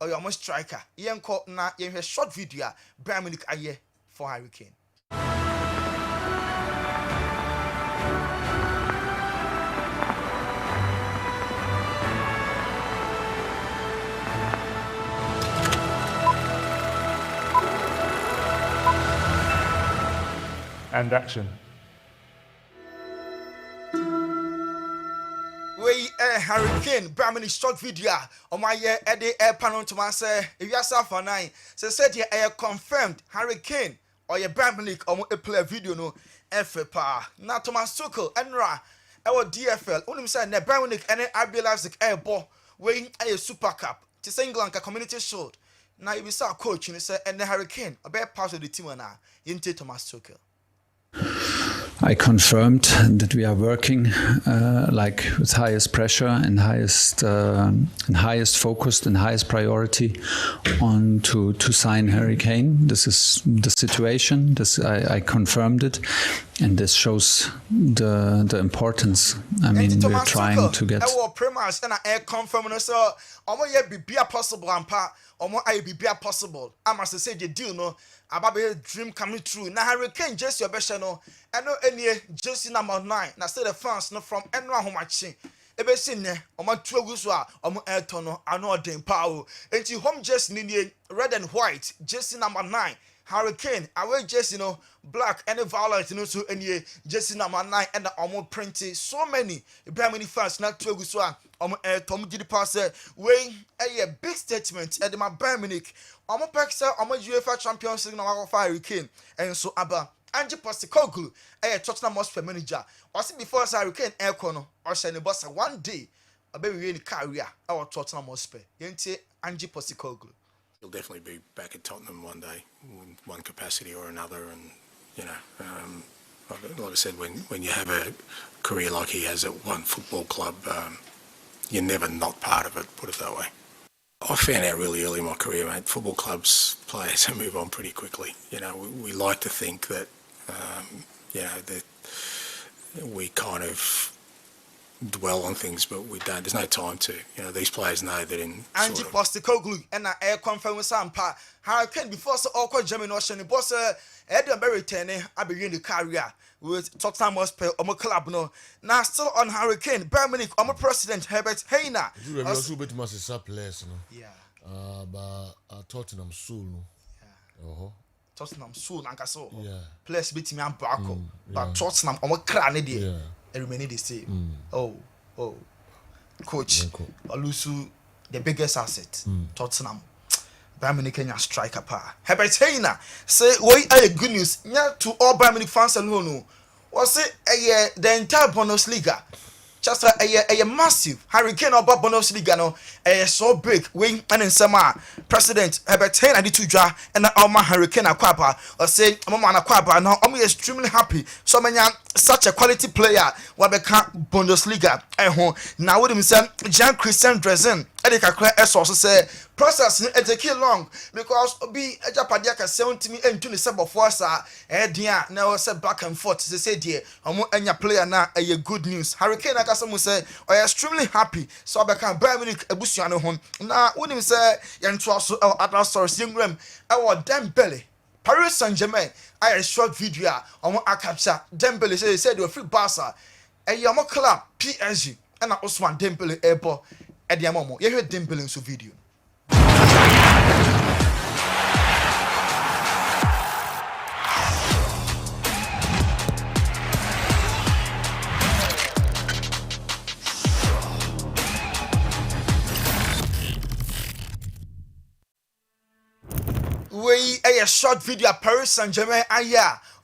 or you're almost striker. Yanko na a short video. Bayern Munich aye for Harry Kane. And action. Harry Kane, Bayern Munich short video. On my Eddie panel to my say, if you are for 9, so said you confirmed Harry Kane or your Bayern Munich or a play video no FPA. Now Thomas Tuchel and our DFL. Only say ne Bayern Munich and RB Leipzig ball weighing a Super Cup to say England Community Shield. Now if you saw coach and say and Harry Kane a bad part of the team now into Thomas Tuchel. I confirmed that we are working like with highest pressure and highest focused and highest priority on to sign Harry Kane. This is the situation. I confirmed it, and this shows the importance. I mean, we're trying to get. Premise and I confirm so be possible and part be possible. I must say the deal no about a dream coming true. Now Harry Kane just your best no. I know any just number 9. Now say the fans no from anyone who matching. Ebe sin ne omo tuaguswa omo etono ano den power. Enti home just ni red and white just number 9. Harry Kane away just black and violet so any just number 9 and the omo printed so many Bayern Munich fans na tuaguswa omo etomo gidi pass way a big statement at my Bayern Munich omo peksa omo UEFA Champions League na Harry Kane and so aba Ange Postecoglou, Tottenham Hotspur manager. I see before Harry Kane kono or say the boss one day a baby in career our Tottenham Hotspur. Yente Ange Postecoglou. He'll definitely be back at Tottenham one day, in one capacity or another, and like I said, when you have a career like he has at one football club, you're never not part of it. Put it that way. I found out really early in my career, mate. Football clubs, players move on pretty quickly. We like to think that. That we kind of dwell on things, but we don't. There's no time to. These players know that in. Ange Postecoglou and I confirm with some part. Harry Kane before so awkward German Ocean. Boss Edinburgh Tenny. I begin the career with Tottenham Hotspur omo club no. Now still on Harry Kane. Bayern Munich omo president Herbert Heiner. You also bet must players no. Yeah. But Tottenham soul no. Yeah. Tottenham soon and so players beat me and Barco, but Tottenham on what cran idea and remain the same. Oh, coach, Olusu, the biggest asset, Tottenham. Bayern Munich Kenya striker pa. Herbert Heiner say, "Why are good news? Yeah, to all Bayern Munich fans alone. Was it the entire Bundesliga? Just a massive Harry Kane or Bundesliga no so big wing and in summer President Herbert Heiner the tuja and Alma Harry Kane akwaba or say Mama akwaba now I'm extremely happy so many such a quality player what become Bundesliga now with himself Jean Christian Drezen Edika Kra also say process it take long because be a Japadia can 70 and 27 force dia now say back and forth they say dear anya player now a good news Harry Kane akasamu say I am extremely happy so become Bayern Munich ebusuano hon na when him say yanto so other source yingrem e Dembele Paris Saint-Germain I short video on capture Dembele say said they free Barca yomo club PSG and Ousmane Dembele airport Ediamomo, you heard Dembele in so video. We a short video Paris Saint-Germain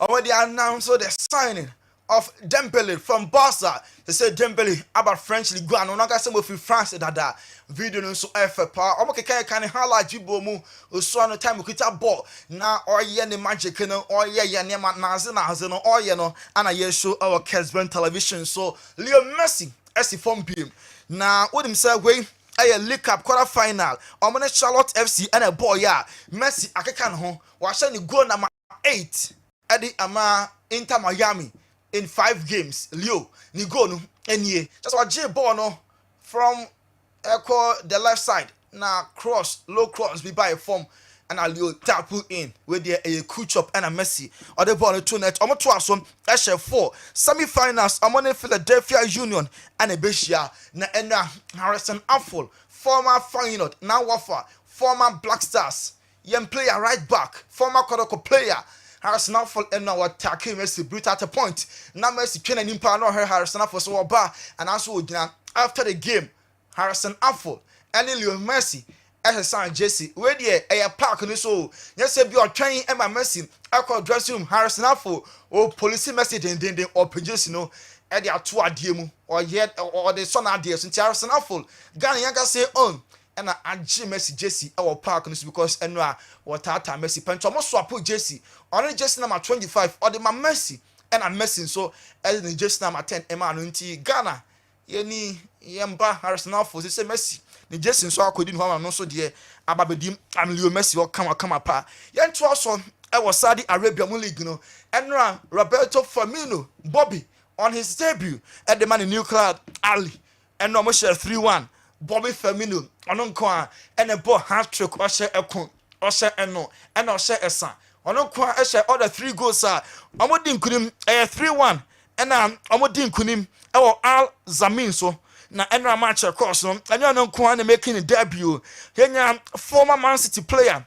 already announced the signing of Dembele from Barca. They said Dembele about French Ligue 1. No naga some of France dada video no so FPA. Omo keke kan highlight jibo mu so no time kita ball na oye ne magic no oye ne ma naze no oye no ana ye show our Kessben television so Leo Messi esi form PM. Na what him say we a League Cup quarter final. Omo Charlotte FC and a boy ya Messi akeka no ho wa hye ni goal number 8 edi ama Inter Miami in 5 games. Leo ni go no enie just what J ball no from the left side na cross low cross be by form and Leo tackle in with the a coach up and a Messi or the ball to net omo to aso ehye 4 semi-finals among Philadelphia Union and a Beshia na Harrison Affle former Feyenoord now Wafa former Black Stars young player right back former Kodoko player Harrison Affle and now attacking Messi brutal at a point now Messi train and impa no Harrison Affle so ba and also after the game Harrison Affle and Leo Messi exercise Jesse where the a park no so yes be or train Emma Messi akọ dressing room Harrison Affle or police message den or Jesse no e dey ato ade mu or yet or the son ade so Harrison Affle Ghana yanga say on and age Messi Jesse our park no so because eno a watata Messi pencho mo swap Jesse on Jesse number 25 or the Messi and a Messi so as the Jesse number 10 Emma no nti Ghana yeni yemba Harrison Affle say Messi the Jason so akodi no no so de ababedim am Leo Messi o kama pa yento so e was Saudi Arabia League no enra Roberto Firmino Bobby on his debut at the man in new club Ali and no mo share 3-1 Bobby Firmino ono nko a and a ball hat trick o share ekon o share eno and o share esa ono nko a share other 3 goals a omodi nkunim 3-1 and omodi nkunim e wo Al Zamin so na enra match across no anya no nko na making a debut henya former Man City player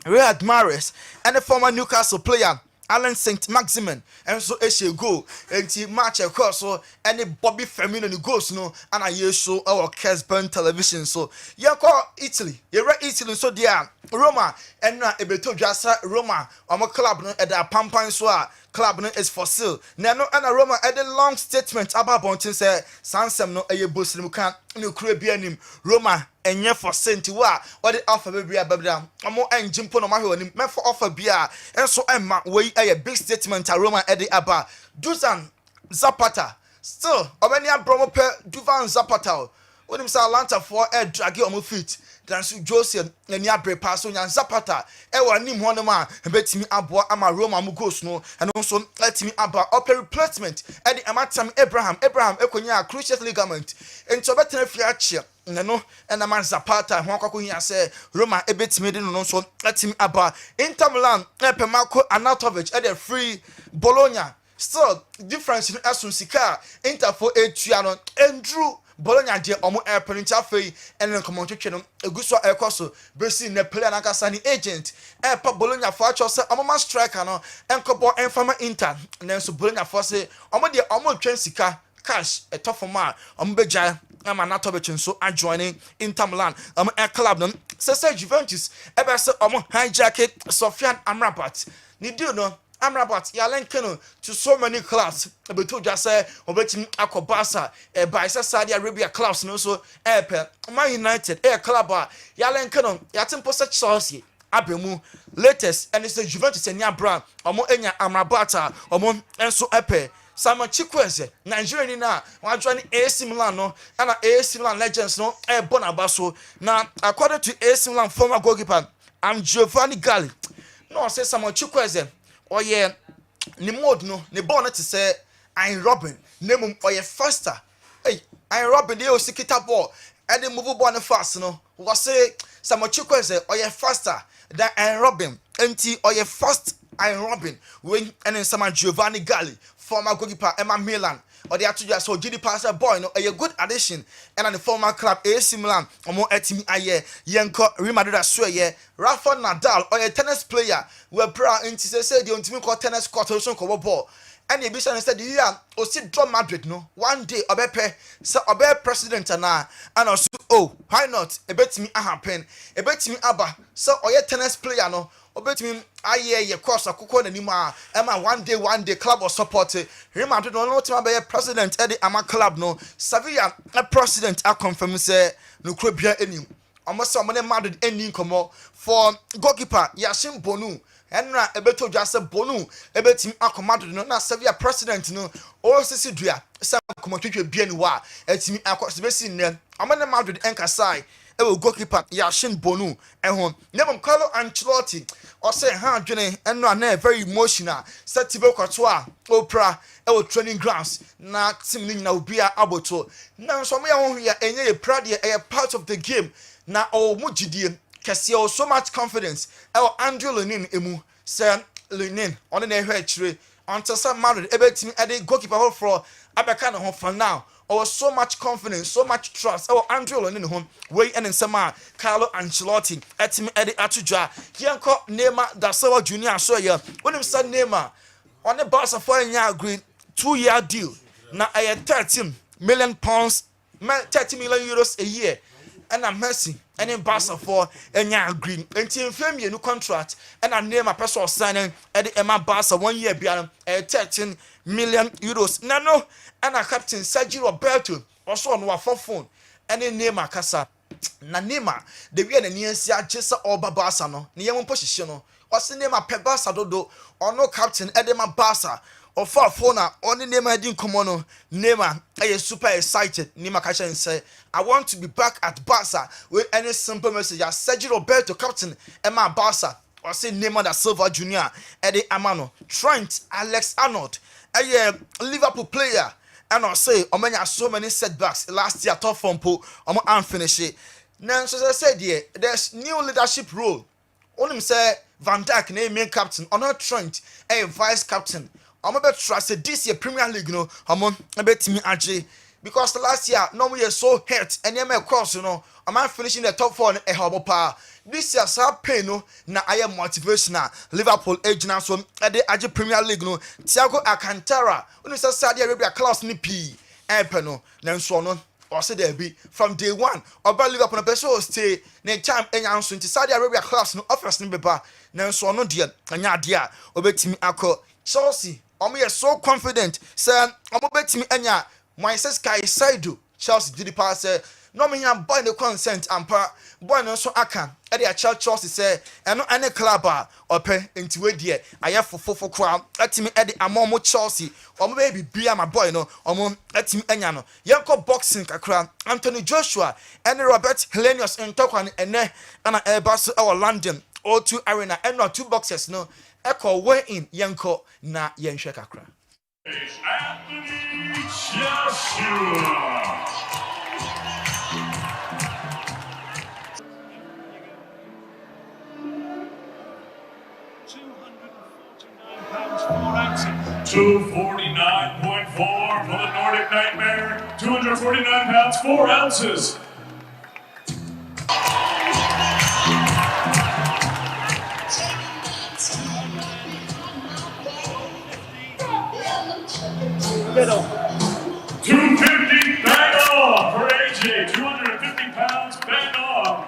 Riyad Mahrez and the former Newcastle player Alan St. Maximin and so a goal and match across so any Bobby Firmino the goals no and I show our Kessben television so you call Italy you read Italy so there Roma and ebeto jasa Roma our club no at the pampan so club no is for sale na no and Roma at the long statement about bontin say sansem no eye boslim kan no kure bia nim Roma enye for sent wa what the offer be ababda omo enjimpo no mahwe onim me for offer bia enso emma we a big statement a Roma at the aba Dusan Zapata still obani abromo pe Duvan Zapata onim say Atlanta for e drag omo feet Dansu Jose ani abre pass on Zapata e wa nim hono ma betimi aboa ama Roma mu goals no and also letimi aba upper replacement e di amatam Abraham ekonya cruciate ligament ento betena fiache no and man Zapata ho akoko hia say Roma e betimi de no so letimi aba Inter Milan e pe Marco Arnautovic e the free Bologna still difference in Asunsika Inter for etua no Andrew Bologna je omo airport afei enen komotwetwe no eguso ekoso besi ne player na kasani agent pa Bologna for acho se omo ma striker no enkobo enfama Inter nenso Bologna for se omo de omo twen sika cash etofoma omo beja na ma nato bechen so adjoining Inter Milan omo club no se Juventus e be se omo hijack Sofian Amrabat ni deal no Amrabat ya linkeno to so many clubs beto just say obetimi akobasa by Saudi Arabia clubs no so Man United club ya linkeno ya tempo such Chelsea abemu latest and it's the Juventus and Brand omo enya Amrabat omo enso Simon Chikwueze Nigeria ni na wan join AC Milan no and AC Milan legends no bonabaso na according to AC Milan former goalkeeper Giovanni Galli no say Simon Chikwueze oye ni mode no ni ball to say I'm Robin name oye faster hey I'm Robin dey osikita ball and the move ball fast no we say Simon Chikwueze oye faster than I'm Robin enti oye fast I'm Robin when and then some Giovanni Galli former goalkeeper Emma Milan or the actually so GD passer boy no a good addition and the former club AC Milan omo etimi aye yenko Real Madrid aswe Rafa Nadal or a tennis player we bra into say the ultimate call tennis court so ko ball and the bishop said yeah o see draw Madrid no one day obepe so obe president na and also oh why not e betimi happen e betimi aba so oye tennis player no obetimi aye ye cross akoko nanima ema one day club or support Real Madrid no ultimate be president e the ama club no Sevilla president a confirm say no krobia enim almost some Madrid ending komo for goalkeeper Yashin Bonu enra ebeto jase Bonu ebetimi akomado no na Sevilla president no o sisi dua say komotwetwe bia ni wa etimi akose besi nne amane Madrid enkasai ewo goalkeeper Yashin Bonu ehon nemom Carlo Ancelotti o say ha dwene eno na very emotional setibe kwato a opra ewo training grounds na team ni na obia aboto na so me ya ho ya enye ye prade e part of the game na mu gidie kese so much confidence Andrew Lunin emu say Lunin on na ehwe akire until some Madrid ebetimi ade goalkeeper for abeka no ho for now so much confidence, so much trust. Andrew Lunin home way and in sama Carlo Ancelotti etimi ade atudwa yenko Neymar da Silva Junior so ye when him said Neymar on the Barca for a agreed 2-year deal na 13 million pounds 30 million euros a year and I'm Messi and in Barca for a agreed until film new contract and I name a person signing at the Emma Barca 1 year beyond 13 million euros no and a captain Sergio Roberto also on our phone and in Neymar Casa na Neymar the way the near see just over Barca no near one position no what's the name of Barca dodo or no captain Edema Barca or far phone only Neymar didn't come on Neymar I am super excited Neymar Kasha and say I want to be back at Barca with any simple message as Sergio Roberto captain Emma Barca or say Neymar da Silva Junior Eddie Amano Trent Alexander-Arnold a Liverpool player and I say Omanya so many setbacks last year top form po unfinish it now so as I said yeah there's new leadership role only say Van Dijk name main captain or not Trent a vice captain I'm about to trust this year Premier League no I'm about me AJ because last year no we are so hurt and you may cross I'm finishing the top 4 a horrible power this year so pain no na I am motivational Liverpool agent so at the AJ Premier League no Thiago Alcantara when say Saudi Arabia class ni P no na so no or say there be from day one about Liverpool na person stay na time enya so nti Saudi Arabia class no offers ni beba na so no dia anya dia obetimi akọ Chelsea omo so confident say omo betimi anya Manchester side Chelsea did the pass no me yan boy the consent ampa boy no so aka e dey Chelsea say eno any club ope enti we die ayefofofo kwa atimi e dey amomo Chelsea omo be bibia my boy no omo atimi anya no yenko boxing kakra Anthony Joshua and Robert Helenius ntokwa ene ana Airbus our London O2 Arena and not 2 boxes no echo way in yenko na yenhwe kakra Anthony Joshua. £249.4 for the Nordic Nightmare. 249 pounds 4 ounces. $250 bang off for AJ. 250 pounds bang off.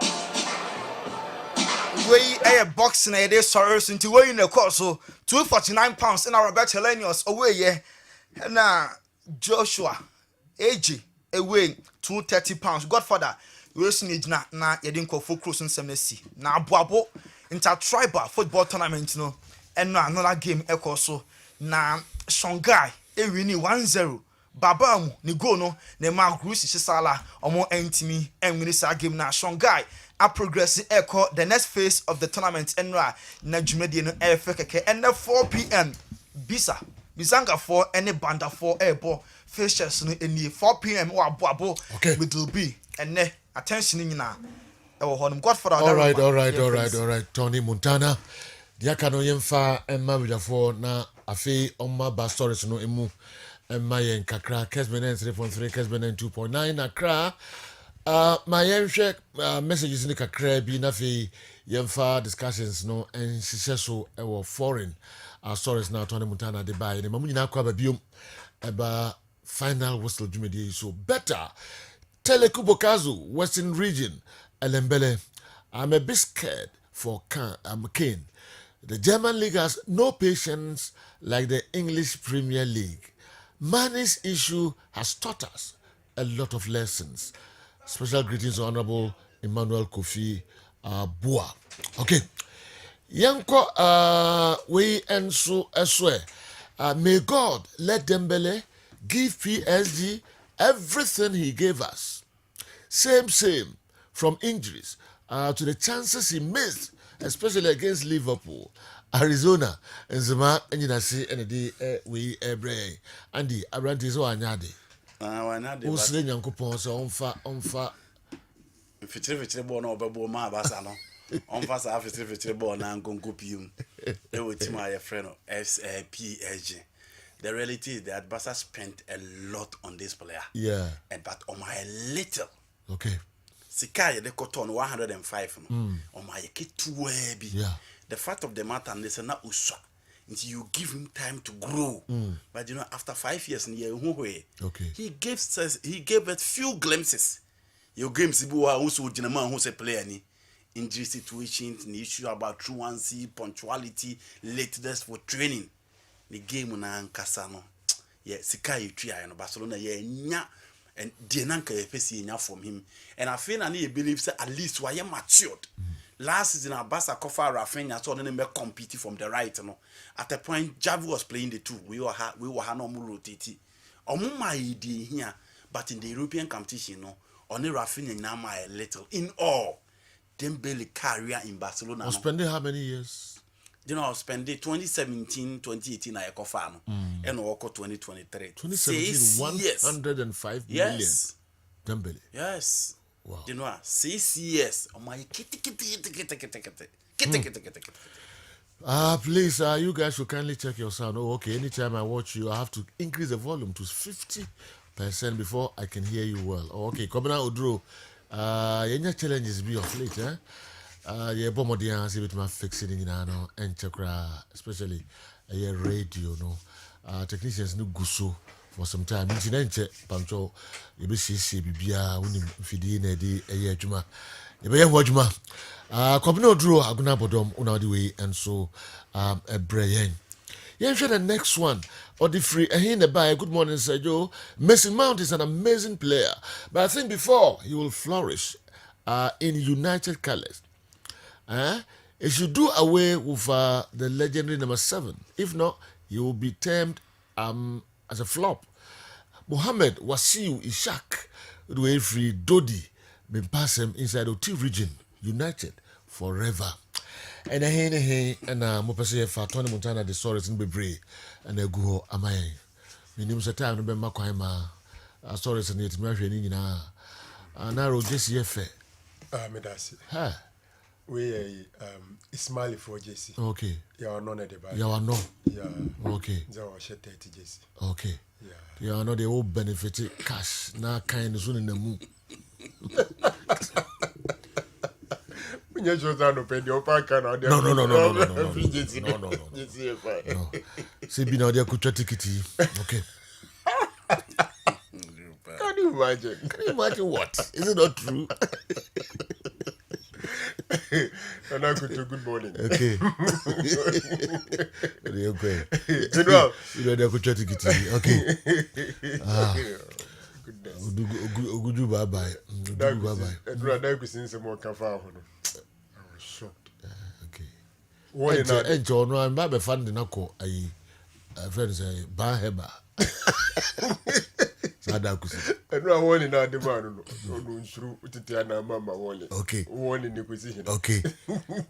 We a boxing a day sorry into way in the course so £249 in our Robert Helenius away yeah na Joshua AJ away £230 Godfather we age na yedin ko focus on semnesi na aboabo intertribal football tournament no and no another game so na Shanghai e win 1-0 Babamu ni go no na ma Grusi Sala omo entimi enwini sa game na Shanghai a progress the next phase of the tournament enra na dwumadi no keke and 4 p.m. Bizanga 4 any banda 4 airbo fixtures no eni 4 p.m. or aboabo with will be and attention nyina e wo honum Godfather all right Tony Montana dia kano yemfa emma bidafo na afi omma ba stories no emu emma yen kakra Kessben 3.3 Kessben 2.9 akra my yenhwe messages in the kakra bi na fi yemfa discussions no and so e wo foreign stories na Tony Montana de buy ne mamu nyina kwa ba biom eba final whistle jumedi so better Telekubokazu Western Region Elembele I'm a bit scared for Kane. The German league has no patience like the English Premier League. Money's issue has taught us a lot of lessons. Special greetings, Honorable Emmanuel Kofi Bua. Okay. Yanko, we and so swear. May God let Dembele give PSG everything he gave us. Same, from injuries to the chances he missed, especially against Liverpool, Arizona, and Zuma, and you see, and the we every Andy, Aranti so anyade. Wanade. Who's saying Yankupon so on fa. fitiri ball na obebo ma Barca no. On pass a fitiri ball na nkonko pium. E wo team a friend PSG. The reality is that Barca spent a lot on this player. Yeah. But on my little. Okay. Sika de koton 105 no. On my ketwebi. Yeah. The fact of the matter is na uswa. Until you give him time to grow. But you know, after 5 years in okay. he gave us few glimpses. Your games also gentleman who's a player ni injury situations, the issue about truancy, punctuality, lateness for training. The game na ankasa no. Yeah, sika you try no Barcelona nya and Dienanka efesi nya from him. And I feel and he believes at least why matured. Last season, Barca cover Rafinha so then they compete from the right. No, at the point Javi was playing the two. We were no more rotating. My idea here, but in the European competition, no, only Rafinha now a little. In all, Dembele career in Barcelona. I spending how many years? You know, I spent 2017, 2018 I cover and Oko 2023. 2017, 105 million. Yes. Dembele. Yes. Wow. You know, 6 years. Oh my kitty. Please, you guys should kindly check your sound. Oh, okay. Anytime I watch you, I have to increase the volume to 50% before I can hear you well. Oh, okay. Coming out, Udro. Your challenges be of late, eh? Yeah, bombardier, see with my fixing in ano and chakra, especially radio, no. Technicians no guso. For some time, incident pancho, you be see bibia, when you feed in a day, a year juma. You be a wajuma. Company draw, Aguna Bodom, on the way, and so, a brain. Yeah, the next one, or the free, in the buy. Good morning, Sir Joe. Mason Mount is an amazing player, but I think before he will flourish in United colors, he should do away with the legendary number 7. If not, he will be termed as a flop. Mohammed Wasiu Ishak, the way free Dodi, been pass him inside the T region, United forever. And Mopase for Tony Montana, the stories in Bebre, and a go amay. My name's a time to be Makwama, stories in it, Mary, and narrow Jesse F. Medasi. We Ismaili for Jesse. Okay. You are none at the back. You are no. Yeah. Okay. There was a 30 Jesse. Okay. Yeah. You are not the old benefit cash. Now kind of soon in the mood. When you show down to pay your park and all No. See, be now there could ticket. Okay. Can you imagine? Can you imagine what? Is it not true? And I could do good morning. Okay. Okay. General. You know they could ticket. Okay. Goodness. Good you bye bye. Bye bye. And rather go see some more cafe. I was shocked. Okay. What is that? And John, I'm back fan the nako. I friends say Baheba. And I want in our demand. No, through Titiana Mama Wally. Okay. One in the position. Okay.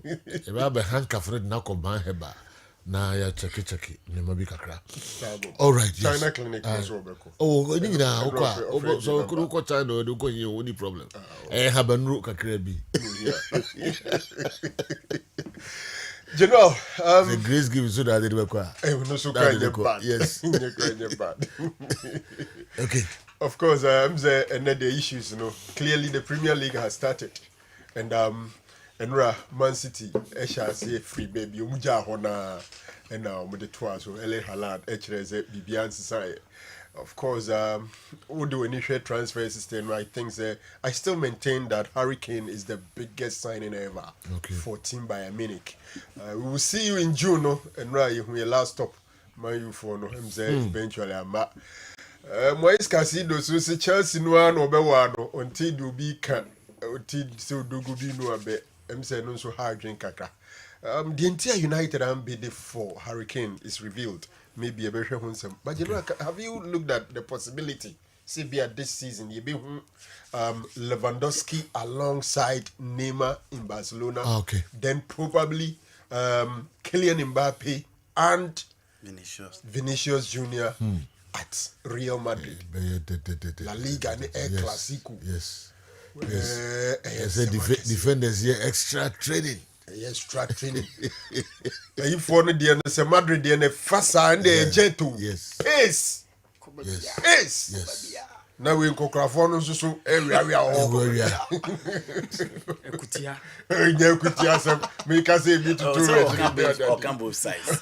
If I have a handcuff, nako Baheba. Na ya cheki nemabi kakra. All right, yes. China clinic also. Oh, ni na okwa. So kuru ko China do ko yin any problem. Habanru kakra bi. General, the grace gives so that they were kwa. No so kind of bad. Yes. Bad. Okay. Of course, there another issues, Clearly the Premier League has started. And Man City, Esha say free baby, Umuja Hona, and now with the twa, so LA Halad, HRZ, Bibian Society. Of course, we'll do initial transfer system, right? Things I still maintain that Harry Kane is the biggest signing ever for Team Bayern Munich. We will see you in June, and right, when your last stop, my you for eventually. Moise Casido, so say Chelsea no one or Bewano until you be can, until so do go be no abe. Saying no so hard drink kaka. The entire United bid for Harry Kane is revealed. Maybe a very handsome. But you know, have you looked at the possibility? See, be at this season, you be Lewandowski alongside Neymar in Barcelona. Okay. Then probably Kylian Mbappe and Vinicius Junior at Real Madrid. La Liga and El Clasico. Yes. Yes, defenders here extra training. Extra training. You for the Madrid, the fast and the gentle. Yes. Pace. Yes. Pace. Yes. Now we go Crawford so area all. Kutia. Yeah, Kutia some make us say me to do or can both sides.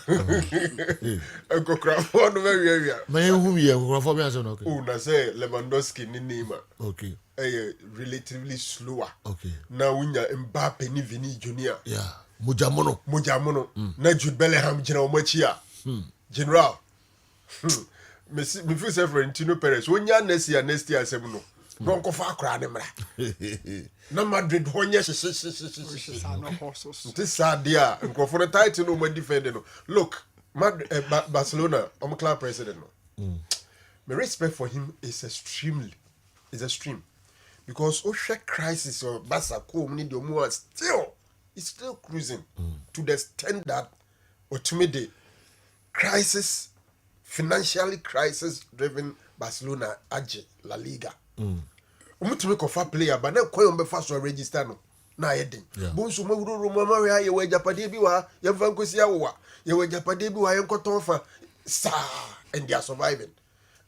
Go Crawford very area. My whom you Crawford me as okay. Oh, na say Lewandowski ni name. Okay. Relatively slower. Okay. Now we nya Mbappe ni Vini Junior. Yeah. Mujamono. Na Jude Bellingham jina omachia. General. Me feel say Florentino Perez when ya next year asem no. Don ko fa akra ne mra. Na Madrid honye this sad dia nko for the title no man defend no. Look, Barcelona, I'm club president no. My respect for him is extreme. Because Osha crisis or Barca is still cruising to the extent that ultimately crisis, financially crisis driven Barcelona Aje La Liga. Umutumi kofa player but na koyo mbe faso register no na yedin. Bonsu mawuro mama ya we japade bi wa ya fankosi awowa. Ya we japade bi wa yenkoton fa and they are surviving.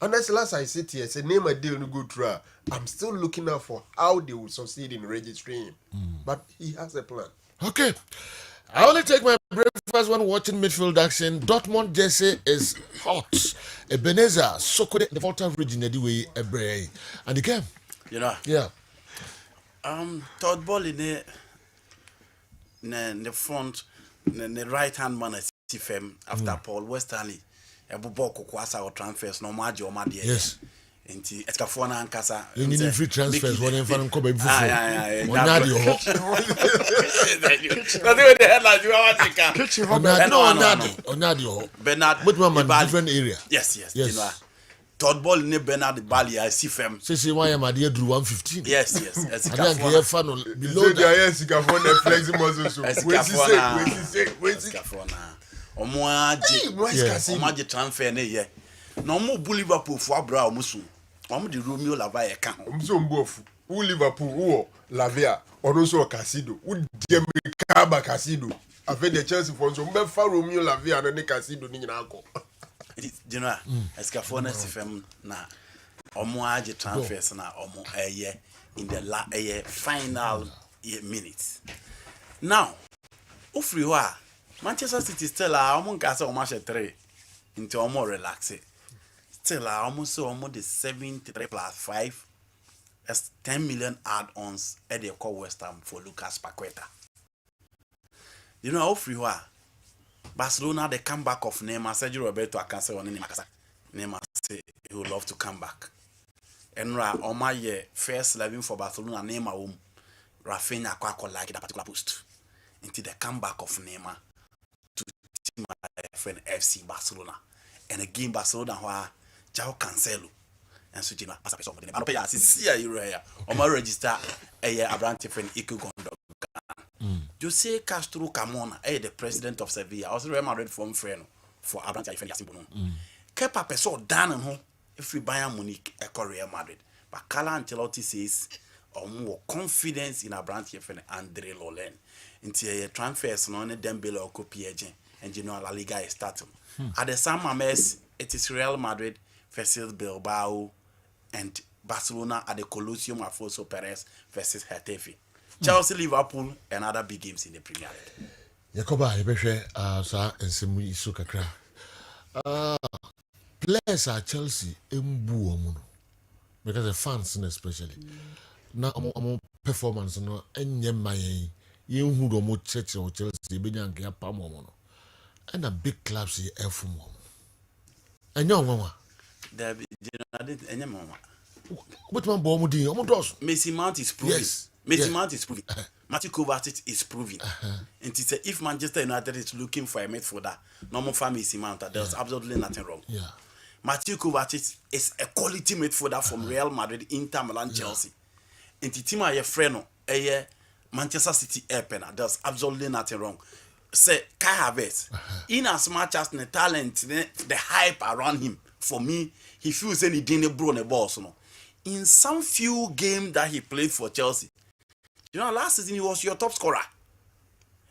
And that's last I sit here, say name a deal no go through. I'm still looking out for how they will succeed in registering him. But he has a plan. Okay. I only take my breakfast when watching midfield action. Dortmund Jesse is hot. Ebenezer, Sokode, the Volta region, anyway, Ebre. And the game. You know? Yeah. Third ball in the front, the right hand man is CFM after Paul Westerly. Ebuboko kwasa or transfers no maji o made. Yes. Enti etkafo na ankasa. You need free transfers when you find come before. Onadi ho. That's what the headline you want to take. Onadi ho. Bernard but man different area. Yes. You know. Third ball in Bernard Bali I see fem. Say why am I there drew 115. Yes. I don't care fan below that. Yes, you can find the flexing muscles. Wait. Omo transfer ne ye. Na omo bu Liverpool for abra omo so. Omo de Romeo Lavia e kan. Omo so mbofu. U Liverpool u Lavia ono so Casido. U Diemikaba Casido. After the Chelsea for so mbe fa Romeo Lavia na ne Casido ni nyina akọ. You know, Escafona CFM na omo age transfers na omo in the final minutes. Now, Ufriwa Manchester City still are almost got almost 3 into almost relaxing. Still are almost the 73 plus 5. That's 10 million add-ons at the call West Ham for Lucas Paqueta. You know how free Barcelona the comeback of Neymar, Sergio Roberto Akanse on Neymar say he would love to come back. And on my first 11 for Barcelona Neymar Rafinha quite like that particular post. Into the comeback of Neymar to my friend FC Barcelona. And again Barcelona where João Cancelo and Sujima as a person. I don't pay as see you here. On my register a brand friend Iku Gondogan. Jose Castro Camona, the president of Sevilla, also Real Madrid from friend for Abrante friend Yasimbono. Kepa Peso down and home if we Bayern Munich a Real Madrid. But Carlo Ancelotti says more confidence in Abrante friend Andre Lolen. Into a transfers on Dembele or Kopiajen. And you know La Liga is starting. At the same mess, it is Real Madrid versus Bilbao and Barcelona at the Colosseum Afonso Perez versus Getafe. Chelsea, Liverpool, and other big games in the Premier League. Yakoba, Ebeshe, sir, and Semu Isukakra. Players are Chelsea, Mbu Omuno. Because the fans, especially. Now, performance, no, and Yemaye, you who don't church or Chelsea, Benyan Pamono. And a big clubs here, Elfum. And young mama. There be any mama. What one bomb do you? Mason Mount is proving. Yes. Mason Mount is proving. Matthew Kovacic is proving. And to say if Manchester United is looking for a midfielder, normal for Mason Mount, there's absolutely nothing wrong. Yeah. Matthew Kovacic is a quality midfielder from Real Madrid, Inter Milan, Chelsea. And to team a friend, Manchester City airpena, there's absolutely nothing wrong. Say Kai Havertz, in as much as the talent, the hype around him, for me, he feels any dinner bro on the ball, so no. in some few games that he played for Chelsea, you know, last season he was your top scorer.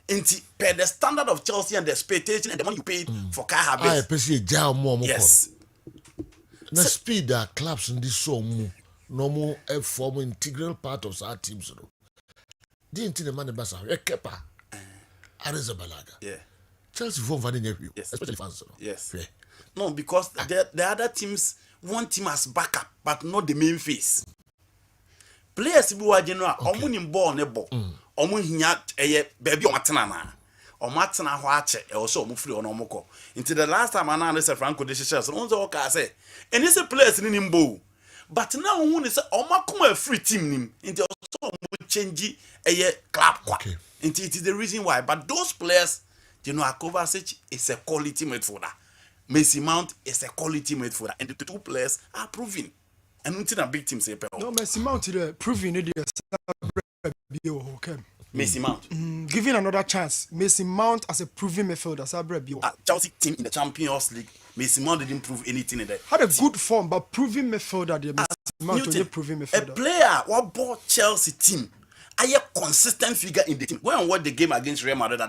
And per the standard of Chelsea and the expectation and the money you paid for Kai Havertz. Yes. The speed that clubs in this so normal form integral part of our teams. Didn't the man basa Kepa Arrizabalaga. Yeah. Chelsea form vanilla, yes. Especially fans. Yes. Yeah. No, because the other teams want him as backup, but not the main face. Players who are general, omun ball nebo, omun hinya baby omatena na. Omatena ho ache also omu free onomoko. Until the last time I know say Franco de Chichas, on the work I say. And this players in him but now when say omakuma a free team nim, into also change club. Okay. It is the reason why. But those players, you know, Kovacic is a quality midfielder. Mason Mount is a quality midfielder, and the two players are proving. And until a big team say, no, Mason Mount is proving it. Mason Mount. Giving another chance. Mason Mount as a proven midfielder. Chelsea team in the Champions League. Mason Mount didn't prove anything in that. Had a good form, but proving midfielder. Mount was proving midfielder. A player what bought Chelsea team. Are a consistent figure in the team. When I watch the game against Real Madrid,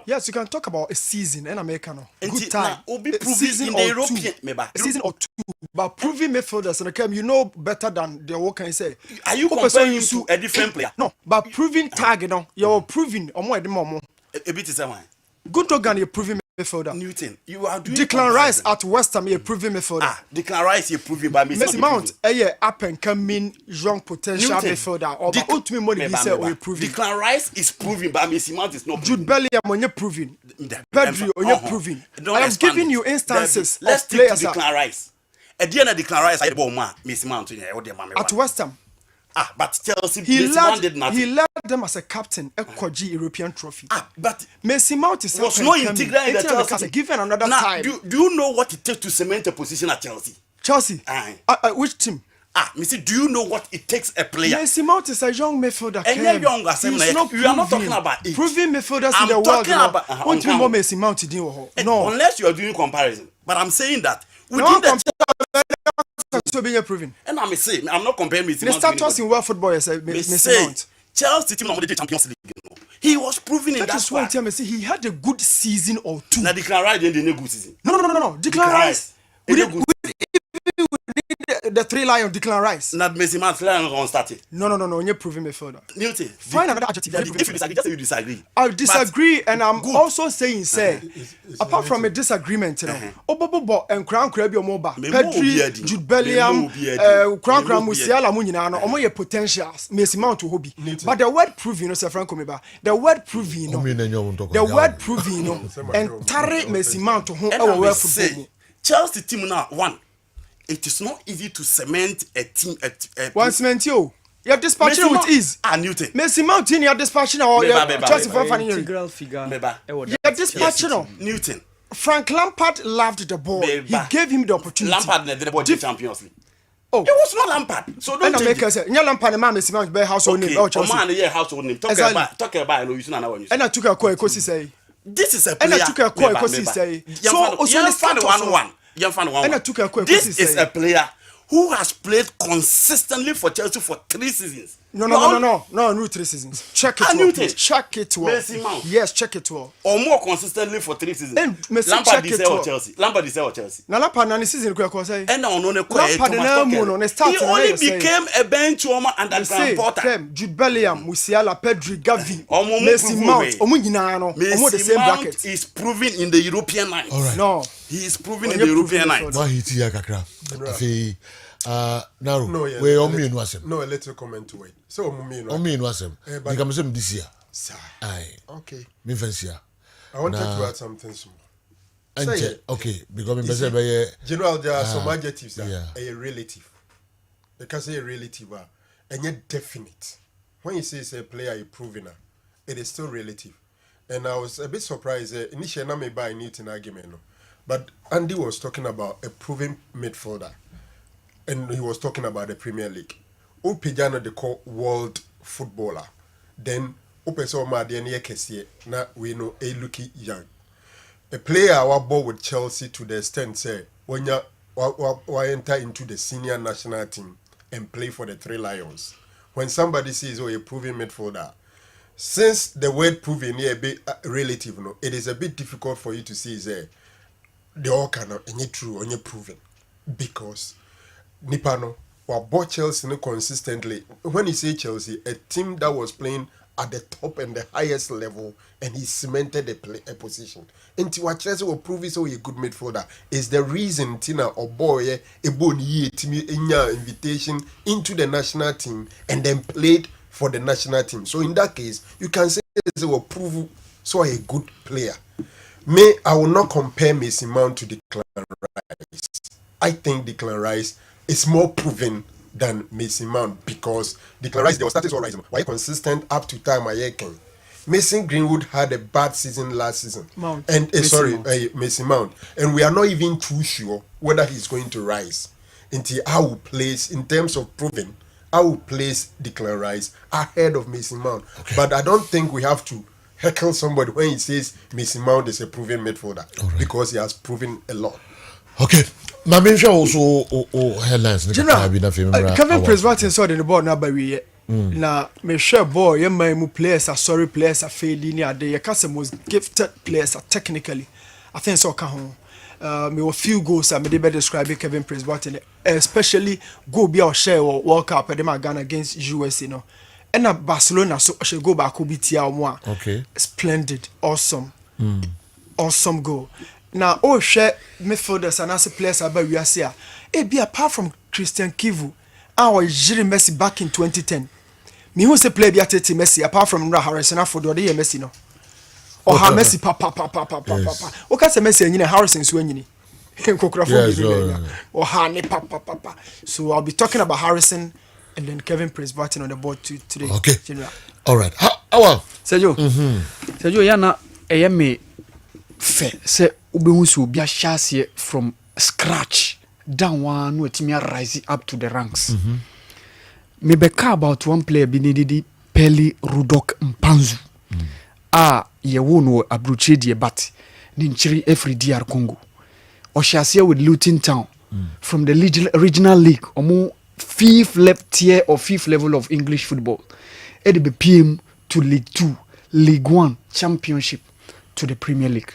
yes, you can talk about a season in America now. Good time. A season in the European, a season or two. But proving midfielders in the camp, you know better than the what can you say? Are you comparing to a different player? No, but proving target now. You're proving more. A bit is a man. Gundogan, you're proving midfielder. Newton, you are doing. Declan Rice at West Ham, you're proving midfielder. Declan Rice, you're proving by Mason Mount, up and coming young potential midfielder. Or but ultimately money he said you're proving. Declan Rice is proving, but Mason Mount is not. Jude Bellingham, when you're proving. Pedri, you're proving. I am giving you instances. Let's take Declan Rice. At the end of Declan Rice, I bought Mason Mount at West Ham. But Chelsea, he led them as a captain a European trophy. But Mason Mount was not integral in the Chelsea. Given another time. Do you know what it takes to cement a position at Chelsea? Chelsea? Which team? Missy, do you know what it takes a player? Mason Mount is a young midfielder. And you're young as you are not talking about it. Proving midfielders in the world. What more Mason Mount do? No. Unless you are doing comparison. But I'm saying that within the so being proven. And I'm saying, I'm not comparing with the status in world football is Mason Mount. Chelsea team the Champions League. He was proving in that one time. He had a good season or two. Now Declan Rice didn't good season. No. Declan Rice. The three lion Declan Rice. Not Mason Mount on started. No. You're proving midfielder. Newton. Find another adjective. If you disagree, just say you disagree. I disagree, and I'm also saying, apart from a disagreement, you know, Obobo and Crown Krabi Omoba, Pedri, Jude Bellingham, Crown Musiala Munina, Omo your potentials, Mason Mount to hobby. But the word proving, no, Sir Franco Meba, the word proving, the word proving, and Tare Mason Mount to whom our world football. Chelsea team now one. It is not easy to cement a team. One cement you. You're dispatching with ease. Newton. Mason Mount in your dispatching or Chelsea for funny. Integral figure. You're dispatching Newton. Frank Lampard loved the ball. He gave him the opportunity. Lampard never bought the Champions League. Oh, it was not Lampard. So don't make us say, Lampard and Mason Mount be household name. Oh, man, yeah, household name. Talk about you know now. And I took a call because he say. This is a player. And I took a call because he say. So also find 1-1. This is a player who has played consistently for Chelsea for 3 seasons. No, 3 seasons. Check it well. Check it well. Yes, check it well. Or more consistently for 3 seasons. Lampard is there Chelsea. Lampard is there Chelsea. Now Lampard na season ko say. And now no he only became a bench warmer under Graham Potter. Jude Bellingham, Musiala, Pedri, Gavi, Mason Mount. Omo nyina no. Omo the same bracket. Is proven in the European line. Right. No. He is proven in the European line. Why he tia kakra. Afi now we on me no asem. No, a little comment to it. So on me no asem. You come say this year. Aye. Okay. Me fancy. I wanted to add something small. Okay, because me say general there are some adjectives that are relative. Because they are relative and yet definite. When you say it's a player you proven it is still relative. And I was a bit surprised initially I may buy Newton argument. But Andy was talking about a proven midfielder. And he was talking about the Premier League. Upejana they call world footballer. Then Upeso Madiania Kessie, now we know a looky young. A player our ball with Chelsea to the extent say when you're or enter into the senior national team and play for the Three Lions. When somebody says, "Oh, a proven midfielder," since the word "proven" is a bit relative, no, it is a bit difficult for you to say, "Say they all cannot any true or any proven," because Nipano or bought Chelsea no consistently. When you say Chelsea, a team that was playing at the top and the highest level, and he cemented a position. And what Chelsea will prove is a good midfielder is the reason Tina or boy a bone ye invitation into the national team and then played for the national team. So in that case, you can say they will prove so a good player. I will not compare Mason Mount to Declan Rice. I think Declan Rice is more proven than Mason Mount because Declan Rice, there was status or Rice. Why consistent up to time I can. Mason Greenwood had a bad season last season. Mason Mount. And we are not even too sure whether he's going to rise. Until I will place, in terms of proving, I will place Declan Rice ahead of Mason Mount. Okay. But I don't think we have to heckle somebody when he says Mason Mount is a proven midfielder because he has proven a lot. Okay. My mention also headlines. General, Kevin Preseason saw the ball now by we. Na me share boy, your man players are sorry players are failing. They are most gifted players are technically. I think so. Me a few goals I may better describe Kevin Preseason, especially go be our share or World Cup at them Ghana against US, you know. And Barcelona so I should go back more. Okay. Splendid, awesome, awesome goal. Now, share midfielders and as a players about we are here. Be apart from Christian Kivu, our Jiri Messi back in 2010. Me who say play be at Messi apart from Harrison for the Messi no. Or how Messi papa. Okay, say Messi and Harrison Sweeney. Or Hani papa. So I'll be talking about Harrison and then Kevin Preseason on the board today. Okay. General. All right. How Sergio. Sergio, yana me fe se ubehusu bia shase from scratch down one no etimi rise up to the ranks. Me beka about one player bi nedidi Peli Rudok Mpanzu. Ye wono abruche die bat ni nchiri every DR Congo. Oshase with Luton Town from the regional league omo fifth tier or fifth level of English football. It be PM to League 2, League 1 championship to the Premier League.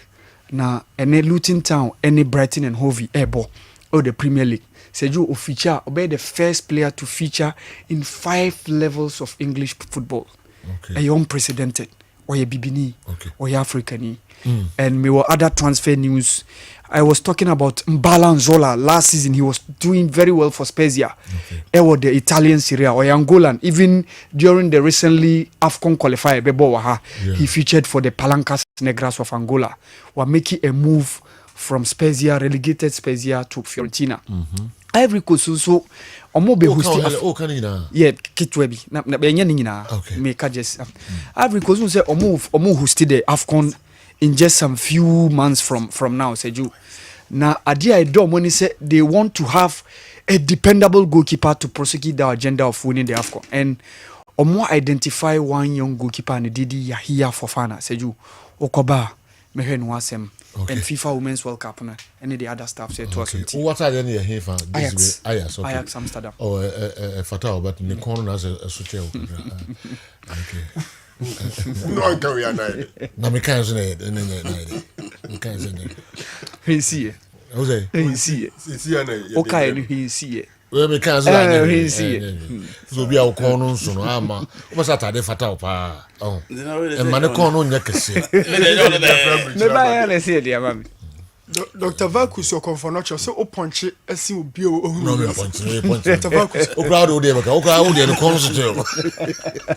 Na any Luton Town, any Brighton and Hove Ebo or the Premier League. Seju feature obey the first player to feature in 5 levels of English football. Okay. A unprecedented. Or a Bibini, okay. Or a African. And me were other transfer news. I was talking about Mbala Nzola last season. He was doing very well for Spezia. Or the Italian Serie A or Angolan. Even during the recently AFCON qualifier, he featured for the Palancas Negras of Angola. Were making a move from Spezia, relegated Spezia to Fiorentina. Ivory Coast so omo be hosting yeah kitwebi na benya nyina make just Ivory Coast say omo hosted the AFCON in just some few months from now Seju na ade I do money say they want to have a dependable goalkeeper to prosecute the agenda of winning the AFCON and omo identify one young goalkeeper and Didi Yahia Fofana Seju okoba mehwe no asem. And FIFA Women's World Cup and the other stuff said to us. What are they here for? Ajax Amsterdam. Oh, fatal, but in the corner as a social. Okay. No, go we are night. No, we can't say it. We can't say it. He see it. Jose. He see it. Okay, he see it. We can't say he see it. So be our corner soon. Ama. What's that? They fatal pa. Oh. And man, the corner nyakese. Never I say dear mami. Dr. Vakus your confonocho so o punch esi obi o no me punch Dr. Vakus o crowd o dey maka o crowd o dey no constitute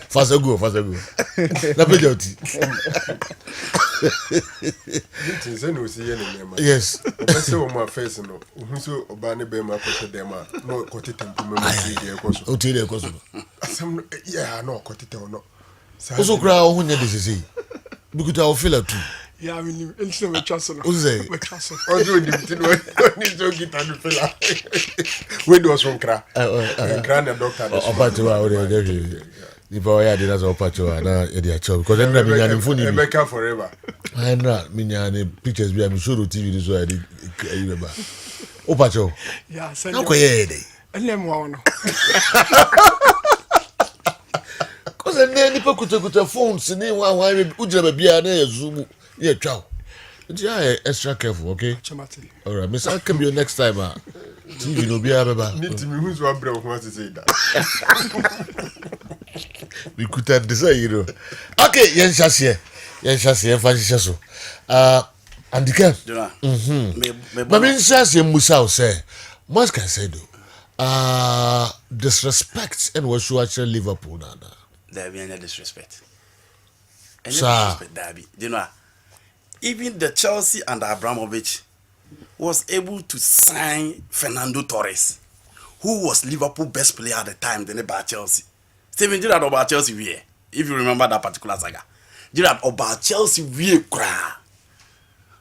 fast go na pejoti yes say o ma face no o so oba ne be ma ko dem ma no ko tete mpuma ma ti dey ko so o ti dey ko so asem yeah no ko tete o no o so crowd o hunya dey say because I feel it too. Yeah, I mean, it's no chance. Who's say? Also, the needs to get on the fella. When was from Kra? Grand doctor. The boy had it as a pacho and a job because I'm not being funny. America forever. I'm not meaning pictures. I'm sure the TV is where I remember. Opacho. Yeah, send How you. can you? And then one. Because I never put a phone, sending one Ujaba Biana Zoom. Yeah, chow. Yeah, extra careful, okay? All right, Miss, I'll come you next time. TV no be aba. Need to be who's one bro who wants to say that. We could have decided. Okay, yes, fancy so. And the camp. But mean, says you Musa say, what can I say do? Disrespect and what you actually Liverpool now. There be any disrespect. Any Sir. disrespect, there be. You know, even the Chelsea and Abramovich was able to sign Fernando Torres, who was Liverpool best player at the time, then about Chelsea. Steven, did that about Chelsea we if you remember that particular saga. Did that about Chelsea we cry.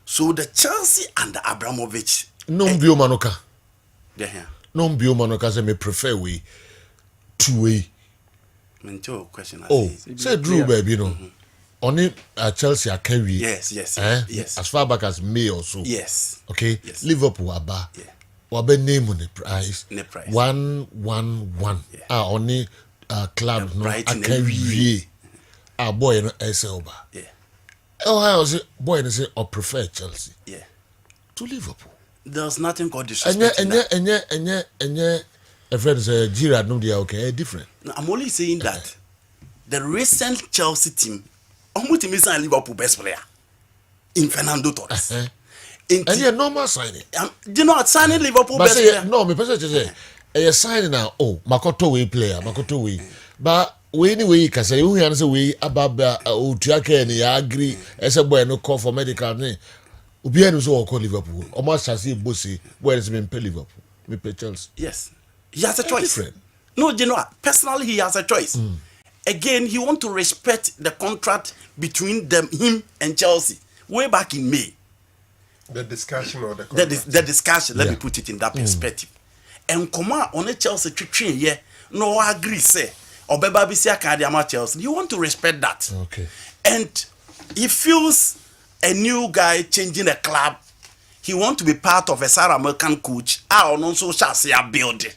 So the Chelsea and the Abramovich. No bio manoka. They're here. No bio manoka say me prefer way two way. Mental question. Oh, say Drew baby, you know. Only Chelsea are carry. Yes. Yes. As far back as May or so. Yes. Okay. Yes. Liverpool aba. Yeah. Wabe name on the price. The price. 111. Yeah. Only club Yeah, no Brighton carry. Boy no Elba. Yeah. Oh, I was boy no say or prefer Chelsea. Yeah. To Liverpool. There's nothing called disrespect. And a friend say Girard no they okay different. No, I'm only saying that the recent Chelsea team, almost is a Liverpool best player in Fernando Torres. And yeah, normal signing. You know, signing Liverpool But best say, player. no, me person say, a signing now. Oh, Makoto we player, Makoto we. But we anyway, you can say we answer we about Utiake and you agree. As a boy no call for medical name. Ubi and so call Liverpool. Almost as if Bossy, where is me pay Liverpool, me pay Chelsea. Yes, he has a choice. Different. No, you know, personally he has a choice. Again, he want to respect the contract between him and Chelsea way back in May. The discussion or the The discussion, let Yeah. me put it in that perspective. And come on a Chelsea training, yeah, no agree, say, or Bebabisi Akadiama Chelsea. You want to respect that. Okay. And he feels a new guy changing the club. He want to be part of a South American coach. I also shall say a building.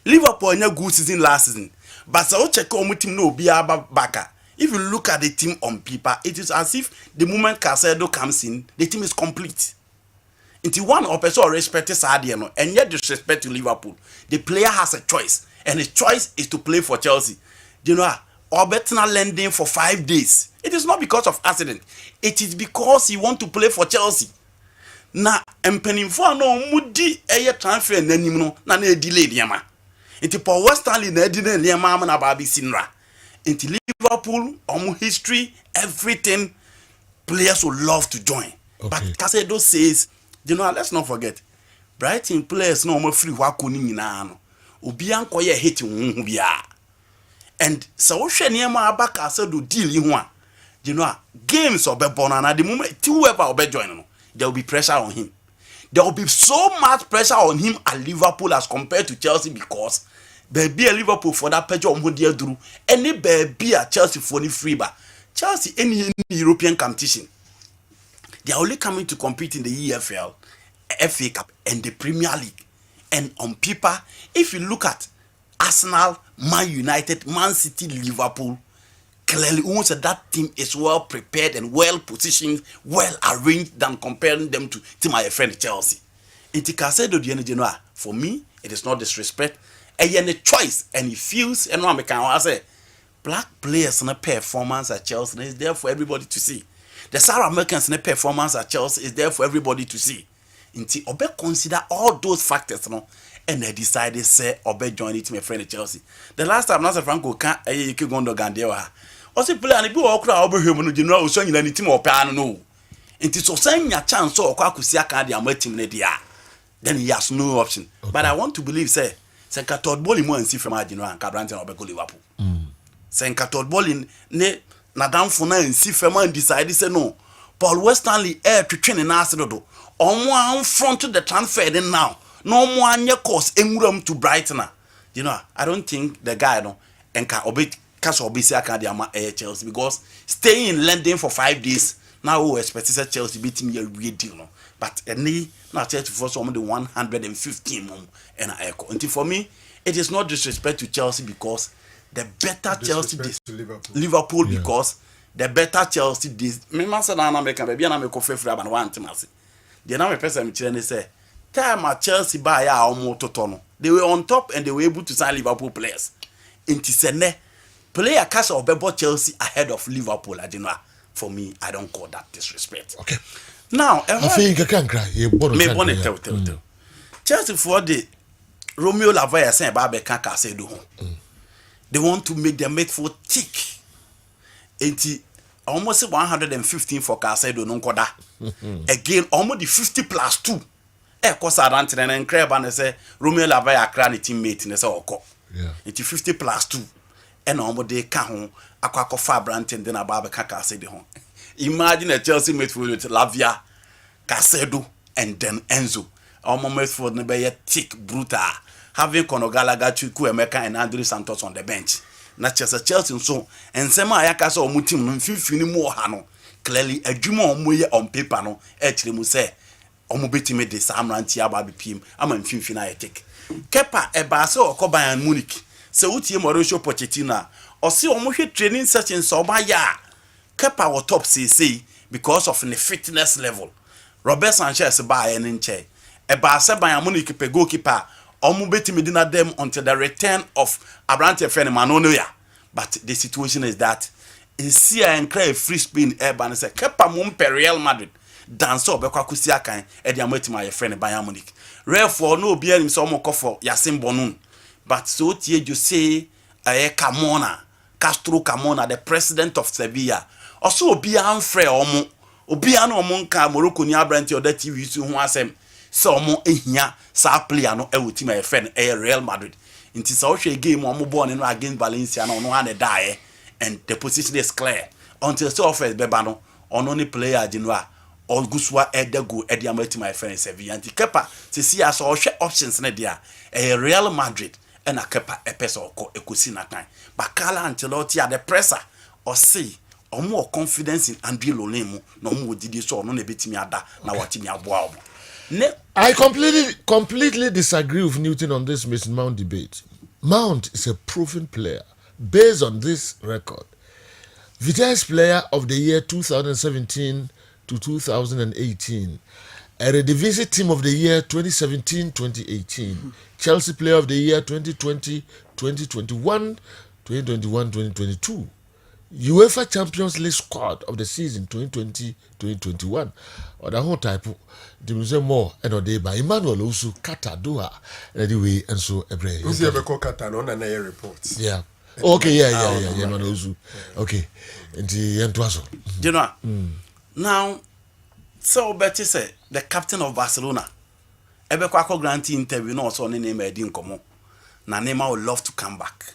Liverpool in a good season last season. But so check on team no be backer. If you look at the team on paper, it is as if the moment Casedo comes in, the team is complete. Until one person respects Sadiano and yet disrespect to Liverpool, the player has a choice, and his choice is to play for Chelsea. You know, Obetina lending for 5 days. It is not because of accident. It is because he want to play for Chelsea. Na empenimfo no mudi eye transfer nanim no na na delay niama. Inti Paul Westerly na delay niama am na ba bi sinra. Inti Liverpool history everything players would love to join. Okay. But Casedo says, you know, let's not forget. Brighton players no more free wako ni nyina no. Obi anko ye hate hu bia. And so hwe niama aba Casedo deal yi ho a. You know, games obebona na the moment whoever obe join no. There will be pressure on him. There will be so much pressure on him at Liverpool as compared to Chelsea because baby a Liverpool for that pressure on dear Drew. Any baby a Chelsea for the free bar. Chelsea any European competition. They are only coming to compete in the EFL, FA Cup, and the Premier League. And on paper, if you look at Arsenal, Man United, Man City, Liverpool, clearly almost that team is well prepared and well positioned, well arranged than comparing them to my friend Chelsea. For me, it is not disrespect. And a choice, and he feels, and I can say, black players in a performance at Chelsea is there for everybody to see. The South Americans in a performance at Chelsea is there for everybody to see. Until Obe consider all those factors, no, and they decided say Obe join it my friend Chelsea. The last time Nasa Franco can't go on the Gandewa. Also play and be all crowd over him no general so you any team or pan no. It is so saying your chance so Kwakusia can the team dia. Then he has no option. Okay. But I want to believe say Katot Boli mo and see from Adino and Cabranton or Beko Liverpool. Katot Boli ne Nadam Funa and see from and decided say no. Paul Westerly air to train in Arsenal. On one front to the transfer then now. No more your course emulum to Brighton. You know, I don't think the guy no and can obey Chelsea because staying in London for 5 days now we expect say Chelsea beat me a real deal no but any now Chelsea for some the 115 and I echo until for me it is not disrespect to Chelsea because the better Chelsea to Liverpool because the better Chelsea this me man say na American baby na me ko free about one team ase the na me person me kire say time at Chelsea buy ya omo toto no they were on top and they were able to sign Liverpool players inti sene player cash of Bebo Chelsea ahead of Liverpool I don't know for me I don't call that disrespect okay now I think I can cry you born tell Chelsea for the Romeo Lavaya say about Kaka say do they want to make their midfield thick inti almost 115 for Casedo no koda again almost the 50 plus 2 cause Arantine and Crab and say Romeo Lavaya cran teammate ne say oko it's 50 plus 2 and almost they can home akwa Fabrant and then about Kaka say the home imagine a Chelsea midfield with Lavia Casedo and then Enzo almost midfield ne be thick brutal having Conor Gallagher, Chuku Emeka and Andrew Santos on the bench na Chelsea so and sema ayaka so omu team no mfifini mu oha no clearly adwuma omu ye on paper no ekire mu say omu betime de samranti aba bpm ama mfifini ayetek Kepa eba se okọ Bayern Munich se utie Mauricio Pochettino o se omu hwe training sessions oba ya Kepa was top say because of the fitness level Robert Sanchez Bayern nche eba se Bayern Munich pe goalkeeper omu betime dina them until the return of Abrante Fenimanoya. But the situation is that Isia and Cray free spin airban say Kepa Mumpe Real Madrid dance up Bekakusia kan e dia mati my friend Bayern Munich. Therefore no be him so mo for Yasin Bonun. But so tie you say Camona Castro Camona the president of Sevilla. Also obi anfre omo obi an omo nka Morocco ni Abrante oda TV so ho asem so omo ehia sa player no e wuti my friend Real Madrid. Inti sa ohwe game omo born no against Valencia no ha ne die and the position is clear until so offers beba no ono ni player jinwa oguswa edego ediamati my friend Sevilla anti Kepa se see as ohwe options na dia Real Madrid and a Kepa epesa oko ekosi na kan Bakala Ancelotti at the presser or say or more confidence in Andrew Lolemu no mo didi so no na betimi ada na watimi aboa obo. I completely disagree with Newton on this Mason Mount debate. Mount is a proven player based on this record. Vitesse Player of the Year 2017 to 2018. Eredivisie Team of the Year 2017-2018. Chelsea Player of the Year 2020, 2021, 2022. UEFA Champions League Squad of the season 2020-2021. Or the whole type of the more and day by Emmanuel Osu Kata Doha anyway and so every. Who's ever called Kata on an air reports? Yeah. Okay, yeah. Emmanuel Osu. Okay. And the Entwaso. You know. Now, so Betty say the captain of Barcelona. Ebe kwa grantee interview no so name Edin Komo. Na Neymar would love to come back.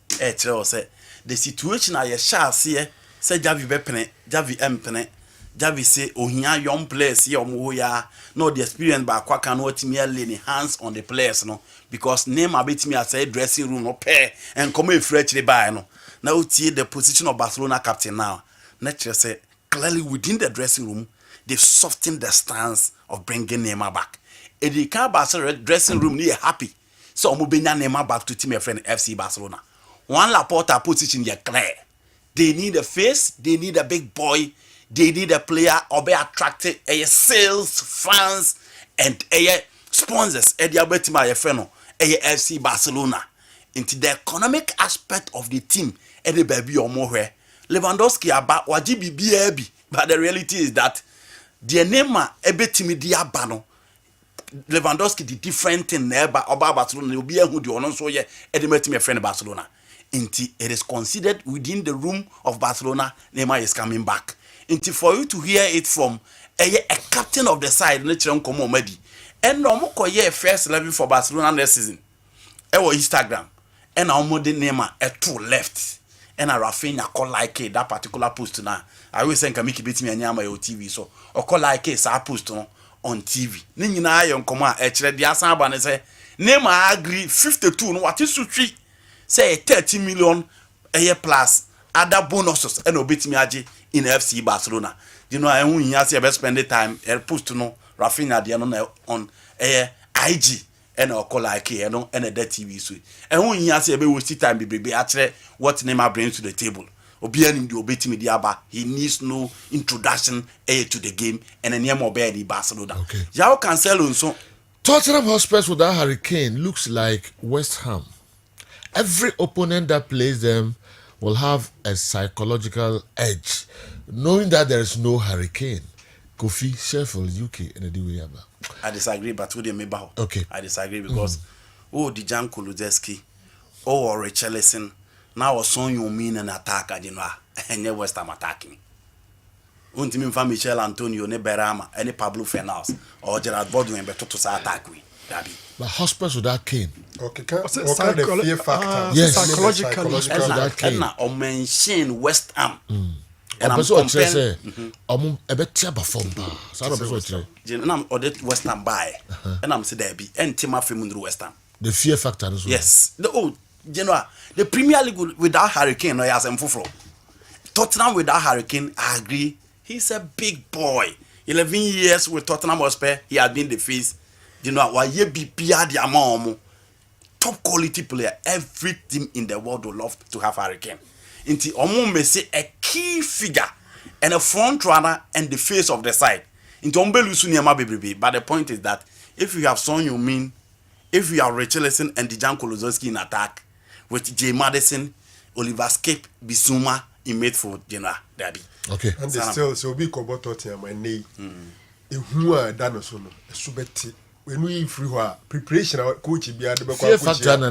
Say the situation I shall see say Javi Bepene, Javi Mpene, Javi say ohia young players here omoya no the experience ba kwa kan what me lay hands on the players no because Neymar bet me as a dressing room no pair and come fresh the buy no. Now tie the position of Barcelona captain now. Nature say clearly within the dressing room they've softened the stance of bringing Neymar back. If the Barcelona dressing room they happy so omo benya Neymar back to team friend FC Barcelona. One Laporta position they clear. They need a face, they need a big boy, they need a player or be attracted a sales, fans, and a sponsors. A diabetima a friend a FC Barcelona. Into the economic aspect of the team, any baby or more where Lewandowski about wajibi BAB. But the reality is that the name a betimi diabano. Lewandowski the different thing there but about Barcelona will be a good one so yeah, a friend Barcelona. It is considered within the room of Barcelona, Neymar is coming back. For you to hear it from a captain of the side, and no more first 11 for Barcelona next season. Instagram, and almost Neymar at 2 left. And a Rafinha call like that particular post now. I will send Kamiki beat me and Yama TV so or call like a post on TV. Nina yon command actually the Asaban say Neymar agree 52 no what is to treat. Say 30 million a year plus other bonuses and obit me in FC Barcelona. You know, I won't hear say spend the time and push to know Rafinha the on IG and or call like and a dead TV suite. And when you say we see time be actually what name I bring to the table. Obianim the obeti me diaba. He needs no introduction to the game and a name of Barcelona. Okay. Jao Cancelo so Tottenham Hotspur without Harry Kane looks like West Ham. Every opponent that plays them will have a psychological edge, knowing that there is no Harry Kane. Kofi, Sheffield, UK, and the way about. I disagree, but who they may bow. Okay. I disagree because Dijan Kulusevski, Richarlison, now son you mean an attacker, you know, and never West Ham attacking. Untim from Michel Antonio, ne Berama, any Pablo Fernandes, or Gerard Baldwin, but to attack we. But Hotspurs without Kane. Okay, the fear factor. Yes, psychological. Hotspurs without Kane. I mention West Ham. And I'm comparing. I'm a bit terrible from so I'm West Ham buy, and I'm saying there be and Tima Fimundu West Ham. The fear factor as well. Yes, the Premier League without Harry Kane, no yes, Tottenham without Harry Kane, I agree. He's a big boy. 11 years with Tottenham Hotspur, he has been the face. Why ye be the amount top quality player. Every team in the world would love to have Harry Kane. Inti omo may say a key figure and a front runner and the face of the side. Inti ombelusu niama bebrebe. But the point is that if you have Son Heung-min, if you have Richarlison and Dejan Kulusevski in attack, with Jay Madison, Oliver Skip, Bissouma in midfield, Derby. Okay. And they still so be kobo Tottenham and nay. Who are done so no subeti. When we free preparation our coach be at the fear factor na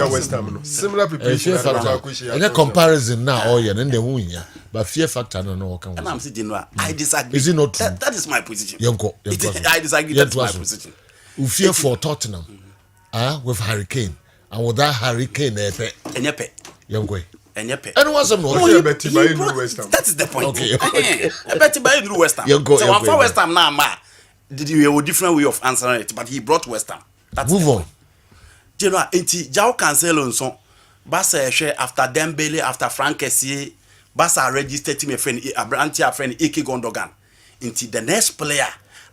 West Ham. Similar preparation and a comparison now and then the win ya. But fear factor no can. And I'm saying I disagree. Is it not true? That is my position. I disagree. That's my position. We fear for Tottenham with Harry Kane and without Harry Kane Enyepe. Youngway. Enyepe. And what's some West Ham. That is the point. Okay. I bet you buy West Ham. So one for West Ham now, ma. Did you have a different way of answering it? But he brought West Ham. That's move on. Jao Cancelo and so Barca after Dembele, after Frank Kessié, Barca registered him a friend, a branch friend, Ike Gundogan. Into the next player,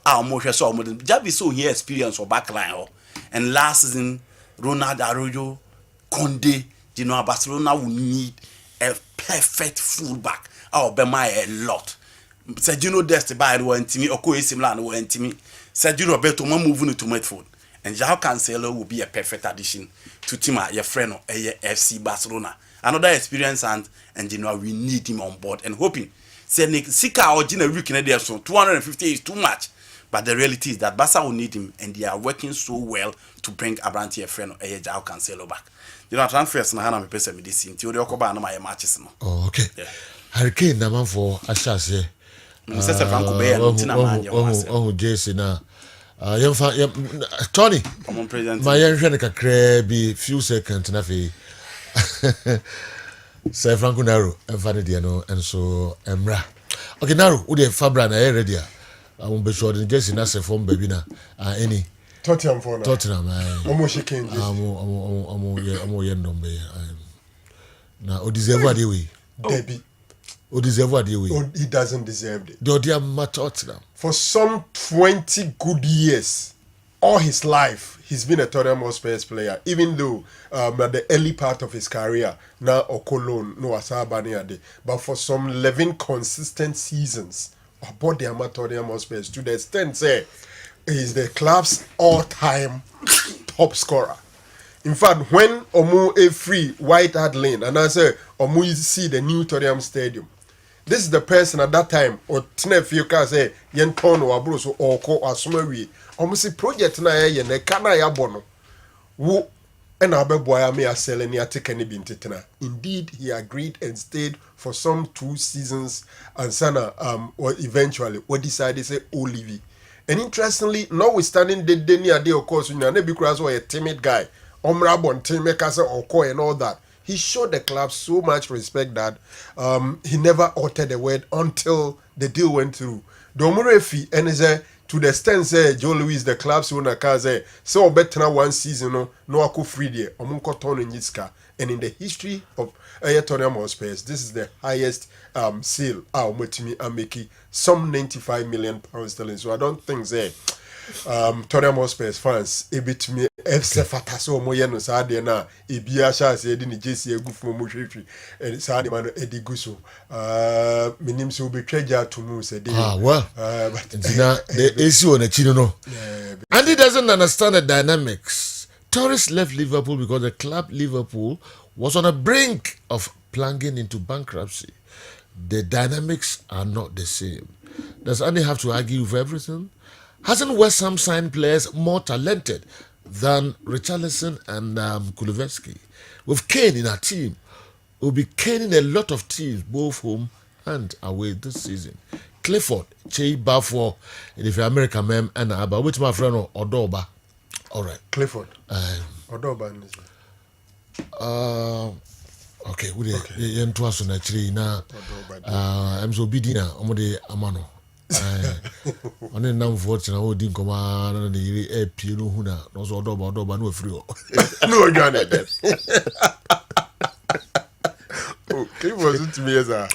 our Moshe saw Javi so here experience for backline. And last season, Ronald Arroyo, Conde, Barcelona will need a perfect fullback. Our Bema a lot. Sergio Dest by the one to me, Oko Simlan one to me. Sergio Roberto moving to midfield. And Jao Cancelo will be a perfect addition to Tima, your friend of FC Barcelona. Another experience and we need him on board and hoping. Say Sika or Gina Canadian so 250 is too much. But the reality is that Barca will need him and they are working so well to bring Abranti a friend of Jao Cancelo back. Transfers na hana me pesa me this in theory okoba na my matches no. Oh, okay. Yeah. Harry Kane na man for Ashase. Mr. Franco Bay and Tina Manja. Oh, Jason na. Tony. Common president. My young friend kakra be few seconds na fe. Sir Franco Naro and Fanny Diano and so Emra. Okay, Naro, we the Fabra na ready. I won't be sure the Jason na se form baby na any Tottenham for now. Tottenham. Almost shaking. I'm yendo me. Na o deserve what we. Debbie. O deserve what we. He doesn't deserve it. Do dia Tottenham. For some 20 good years, all his life, he's been a Tottenham Hotspur player. Even though at the early part of his career, now Okolon, no Asabani ade. But for some 11 consistent seasons, about the Tottenham Hotspur to the extent say he's the club's all-time top scorer. In fact, when Omu a free White Hart Lane, and I say Omu see the new Tottenham Stadium, this is the person at that time or Tnefioka say yen ton or abroso or ko or sumawi. Omu see project na ye ne kana ya bono. Wo and Abeboya me a selling ya take any bintitana. Indeed, he agreed and stayed for some 2 seasons and sana or eventually what decided say Olivi. And interestingly, notwithstanding the Denia de of course, you know, because was a timid guy, Omrabon, Timekasa, Oko, and all that. He showed the club so much respect that he never uttered a word until the deal went through. Domurefi, and to the extent, say, Joe Louis, the club's owner, say, so better 1 season, no, ako free there, Omunko Ton in Yiska, And in the history of Tottenham Hotspur, this is the highest sale I'm making some 95 million pounds sterling. So I don't think that Tottenham Hotspur fans a bit me FC Fataso Moyano Sadia na Ibia Shas Edin JC Gufo Mushi and Sadi Man Eddie Guso. Minim so be treasure to Moose a day. Well, but the issue on the Chino. And he doesn't understand the dynamics. Torres left Liverpool because the club Liverpool was on the brink of plunging into bankruptcy. The dynamics are not the same. Does Andy have to argue for everything? Hasn't West Ham signed players more talented than Richarlison and Kulusevski? With Kane in our team, we'll be caning a lot of teams, both home and away this season. Clifford, Che Bafo, and if you're American mem and Abba, which my friend Odoba. All right. Clifford. Odoba. Okay, we are twice on actually now. I'm so obedient. I'm the Amano. On the number 14, I would think on the Pino Huna, also Odoba, no free. No, John. Clifford to me as a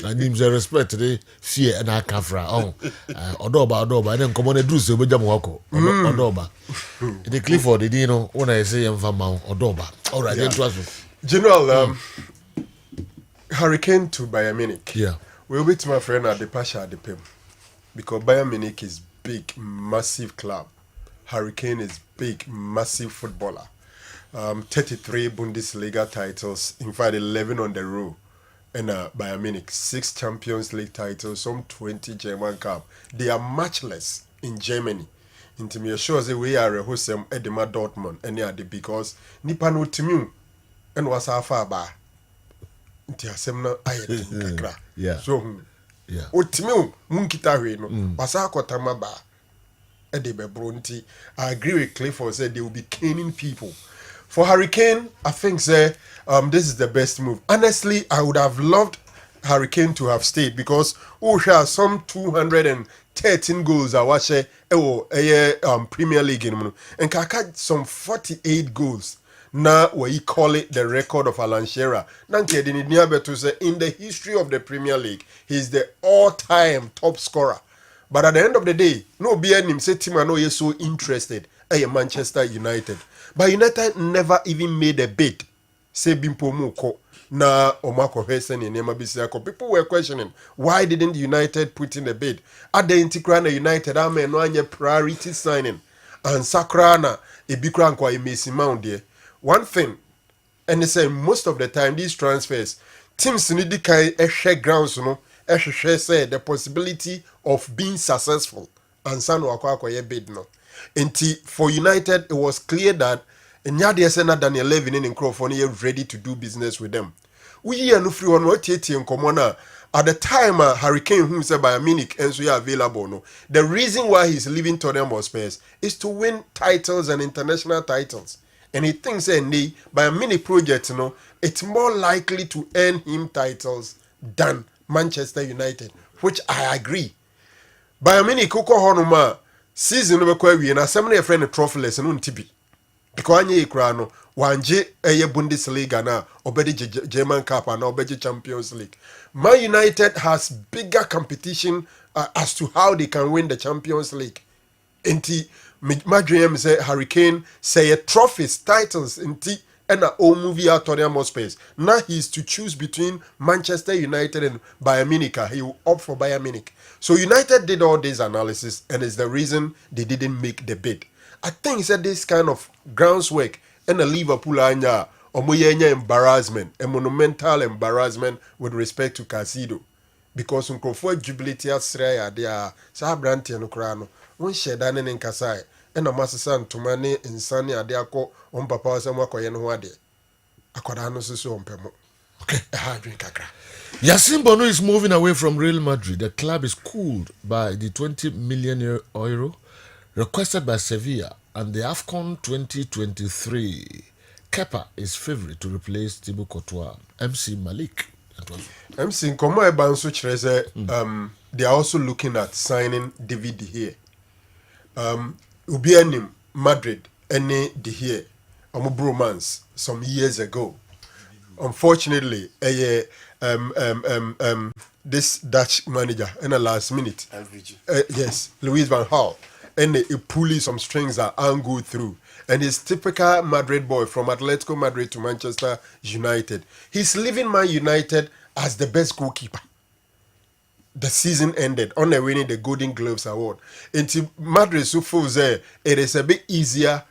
I need to respect today, fear and I kafra. Odoba, and then come on and do so with Jamwako. Odoba. The Clifford, you know, when I say I'm from Odoba. All right, then trust General, Hurricane to Bayern Munich. Yeah. We'll be to my friend at the Pasha at the PIM. Because Bayern Munich is big, massive club. Hurricane is big, massive footballer. 33 Bundesliga titles, in fact 11 on the row. And Bayern Munich, 6 Champions League titles, some 20 German Cup. They are matchless in Germany. Into me sure say we are a hosem Edema Dortmund and yeah because nipa no timu and was far ba. Into asem na ayet kakra. Yeah. So yeah. Otimu munkita hwe no was akotama ba. Edebe bronti. I agree with Clifford said they will be caning people. For Hurricane, I think this is the best move. Honestly, I would have loved Hurricane to have stayed because some 213 goals I watch Premier League and Kaka some 48 goals. Now we call it the record of Alan Shearer. In the history of the Premier League, he's the all-time top scorer. But at the end of the day, no BNM said team I know you're so interested. Manchester United. But United never even made a bid. Say Bimpomuko na Omako Hesen in Nemabisiako. People were questioning why didn't United put in a bid? At the Intikrana United, I mean, no priority signing. And Sakrana, a Bikran kwa Messi Mount there. One thing, and they say most of the time these transfers, teams need to carry a share grounds, you know, say the possibility of being successful. And Sano Akwa bid no. For United, it was clear that Nyadi Sena Daniel Levin in Crawford ready to do business with them. We are no free on what in Comona. At the time, Hurricane who said Bayern Munich and so you are available. No, the reason why he's leaving Tottenham Hotspur is to win titles and international titles. And he thinks that Bayern Munich project, you know, it's more likely to earn him titles than Manchester United, which I agree. Bayern Munich Koko Honoma. Season no kwa wi na asem na friend trophyless no ntibi because anye ikra no wanje Bundesliga na obedi German Cup and obedi Champions League. Man United has bigger competition as to how they can win the Champions League. Enti Madrid say Hurricane say trophies titles enti and a old movie out Tottenham Hotspur. Now he's to choose between Manchester United and Bayern Munich. He will opt for Bayern Munich. So United did all this analysis and it's the reason they didn't make the bid. I think he said this kind of groundswork and a Liverpool anya embarrassment, a monumental embarrassment with respect to Casido. Because Unkofo jubility Australia they are Sabranti and Ukrano. One shed and in Kasai. And a master to money in Sunny Adiako on Papa Samako Yenwade. Akodano so on Pemo. Okay, I drink a crack. Yacine Bono is moving away from Real Madrid. The club is cooled by the 20 million euro requested by Sevilla and the AFCON 2023. Kepa is favourite to replace Thibaut Courtois. MC Malik. MC Nkomo Ebanso Chreze, they are also looking at signing David De Gea. Ubianim Madrid, any De Gea. bromance some years ago. Unfortunately, this Dutch manager in the last minute, yes, Louis van Gaal, and he pulling some strings that aren't go through. And he's typical Madrid boy from Atletico Madrid to Manchester United. He's leaving Man United as the best goalkeeper. The season ended on the winning the Golden Gloves award. Into Madrid so feels it is a bit easier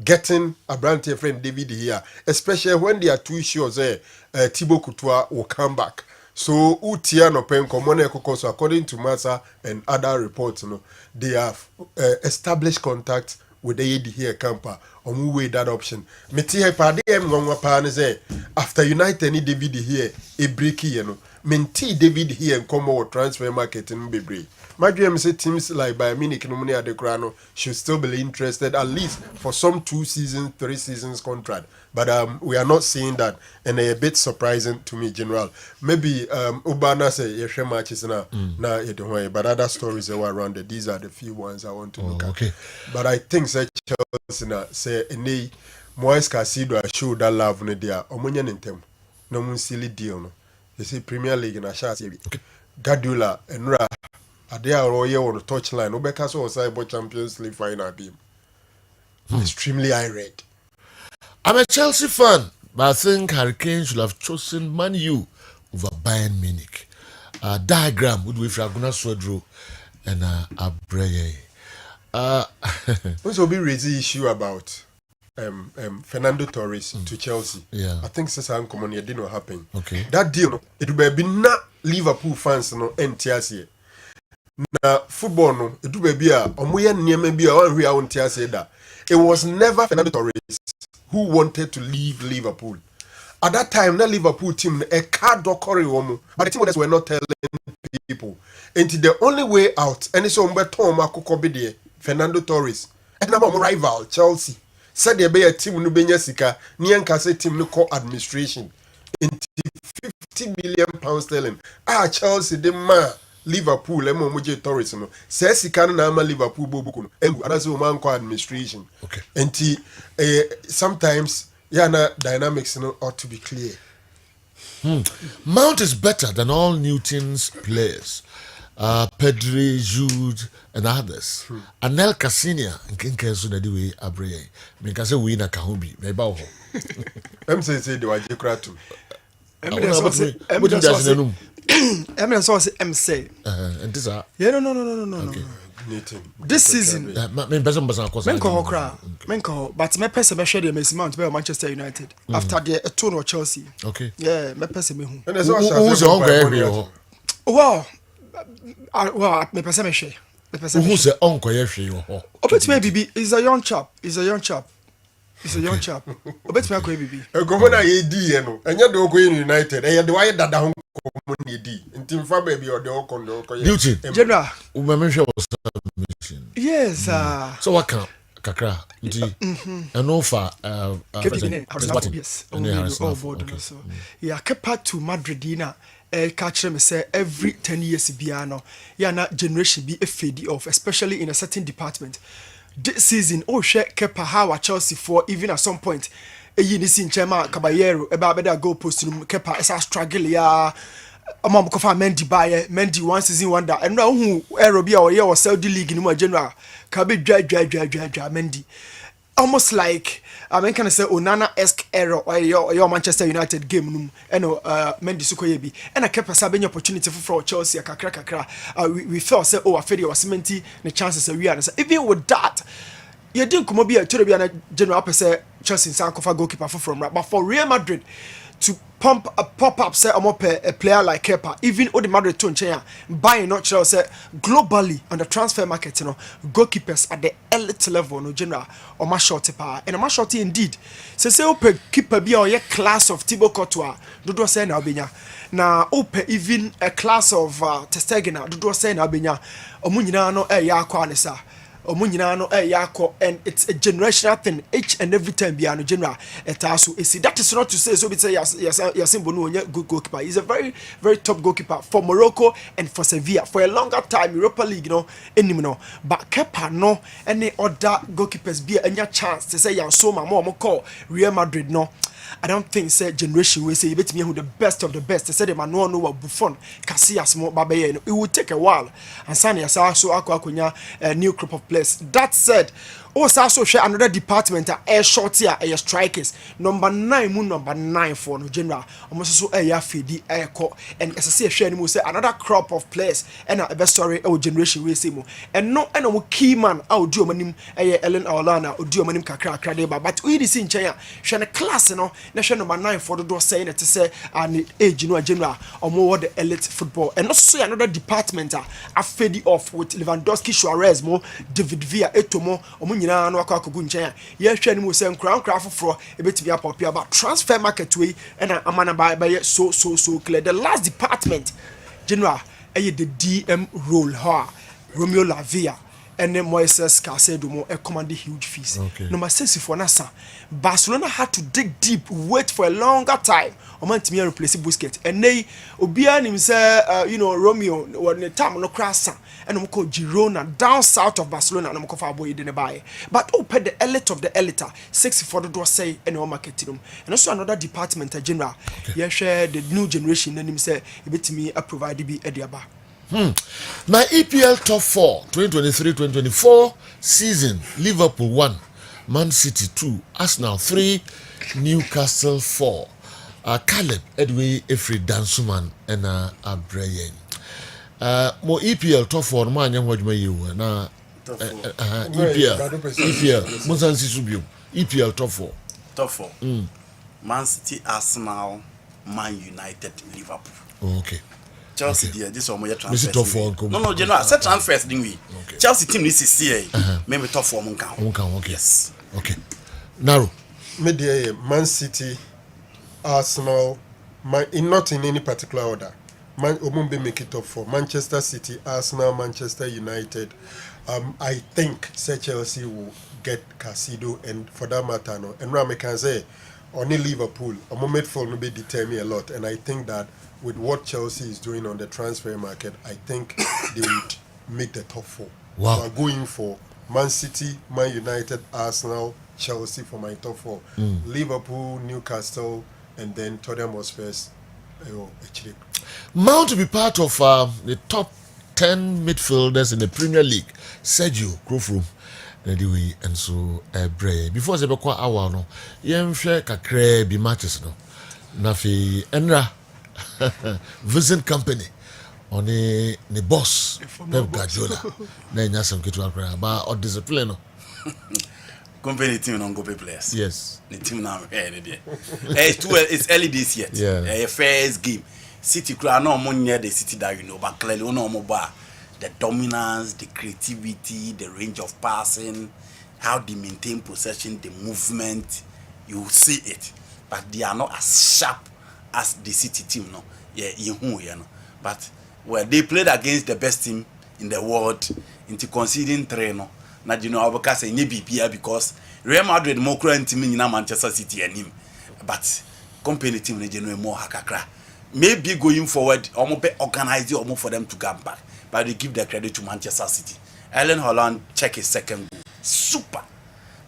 getting a brand friend David here, especially when there are 2 issues there. Thibaut Courtois will come back. So Utiano Penko, so according to Massa and other reports, they have established contact with the AD here camper on who weigh that option. After United need David here, a break here, Menti David here and come out transfer market in Bebre. My dream say teams like Bayern Munich and Adekrano should still be interested at least for some 2 seasons, 3 seasons contract. But we are not seeing that, and a bit surprising to me, General. Maybe Ubana say yeshe matches now, but other stories that were around it. These are the few ones I want to look at. Okay. But I think say Chelsea say any Moise Casido show that love ne dia omunya ntem no mun silly deal no. They say Premier League na sha say Guardiola enra ade a roye on the touchline obeka so cyber Champions League final beam. Extremely irate. I'm a Chelsea fan, but I think Harry Kane should have chosen Man U over Bayern Munich. Diagram would be Fraguna Swedro and Abreye. Also be raising issue about Fernando Torres to Chelsea. Yeah. I think since I'm common, it didn't happen. Okay. That deal, it would be not Liverpool fans no NTS. Now football no, it would be a one real NTS that. It was never Fernando Torres who wanted to leave Liverpool. At that time, the Liverpool team, a card but the team owners were not telling people. And the only way out, and it's on Beto Fernando Torres, and I'm a rival, Chelsea. Said there be a team no benya sika, Nianka say team no call administration. And £50 million sterling. Chelsea, the man. Liverpool, emo moje Torres no. Say sika na ama Liverpool bobuku no. Egu adase o man call administration. Okay. Enti sometimes na dynamics no ought to be clear. Mount is better than all Newton's players. Pedri, Jude, and others. Anel Cassinia and Kinkesu na diwe Abreye. Me can say we na Kahubi. Me ba ho. Say the wajekra too. Eminence was MC. And this are no. This season, Menko, but my person be share the Messi Mount by Manchester United after the turn of Chelsea. Okay. Yeah, my person me who. Who's the uncle? Well, my person me share. Who's the uncle? Obet me BB is a young chap. He's a young chap. Obet me akwe BB. Go na ye di no. Enya de go United. E de why dada ho ko ni di. Ntim fa baby o de o kon de o ko ye. Duty. General. Umemesha submission. Yes, So what can kakra nti and offer yes. So yeah, kept to Madrid na catch me say every 10 years biano. Yeah, na generation be a fade off, especially in a certain department. This season, share Kepa how Chelsea for even at some point. Nisin Chema Caballero about better goal post Kepa is a struggle ya. Amam Kofa Mendy 1 season wonder. And now who Arabia or Saudi League in my general Kabi dry Mendy. Almost like I mean, can I say Onana-esque error or your Manchester United game Mendy Sukoyebi and I kept a sabine opportunity for Chelsea kakra. We felt say I feel was cementy the chances we are. Even with that, you didn't come be a general say Chelsea in Sankofa goalkeeper from right, but for Real Madrid to pop up say a player like Kepa, even the Madrid to chair buying not Chelsea globally on the transfer market, goalkeepers at the elite level, no general or my short power and a much shorty indeed. Say open keeper be or class of Thibaut Courtois, do say na binya. Na open even a class of Testegena, do say na binya. Omunyina no ya kwanisa. Omunyina no yako, and it's a generational thing. Each and every time biano general etasu. See, that is not to say so. Say Yasin Bonu good goalkeeper. He's a very very top goalkeeper for Morocco and for Sevilla for a longer time. Europa League, but Kepa no any other goalkeepers be any chance to say Yansoma more call Real Madrid no. I don't think say generation we say you bet me who the best of the best. They say the man no Buffon, Casillas more Babaye. It will take a while. And Sanya so akunya a new group of players. That said, also share another department air short here air strikers. Number 9 for no general. Almost so air feed air call and as I say share say another crop of players and a best story our generation we say mo. And no key man our duo manim Ellen Orlana or duo manim kakra kradeba. But we see in China share class Nation number 9 for the door saying it to say an age general or more the elite football and also another department are fed off with Lewandowski, Suarez, more David Villa, Etomo, Omunina, no Akakuncha. Yes, Shani was saying crown craft for a bit to be a popular about transfer market way and a man by so clear. The last department, general, the DM role, Romeo Lavia. And then Moises Casedo commanded huge fees. Number 6 for Nasa. Barcelona had to dig deep, wait for a longer time. Oman Timia replace Busquets. And they Obian himself, Romeo, when the time no crass, and I'm called Girona down south of Barcelona, and I'm called Fabo didn't buy. But open the elite of the elite, 6 for the door say, and no marketing. And also another department, a general. Yeah, share the new generation, and him say, a bit to me, a provider be Ediaba. My EPL top 4 2023-2024 season: Liverpool 1, Man City 2, Arsenal 3, Newcastle 4. Caleb Edway Efri Dansuman and Abrayen. Mo EPL top 4 man yang wajma yiwa na EPL Musansi Subio EPL top 4. Top 4. Man City, Arsenal, Man United, Liverpool. Okay. Chelsea dear, this one more transfer. No, general, set transfers didn't we? Chelsea team this is here. Maybe top 4 monka. Okay. Yes. Okay. Narrow. Media Man City, Arsenal, not in any particular order. Omumbe make it top 4. Manchester City, Arsenal, Manchester United. I think Chelsea will get Casido, and for that matter, no. And Rame can say only Liverpool. Midfield will be determine a lot, and I think that with what Chelsea is doing on the transfer market, I think they would make the top 4. Wow. So I'm going for Man City, Man United, Arsenal, Chelsea for my top 4. Liverpool, Newcastle, and then Tottenham Hotspurs. Actually, Mount to be part of the top 10 midfielders in the Premier League. Sergio Grofrom. Anyway, and so before the hour no, share kakre bi matches no. Nafi Enra Vincent Company on the boss Pep Guardiola. Na nya some kitu akra ba or discipline no. Company team non go pay players. Yes. The team now it's early this yet. Yeah. First game. City crowd no more near the City that but clearly no more bar. The dominance, the creativity, the range of passing, how they maintain possession, the movement, you see it. But they are not as sharp as the City team, no. But where they played against the best team in the world, into conceding 3, no. Now you know because because Real Madrid more current team in Manchester City and him. But company team in more hakakra. Maybe going forward, almost organize it almost for them to come back. But they give the credit to Manchester City. Erling Haaland check his second goal. Super.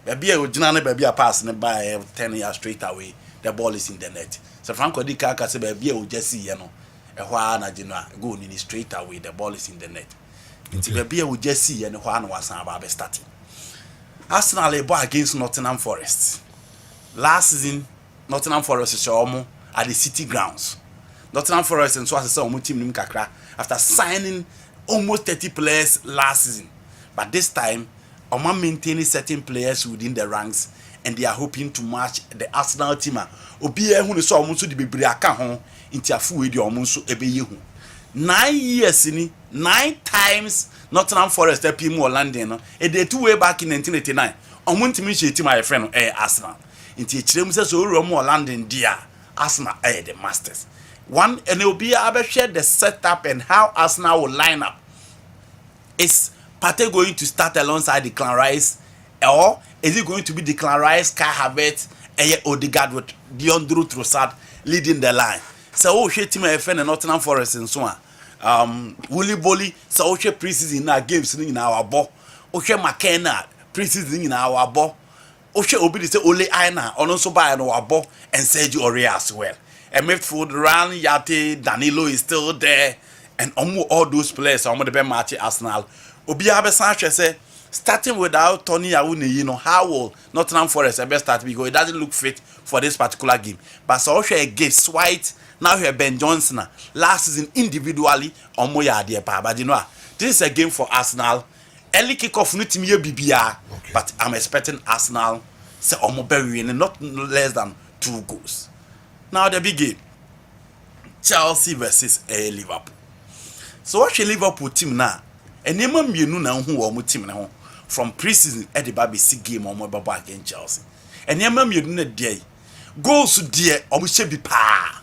Baby a pass by 10 years straight away. The ball is in the net. So Franco Di Kaka say baby will just see go in straight away. The ball is in the net. Until baby will just see and was starting. Arsenal a ball against Nottingham Forest. Last season, Nottingham Forest is at the City grounds. Nottingham Forest and so as I team kakra after signing almost 30 players last season. But this time, Oma maintaining certain players within the ranks, and they are hoping to match the Arsenal team. Obiye who saw almost the Biblia home into a full video almost ebe 9 years 9 times Nottingham Forest team or London. And they 2 way back in 1989. On one team my friend Arsenal. Into a so Romo London dear Arsenal the masters. One, and it will be able to share the setup and how Arsenal will line up. It's Partey going to start alongside Declan Rice, or is it going to be Declan Rice, Kai Havertz, and Odegaard with Leandro Trossard leading the line? So we team FN and Nottingham Forest and so on. Wooly Bolly, so we preseason in our games in our ball. We McKenna preseason in our ball. We Obi say Ole Aina, and also by our ball and Sergio Aurier as well. And midfield, Ran Yate, Danilo is still there, and all those players are the best match Arsenal. Obi Abe Sanchez say, starting without Tony Awuni, how will Nottingham Forest ever start because it doesn't look fit for this particular game. But so against White, now here Ben Johnson, last season individually, Moya dear pa. But this is a game for Arsenal. Early kickoff, not me BBR, but I'm expecting Arsenal say Omoberry and not less than 2 goals. Now the big game, Chelsea versus Liverpool. So what's your Liverpool team now? And you know who are team now from preseason at the BBC game on mobile against Chelsea. And you know day goals to dear almost be pa.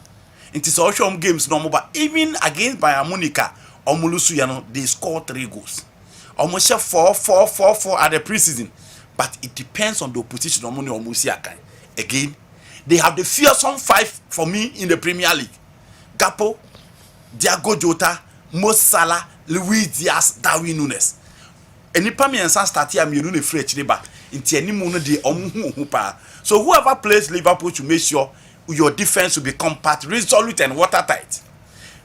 It is also games normal, but even against Bayern Munich or Mulusu, they score 3 goals. Almost 4-4-4-4 at the preseason, but it depends on the opposition on Musiaka. Again, they have the fearsome 5 for me in the Premier League. Gapo, Diago Jota, Mo Salah, Luis Diaz, Darwin Nunes. Any Pamiansan start here, I'm afraid to back into any mono de Omupa. So whoever plays Liverpool to make sure your defense will be compact, resolute, and watertight.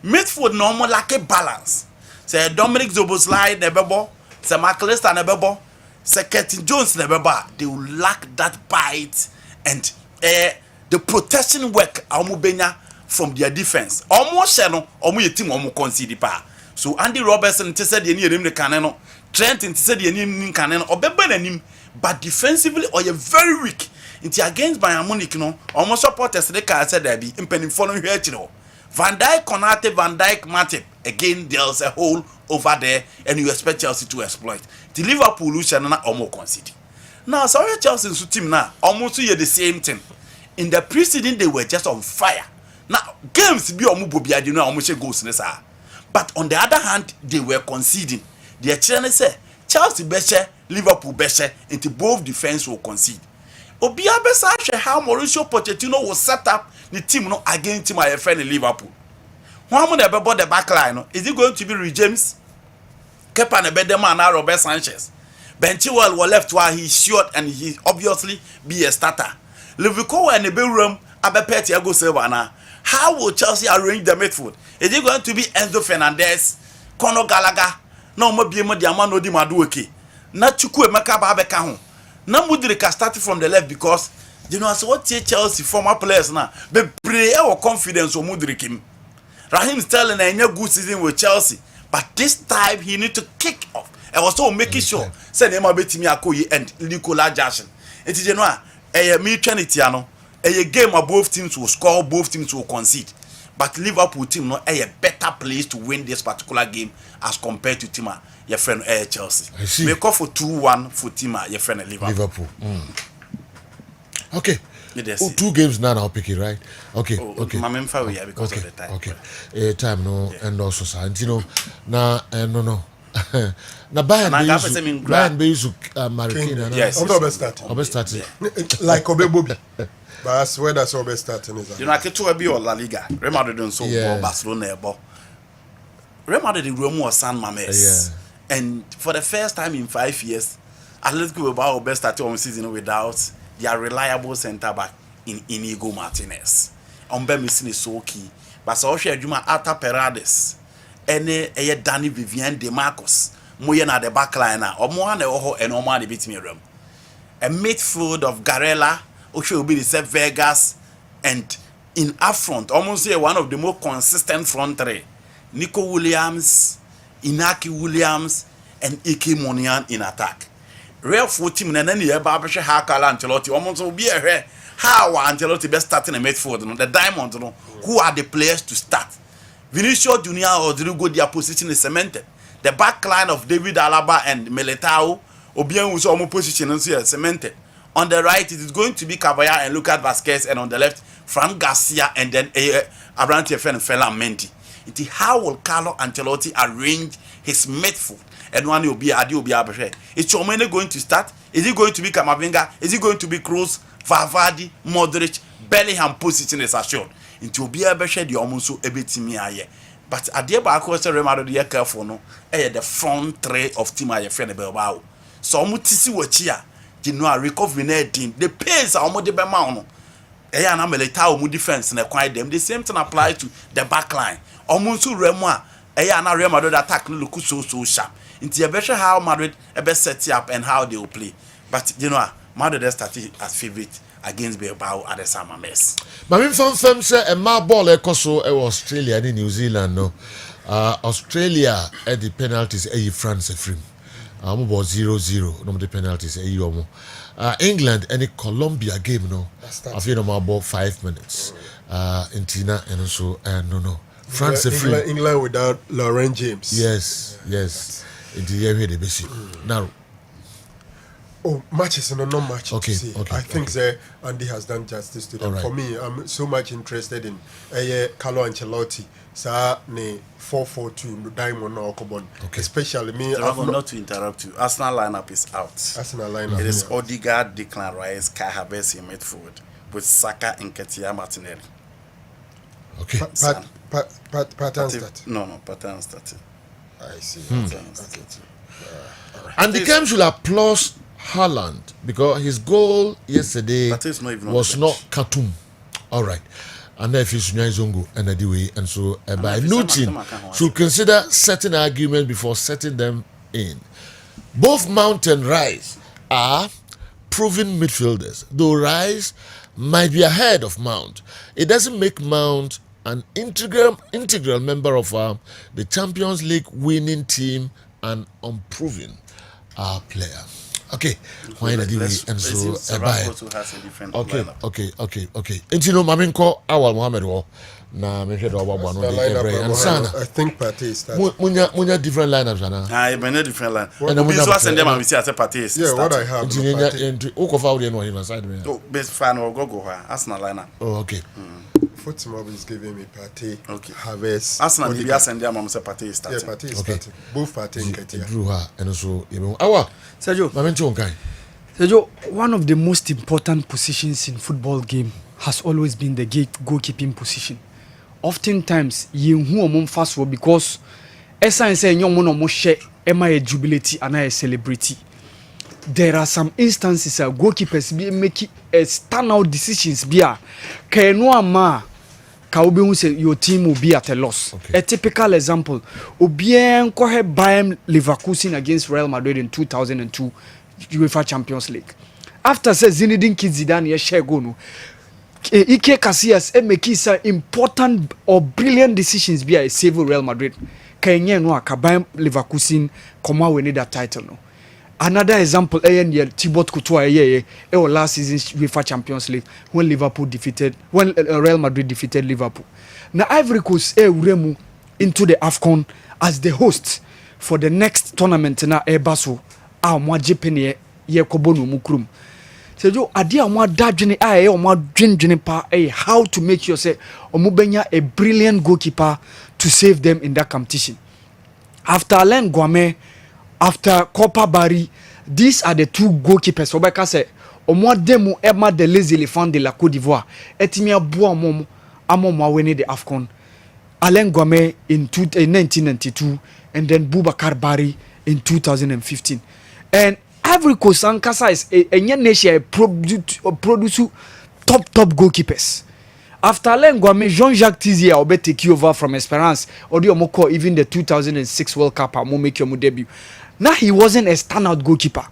Midfield normal like a balance. Say Dominic Zoboslai nebebo, say McAllister nebebo, say Curtin Jones nebebo. They will lack that bite and the protection work Amubenya from their defense. Almost no, omu team omu concede pa. So Andy Robertson said the name the caneno, Trent said the name caneno, or bebenim, but defensively or you're very weak. It's against Bayern Munich, almost supporters the car said there be impending following here, Van Dijk, Konate, Van Dijk, Matip. Again, there's a hole over there, and you expect Chelsea to exploit. The Liverpool lose and almost concede. Now, sorry, Chelsea's team now almost the same thing. In the preceding, they were just on fire. Now, games be almost goals in the but on the other hand, they were conceding. The challenge say Chelsea better, Liverpool better, into both defense will concede. Obia Besa how Mauricio Pochettino will set up the team against my friend in Liverpool. One more about the back line. Is it going to be Rhys James? Kepa Nebedema and Robert Sanchez. Ben Chilwell was left while he's short and he obviously be a starter. Liverpool and the bedroom Abepe Thiago Silva. How will Chelsea arrange the midfield? Is it going to be Enzo Fernandez, Conor Gallagher? No more be the Amano Di Madueke. Not Chukwu Emeka Babeka. Now Mudrika started from the left because so what Chelsea former players now but pray our confidence on Mudrikim. Raheem Sterling had a good season with Chelsea, but this time he need to kick off. And also making sure send him a bit me Akoyi and Nicola Jackson. It is a mutuality a game of both teams will score, both teams will concede. But Liverpool team a better place to win this particular game as compared to team your friend Chelsea. I see. Make up for 2-1 for team your friend Liverpool. Okay. 2 games now I'll pick it, right? Okay. Okay. My because of the time. Okay. Time no and also Santino. Na no. Na Bayern be use Marikina. Yes. Obe start. Like Obe but where that's Obe starting is. I can to be or La Liga. Real Madrid don't so Barcelona but Real Madrid the room was San Mames. And for the first time in 5 years, Analytical about Obe started on season without their reliable centre back in Inigo Martinez. Ombe missing is so key. But so she Juma Ata Perades. Any Danny Vivian De Marcos. Moya na the back line or more and Omar beat me room. A midfield of Garella, Osho will be the Vegas, and in up front, almost here one of the more consistent front three. Nico Williams, Inaki Williams, and Ike Monian in attack. Real full team and then you Barbara Hakala Ancelotti almost will be a how Ancelotti best starting a midfield, the diamond, who are the players to start. Vinicius Junior or Rodrigo, their position is cemented. The back line of David Alaba and Militao, Obiang was almost position is cemented. On the right, it is going to be Caballero and Lucas Vasquez, and on the left, Frank Garcia and then Abrante and Fela Mendy. It is how will Carlo Ancelotti arrange his midfield. And one will be Abeshe. Is Chomene going to start? Is he going to be Kamavinga? Is he going to be Kroos, Valverde, Modric, Bellingham position is assured. Into Obi Abeshe the almost so everything here. But at the back was a remark the careful no. The front three of team I friend Belbao. So Mutisi Wachia, January recovery the pace are almost the Bemano. And I'm a little defense and acquire them. The same thing applies to the back line. Almost Remoa, and Real Madrid attack look so sharp. Into a better how Madrid best set up and how they will play. But Madrid has started as favorite against Bilbao at the summer mess. Mamim fam say a ma ball ekoso e Australia and New Zealand no. Australia at the penalties France free. About 0-0 no the penalties England and Colombia game no. I feel about 5 minutes. In Tina and also no. France free. England without Lauren James. Yes. In the area they basic. Now matches and no match. Okay. I think Andy has done justice to them. Right. For me, I'm so much interested in Carlo Ancelotti. Ne 4-4-2 Diamond or Cobon. Okay. Especially me. Not to interrupt you. Arsenal lineup is out. Arsenal lineup. It is Odegaard, Declan Rice, Kai Havertz in midfield with Saka and Ketia Martinelli. Okay. Pattern start. No, pattern starting. I see. And the game should applaud Haaland because his goal yesterday was not Khartoum. All right. And then if it's Zongo and way, and so by new team should consider certain arguments before setting them in. Both Mount and Rice are proven midfielders, though Rice might be ahead of Mount. It doesn't make Mount an integral member of the Champions League winning team and unproven player. Okay, why not do we and so okay. And you know, Mamin call our Mohammed war. Na me head over one and Sana. I think Partey started. Munya different lineups, Anna. I many different line. And We so send them and we see as a party. Yeah, what I have. Into Okofau no him aside me. Oh, best fan or go Arsenal lineup. Oh, okay. Footmob is giving me Partey. Okay. Havertz. Arsenal be send them and say party start. Yeah, Partey is starting. Both Partey and Ketia. Drew her and also Awa. Sergio, Mamin Chonkai. Sergio, one of the most important positions in football game has always been the goalkeeping position. Oftentimes, you who fast for because essence say young mono share a jubilate and a celebrity. There are some instances goalkeepers be making a standout decisions. Kenwa ka obi hu say your team will be at a loss. Okay. A typical example, Obien kohe Bayern Leverkusen against Real Madrid in 2002 UEFA Champions League. After say Zinedine Zidane share go no. Ike Casillas make some important or brilliant decisions be a save Real Madrid. Kenye no ka Bayern Leverkusen come out win that title no. Another example, Thibaut Courtois, last season's UEFA Champions League when Real Madrid defeated Liverpool. Now Ivory Coast remu into the AFCON as the host for the next tournament na Basso. Mwa jepene ye kobono mukrum. So jo adi mwa dadwene mwa dwendwene pa how to make sure say omubenya a brilliant goalkeeper to save them in that competition. After Alain Guame, after Copa Barry, these are the two goalkeepers. Obeka say omwa demu ema de les éléphants de la Côte d'Ivoire. Etimia boa mwa wene the AFCON. Alain Guame in 1992 and then Boubacar Bari in 2015. And Ivory Coast Ankasa is a nation produce top goalkeepers. After Alain Guame, Jean-Jacques Tizier will take you over from Esperance or even the 2006 World Cup will make your debut. Now he wasn't a standout goalkeeper.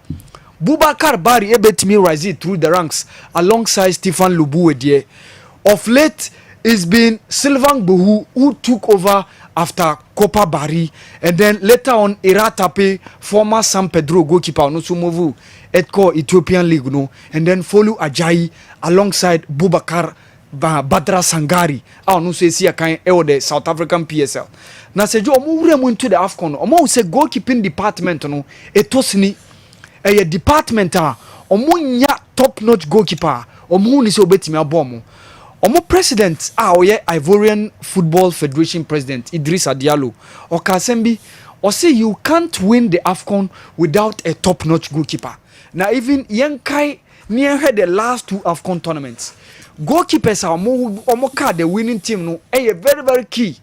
Boubacar Bari able to rise through the ranks alongside Stefan Loubouedier. Of late, it's been Sylvain Bohou who took over after Copa Barry, and then later on Iratape, former San Pedro goalkeeper, no Sumovu, Edco Ethiopian League, no, and then Folu Ajayi alongside Boubacar Badra Sangari, no say see a kind of the South African PSL. Now say Joe Muremu into the AFCON, Omo say goalkeeping department, no, etosni a department omunya top-notch goalkeeper, omu ni se obetimi abomo. Omo president Ivorian Football Federation president Idrissa Diallo Okasembi or say you can't win the AFCON without a top-notch goalkeeper. Now even Yankai near had the last 2 AFCON tournaments. Goalkeepers are more the winning team no very very key.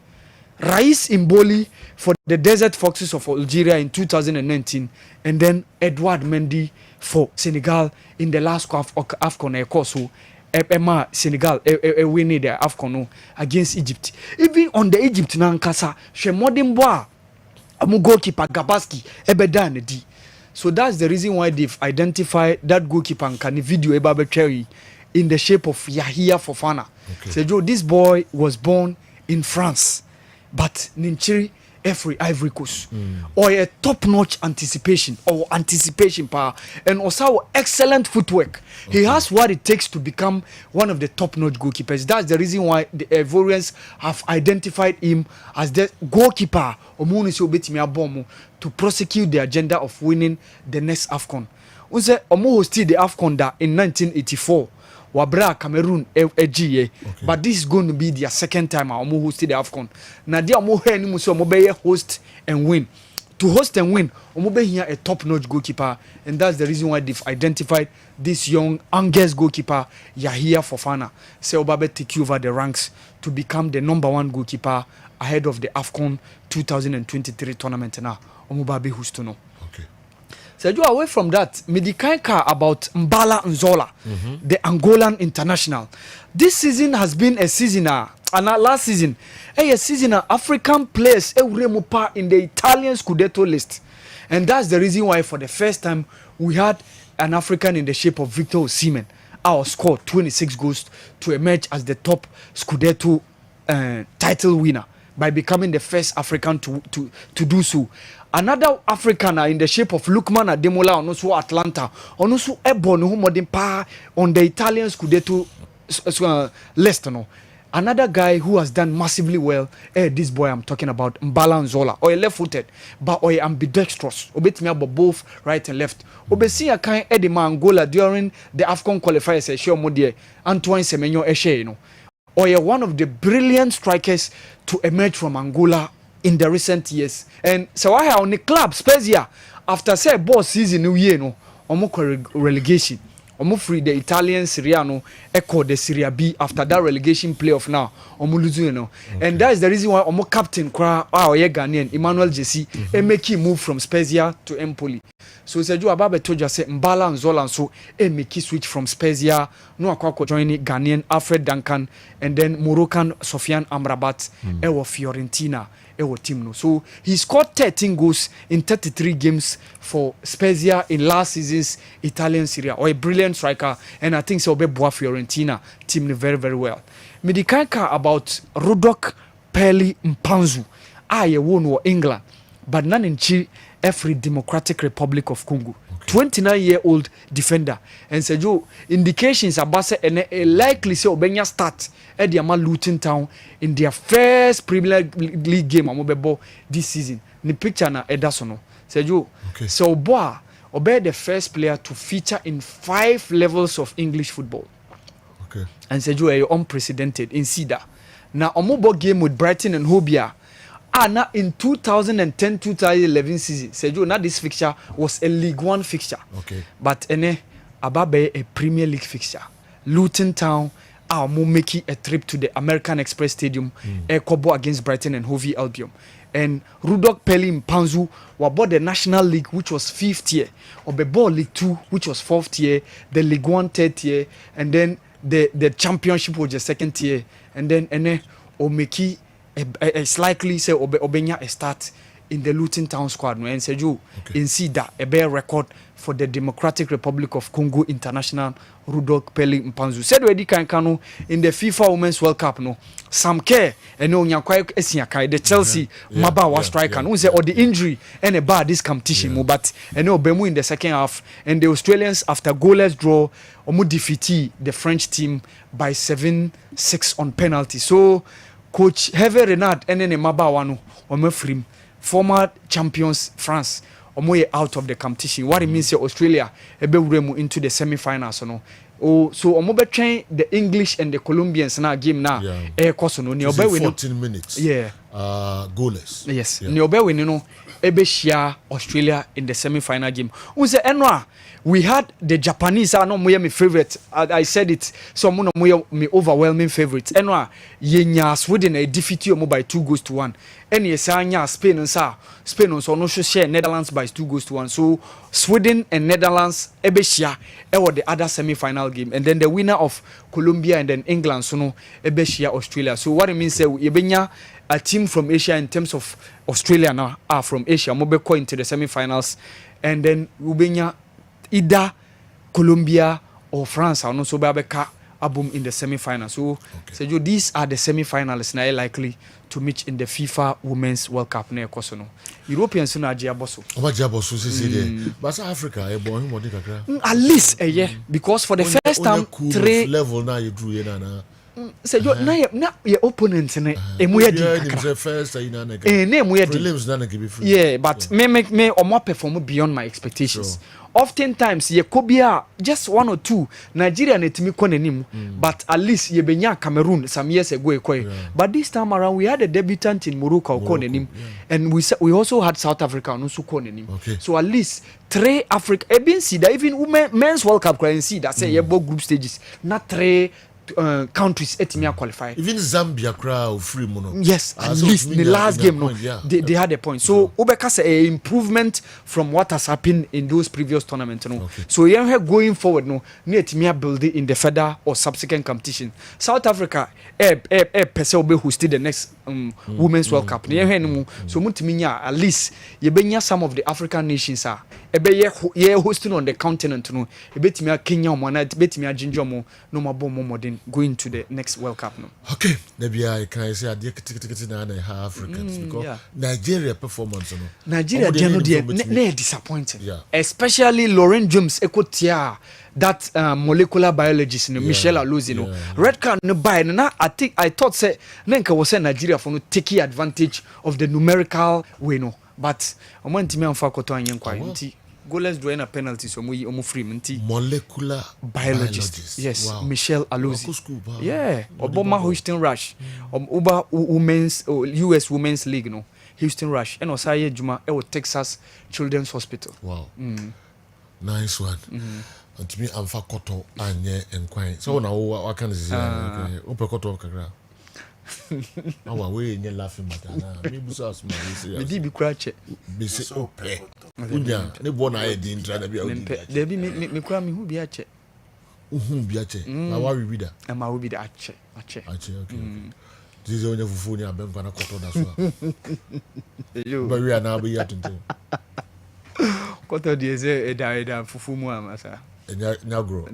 Rais Imboli for the Desert Foxes of Algeria in 2019, and then Edouard Mendy for Senegal in the last AFCON. So Emma Senegal winning the AFCON against Egypt. Even on the Egypt nankasa, she modern boy amu goalkeeper Gabaski ebeda ne di. So that's the reason why they've identified that goalkeeper and can video Ebabe Cherry in the shape of Yahia Fofana. So Joe, this boy was born in France, but Ninchiri every Ivory Coast, or a top-notch anticipation power, and also excellent footwork. He has what it takes to become one of the top-notch goalkeepers. That's the reason why the Ivorians have identified him as the goalkeeper to prosecute the agenda of winning the next AFCON. Unse omo hosted the AFCON in 1984. Wabra Cameroon EGA, but this is going to be their second time omo hosted the AFCON. Na dia omo he ni muso omo be host and win. To host and win, omo be here a top-notch goalkeeper, and that's the reason why they've identified this young Angers goalkeeper Yahia Fofana. Say Obabe take over the ranks to become the #1 goalkeeper ahead of the AFCON 2023 tournament now. Omo babe Hustono. So away from that, Medikanka about Mbala Nzola, the Angolan international. This season has been a season, and last season, a season African players in the Italian Scudetto list. And that's the reason why for the first time we had an African in the shape of Victor Osimhen. Our scored 26 goals to emerge as the top Scudetto title winner by becoming the first African to do so. Another African in the shape of Lukman Ademola on also Atlanta, on also Ebon on the Italian Scudetto list. No. Another guy who has done massively well, this boy I'm talking about, Mbala Nzola, or left-footed, but or ambidextrous. Obet me about both right and left. Obesi a kind Edema Angola during the AFCON qualifiers, Eshe Modie, Antoine Semenyo Eshe, you know. Or one of the brilliant strikers to emerge from Angola in the recent years. And so I on the club Spezia after say boss season new year no omo relegation omo free the Italian Serie A no echo the Serie B after that relegation playoff now omo lose you know. And that is the reason why omo captain Kra Ghanaian Emmanuel Jesse make him move from Spezia to Empoli. So Sergio Ababe told you say Mbala Nzola so make switch from Spezia no akwa join Ghanaian Alfred Duncan and then Moroccan Sofiane Amrabat ewo Fiorentina team no. So he scored 13 goals in 33 games for Spezia in last season's Italian Serie A. Or a brilliant striker, and I think so be boa Fiorentina team very very well. Medikanka about Rudok Peli Mpanzu. I won England, but none in Chi every Democratic Republic of Congo. 29-year-old defender, and Sergio indications about say a likely say Obenya start at the Luton Town in their first Premier League game amobebo this season. The picture na Ederson. Sergio, so boy Obe the first player to feature in 5 levels of English football. Okay. And Sergio unprecedented in Sida. Now omobo game with Brighton and Hobia. Now in 2010-2011 season, Sergio, now this fixture was a League One fixture. Okay. But Ababe a Premier League fixture. Luton Town are making a trip to the American Express Stadium, Kobo against Brighton and Hove Albion. And Rudok Peli Mpanzu were bought the National League, which was 5th year, or the Ball League 2, which was 4th year, the League 1 3rd year, and then the Championship was the 2nd year, and then Omeki. It's likely say Obenya a start in the Luton Town squad no and Sergio in Sida a bare record for the Democratic Republic of Congo international Rudok Peli Mpanzu said we can kanu in the FIFA Women's World Cup no Sam Kerr and no nyakwai esiaka the Chelsea Mabawa striker no say or the injury and a bad this competition but and no Bemu in the second half and the Australians after goalless draw omu defeat the French team by 7-6 on penalty. So Coach Hervé Renard and then Mabawano Omefrim, former champions France, Omoye out of the competition. What it means is Australia ebe into the semi-finals. No? So Omobe train the English and the Colombians now game now. 14 minutes. Yeah. goalless. Yes. Niobe we no ebe share Australia in the semi-final game. We say enwa we had the Japanese are no moye my favorite. I said it. So mo no moye my overwhelming favorite. Enwa yenya Sweden a defeat you by 2-1. Any yesanya Spain and Spain also no share Netherlands by 2-1. So Sweden and Netherlands ebe share the other semi-final game, and then the winner of Colombia and then England so no ebe share Australia. So what it means say yebenya a team from Asia in terms of Australia now are from Asia mobeko into the semi-finals, and then ubenya either Colombia or France or no so babeka abum in the semi-final. So these are the semi-finalists now likely to meet in the FIFA Women's World Cup na ekoso. Europeans na agia boso. Omagia boso say there. But Africa e born him kakra. At least a year, because for the first time three level now you drew na say you na your opponent na emu di kakra. First na na. Na emu di. Prelims na be free. Yeah, but me omo perform beyond my expectations. Sure. Oftentimes ye kobia just one or two Nigeria na timi kwa nanim, but at least ye benya Cameroon some years ago but this time around we had a debutant in Morocco kwa nanim, and we also had South Africa no so kwa nanim. So at least three Africa even see that even men's World Cup can see that say ye both group stages not three countries etimia qualify. Even Zambia crowd free mono. Yes, at least the last game no, they had a point. So Obeka say improvement from what has happened in those previous tournaments no. So yeah, going forward no, etimia build it in the further or subsequent competition. South Africa pese obe hosted the next Women's World Cup. So mutiminya at least yebenya some of the African nations are ye hosting on the continent no. Ebetimia Kenya mwana ebetimia Ginger mo no mabo mo modern going to the next World Cup no. Okay, maybe I can say na Africans because Nigeria performance no. Nigeria they disappointing. Especially Lauren James ekotia that molecular biologist no Michelle Alozi no. Red card no buy na I thought say nenka was Nigeria for no taking advantage of the numerical way no. But omantimi amfa koto anyen kwa nti goalless do na penalties omo free nti molecular biologist. Yes, wow. Michelle Alozi. Yeah, Obama Houston Rush. Uber Women's US Women's League no. Houston Rush and osaye juma e Texas Children's Hospital. Wow. Nice one. Antimi amfa koto anye enkwan. So na what can say ope koto kakra. Awa we nye laughing matter. Me busa asma we say. Be kura che. Be say ope. Unya ne bo na e din tra na bia odi. There be me kura me hu bia che. Uhun bia che. Na wa we da. E ma we da ache. Okay. This onye fufu ni abem kwa na koto da so. But we are now be atunto. Koto die ze eda fufu mu amasa. Nyagro.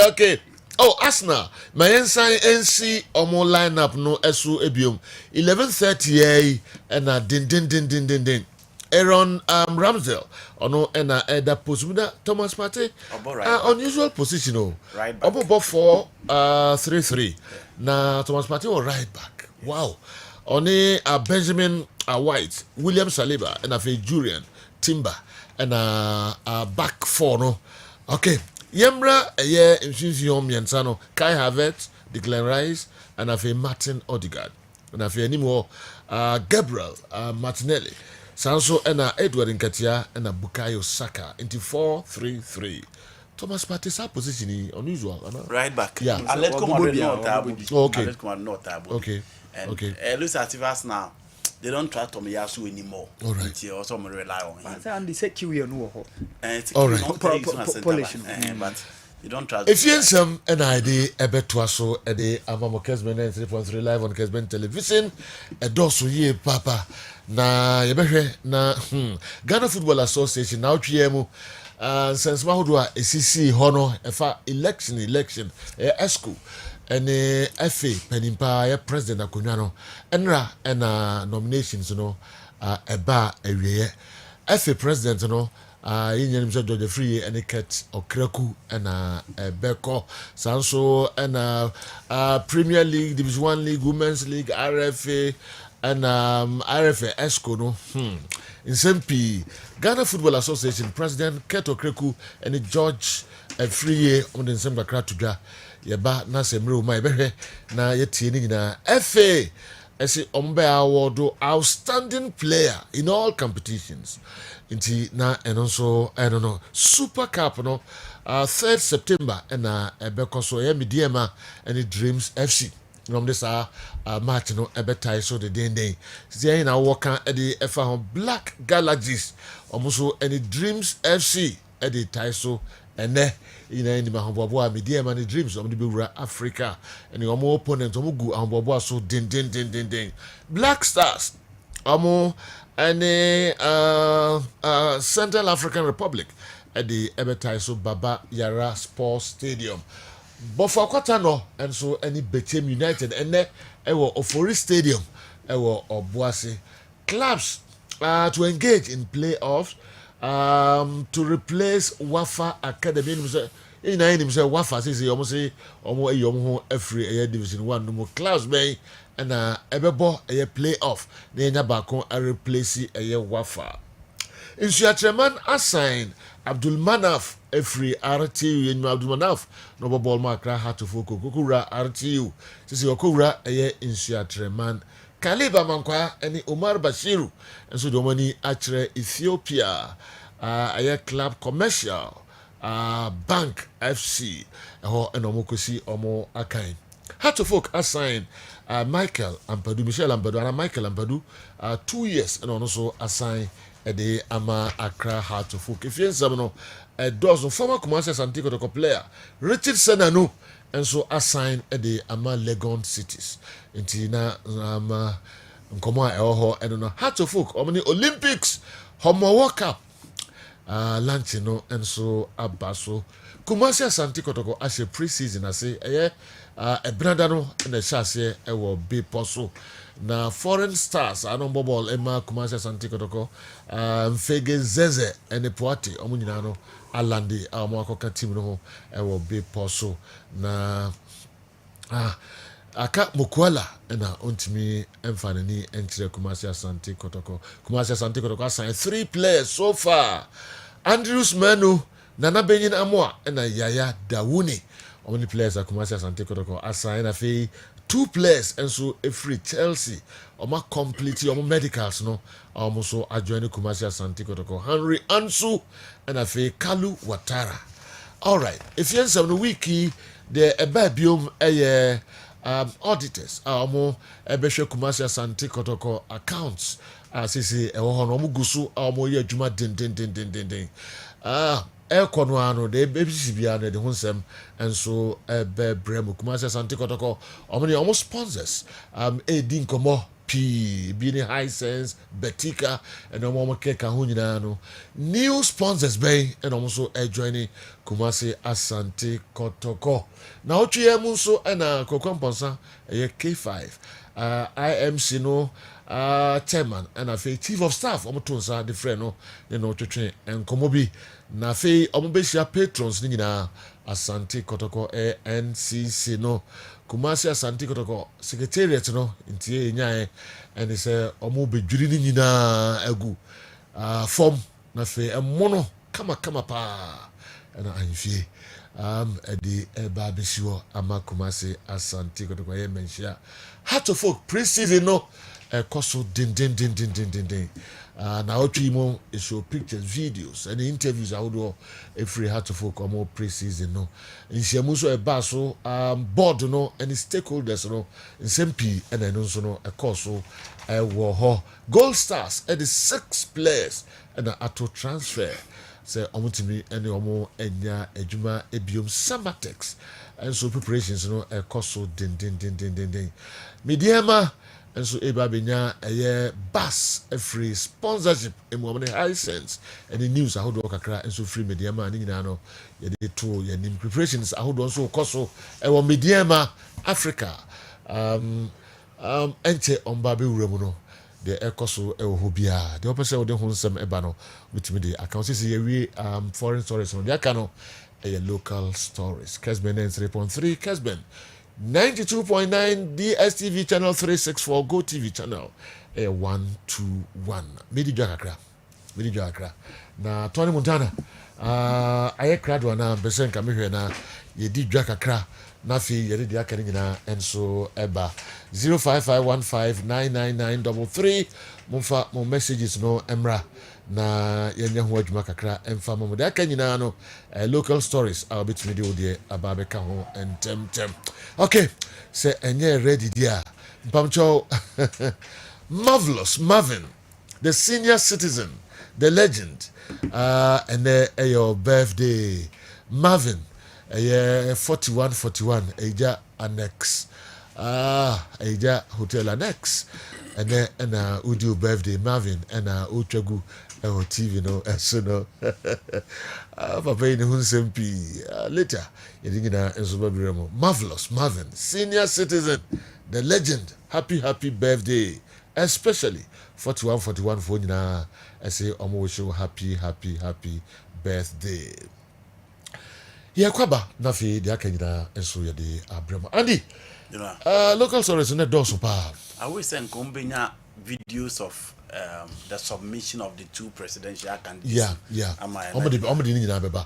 Okay. Oh, Arsenal. My NC omo lineup no esu ebiom. 11:30 and din. Aaron Ramsdale ono ena eda posumuda Thomas Partey. Unusual position oh. Right back. Obo 4-3-3. Na Thomas Partey on right back. Wow. Oni Benjamin White, William Saliba and a Julian Timber and a back four no. Okay. Yemra infusion miensano Kai Havertz, Declan Rice and a Martin Odegaard and a anymore Gabriel Martinelli. Sanso and Edward Nketiah and a Bukayo Saka into 4-3-3. Thomas Partey's position unusual. Right back. Yeah. Analytical Madrid not taboo. Okay. Analytical Madrid not taboo. Okay. And look at us now. They don't try Tomiyasu anymore. All right. Until also rely on him. And they say QE no. All right. But you don't try. If you some an idea ebetwaso ede amamo Kessben 3.3 live on Kessben television edoso ye papa na yebehwe na Ghana Football Association na otwemu since mahodo a ECC hono efa election esco ene FA penimpa ya president akonwa no enra ena nominations no eba awiye FA president no yɛnyɛ nim sɛ George Free ɛne Ket Okraku ɛna ɛbɛkɔ saa nso ɛna Premier League, Division 1 League, Women's League, RFA ɛna RFA ESCO no nsɛm pii. Ghana Football Association President Ket Okraku ɛne George Free ɔde nsɛm kakra to dwa yɛba na sɛ mmerɛ ma yɛbɛhwɛ na yɛtie ne nyinaa. FA ɛsɛ ɔmbɛ award outstanding player in all competitions. Nti na ɛno nso ɛno no Super Cup no 3rd September ɛna ɛbɛkɔ so ɛyɛ Mediema ɛne Dreams FC. Nom de saa match no ɛbɛtae so de den sisi ɛyɛ na wɔka ɛde ɛfa ho Black Galaxies ɔmo so ɛne Dreams FC ɛde tae so ɛnɛ yina ni mahomboabo Mediema ne Dreams ɔmo de bɛwura Africa ɛne ɔmo opponent ɔmo gu ahomboabo so den. Black Stars ɔmo ɛne Central African Republic ɛde ɛbɛtae so Baba Yara Sports Stadium. Bofo Akwata no enso any Bethem United ene ewo Ofori Stadium ewo Obuasi. Clubs to engage in playoffs to replace Wafa Academy. In any say Wafa say almost say omo ho every Division 1 no more clubs bay and ebebo a playoff na nya baako a replace a Wafa. In Suatreman assign Abdul Manaf every RTU in Abdul Manaf no ball makra hat of Kokura RTU. Sisi Okura a in Suatreman Kaliba Mankwa any Omar Bashiru and so the money actually Ethiopia a club commercial Bank FC and Omokosi Omo Akain. Hatofok assign Michael Ampadu, Michel Ampadu, and Michael Ampadu 2 years and also assign de ama Accra Hatofok. If you know a dozen former Kumasi Asante Kotoko player Richard Senanu and so assign de ama Legon Cities. Intina nkoma eho and Hatofok omni Olympics Homo World Cup Lanchino and so Abaso Kumasi Asante Kotoko as a preseason I say a brandano and a chassis will be possible. Na foreign stars anombo ball Emma Kumasi Asante Kotoko Mfege Zeze ene Poati omunyina no alande amoakoka team no will be possible. Na aka Mukwala na ontimi emfanani enchire Kumasi Asante Kotoko. Kumasi Asante Kotoko assigned 3 players so far. Andrews Manu, Nana Benin Amoa and Yaya Dawuni. Only players at Kumasi Asante Kotoko assign a fee 2 players and so a free Chelsea or complete or medicals no almost so adjoining Kumasi Asante Kotoko Henry Ansu and a fee Kalu Watara. All right, if you're some wiki the ebabium auditors more ebeshe Kumasi Asante Kotoko accounts sisi ewohono mugusu mo ye adwuma den Ekonoano de bebisibia na de hunsem enso brem Kumasi Asante Kotoko omni almost sponsors din komo p bini high sense betika and omo keka ho nyina no new sponsors bay and also joining Kumasi Asante Kotoko na otwe mu so na kokomponsa K5 IMC no chairman and a chief of staff omotonsa de friend no no twetwe enkomobi na fe omobeshia patrons ni nyina Asante Kotoko NCC no Kumasi Asante Kotoko secretariat no ntie nyae and say omobedwiri ni nyina agu form na fe emono kama pa na anfie edi eba besiwo ama Kumasi Asante Kotoko ye menhia Hatofok preseason no koso din na otwi mo show pictures videos and interviews ahodo every Hatofok omo preseason no nhyiamu so eba so board no and stakeholders no nsempi and eno so no koso wo ho Gold Stars and the 6 players and ato transfer say omutimi and omo enya adwuma ebiom Samatex and so preparations no koso din Mediema and so eba benya bus a free sponsorship in high sense and the news ahodo kakra and so free Mediema ni nyina no ye de to ye nim preparations ahodo so koso e Mediema Africa enche omba be wura mu no the ekoso e ho bia the opese wo de ho nsem eba no bitimi de account say we foreign stories no dia ka no local stories Kessben 3.3 Kessben 92.9 DSTV channel 364 Go TV channel 121 medi dwa kakra na Tony Montana aye crowd na besen ka mehwe na yedi dwa kakra na fi yedi dia kan nyina enso eba 0551599933 mumfa mo messages no emra na yenya ho adwuma kakra emfa mo da kan nyina no local stories a bit me de ode aba ka ho entem okay say enye ready dia mpamcho marvelous Marvin the senior citizen the legend and your birthday Marvin 41 eja annex eja hotel annex and udio birthday Marvin and utwagu TV no so no papa ni hunsempi later yedingina enso marvelous Marvin senior citizen the legend happy birthday especially 41 for nyina I say omo wish you happy birthday yeah kwaba na fi de akanyina enso ye de abrema Andy local stories na do so pa I wish say nkombenya videos of the submission of the two presidential candidates yeah omo de nyina beba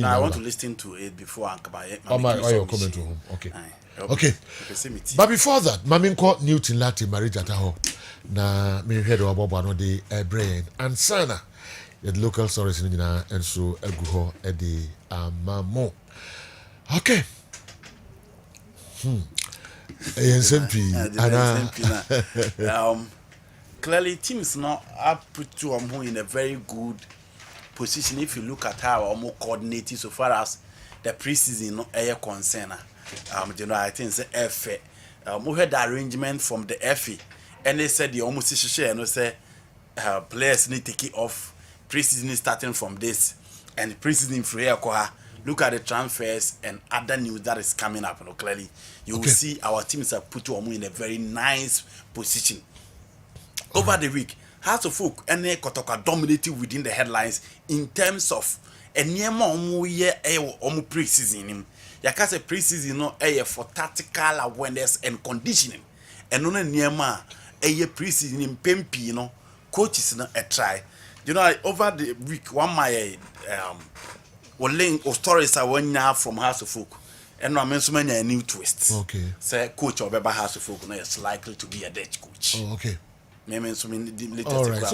I want to listen to it before I come your comment to him okay but before that mami ko Newton Lati marriage ataho na me head obobo no de brain and sana the local stories nyina enso agu ho e de amamo okay clearly teams now are put to in a very good position if you look at how almost coordinated so far as the preseason no air concern. I think the FA we had the arrangement from the FA and they said the almost share no say players need to take it off preseason starting from this and preseason free look at the transfers and other news that is coming up. Clearly you will see our teams are put to in a very nice position over the week. House of Folk and Kotoka dominated within the headlines in terms of a near more year preseason. Yakase preseason no for tactical awareness and conditioning. And on a near preseason in Pempi, coaches a try. Over the week, one my link or stories are one now from House of Folk. And I mentioned a new twist. Okay. Say coach of Beba House of Folk is likely to be a Dutch coach. Oh, okay. All right. So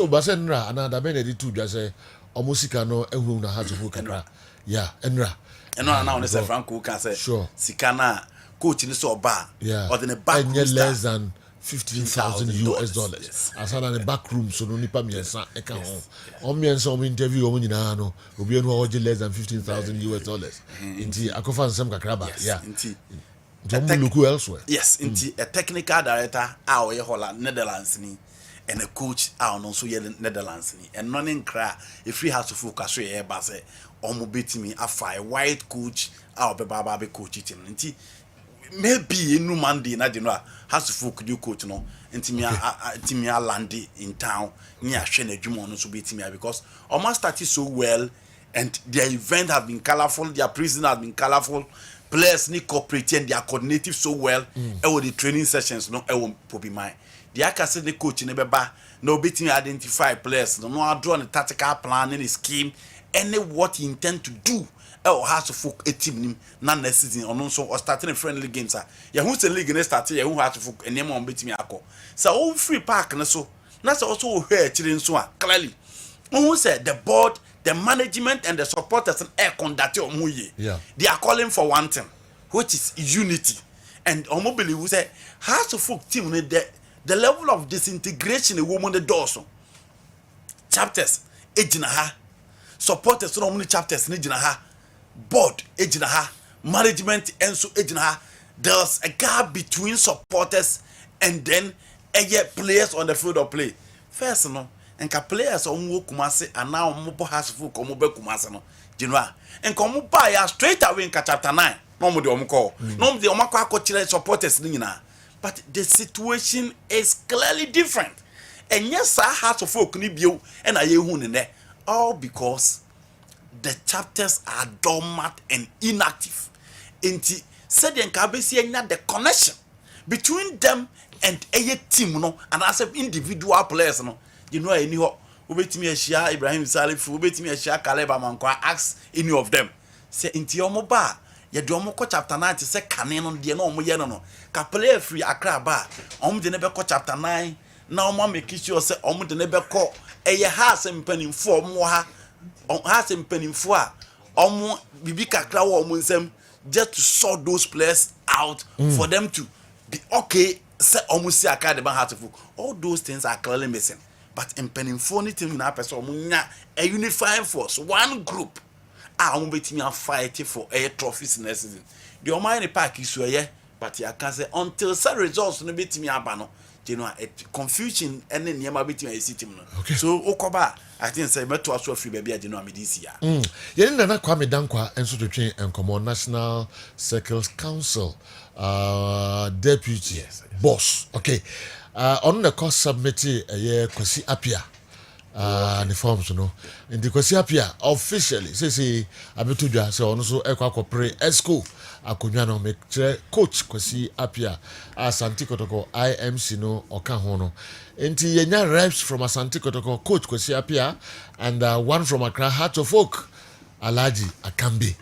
Basenra another benedi two just say omusika no ehunu na House of Folk. Yeah, enra. And now say Franco can say sure. Sikana coach in so ba or in the back room less than $15,000 US. Yes. Asana the back room so no nipa miensa eka ho. O miensa o interview o nyina no obi enu o less than $15,000 US. Inti akofa nsem kakraba. Yeah. Inti look elsewhere. Yes, inti a technical director our Holland Netherlands ni and a coach our no so Netherlands ni and none in cry if we have to focus here ba say omo betimi afa a white coach our baba coach team nti maybe in Monday na general has to folk do coach no intimia land in town near Shane Jumo no so betimi because almost started so well and their event have been colorful, their prison has been colorful, players need cooperating, they are coordinative so well with the training sessions no won't be mine. The Akase the coach in Beba no betting identify players no draw the tactical plan any scheme any what he intend to do has to folk a team not necessarily or also or starting a friendly games ya who's the league start ya who has to folk and name on betting ako so all free park na so that's also here children so clearly who said the board the management and the supporters and air conduct they are calling for one thing which is unity and mobile who say has to folk team the level of disintegration a woman the doors chapters ejina supporters no many chapters ejina board ejina management and so ejina there's a gap between supporters and then players on the field of play first no and players on wo Kumasi and now mo has full come be Kumasi no general and come buy straight away in chapter 9 no mo de omo call no mo de omo supporters ni nyina but the situation is clearly different and yes heart of folk ni bio and I hu ne all because the chapters are dormant and inactive. Enti said the nkabesi enya the connection between them and a team no and as individual players no you know any ho obetimi ahia Ibrahim Salif obetimi ahia Caleb Amankwa ask any of them say enti omo ba ye de omo ko chapter 9 say kane no de na omo ye no ka player free Accra ba omo de ne be ko chapter 9 na omo make sure say omo de ne be ko eye ha asempanimfo omo ha asempanimfo a omo bibi kakra wo omo nsem just to sort those players out for them to be okay say almost see academy heartful. All those things are clearly missing. But in penny team na person a unifying force, one group. I won't be fighting for a trophies next season. The Almighty Park is here, but I can say until some results no beat me abano. You know, confusion and then near my beating a city. Okay. So Okoba, I think say better also free baby I know me this year. Yen na Kwame Dankwa and so to train and come on National Circles Council deputy boss. Okay. On the course submitted a year Kwasi Apia. The forms, you know, in the Kwasi Apia officially say Abituja so also Ekwa pre school. Akunyano make coach Kwasi Apia Asante Kotoko IMC no Okahono. Enti yenya reps from Asante Kotoko coach Kwasi Apia and one from Accra Heart of Oak Alaji Akambi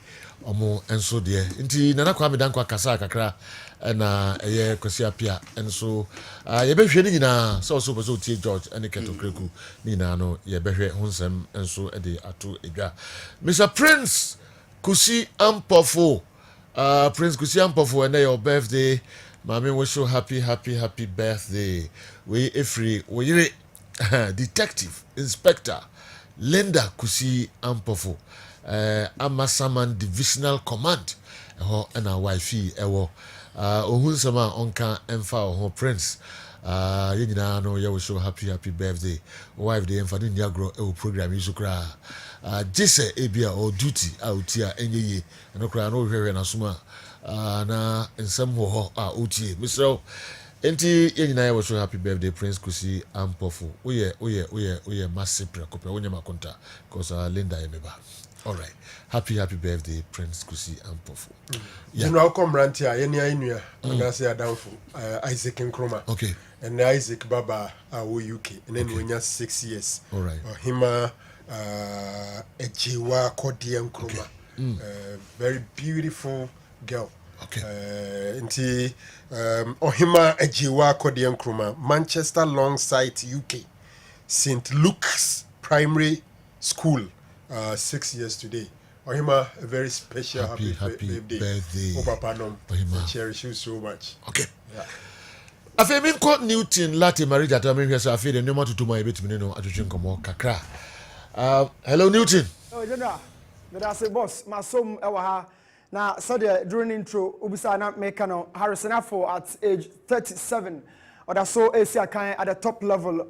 omo enso de. Enti Nana Kwame Dankwa kasa kakra na eye Kwasi Apia enso yebehwe ni nyina so so tie George ene Keto Kreku ni na no yebehwe hunsem enso de ato edwa. Mr Prince Kusi Ampofo Prince Kusi Ampofo and your birthday. Mami wish you happy birthday. We free we Detective Inspector Linda Kusi Ampofo Amasaman Divisional Command and our wifey ewo ohunsama onka emfa ho Prince yina no ya wish you happy birthday. Wife dey emfa ni agro e program yi so kra jese ebia or duty outia enye no kra no hwehwe na suma na ensem ho otie Mr. Enti yina ya wish you happy birthday Prince Kusi Ampofo oye massive prekope wonya makonta cause Linda emeba. All right. Happy birthday Prince Kusi Ampofo. You know come rantia yeni ainua and say adamfo Isaac Nkrumah. Okay. And Isaac Baba wo UK and then when 6 years. All right. Hima Ejiwa Kodi Nkrumah. Very beautiful girl. Okay. Nti Ohima Ejiwa Kodi Nkrumah, Manchester Longside UK, St Luke's Primary School, 6 years today. Ohima, a very special happy birthday. Oh, Papa Nom, I cherish you so much. Okay. Yeah. Afi min ko Newton Lati Marija to me hwesa afi de no to my bit me no atwetwe nkomo kakra. Hello Newton. Oh, General. Me da say boss, my son ewa ha. Now, so during intro, Ubisa na mekano Harrison Afo at age 37. Or that so Asia kind at the top level.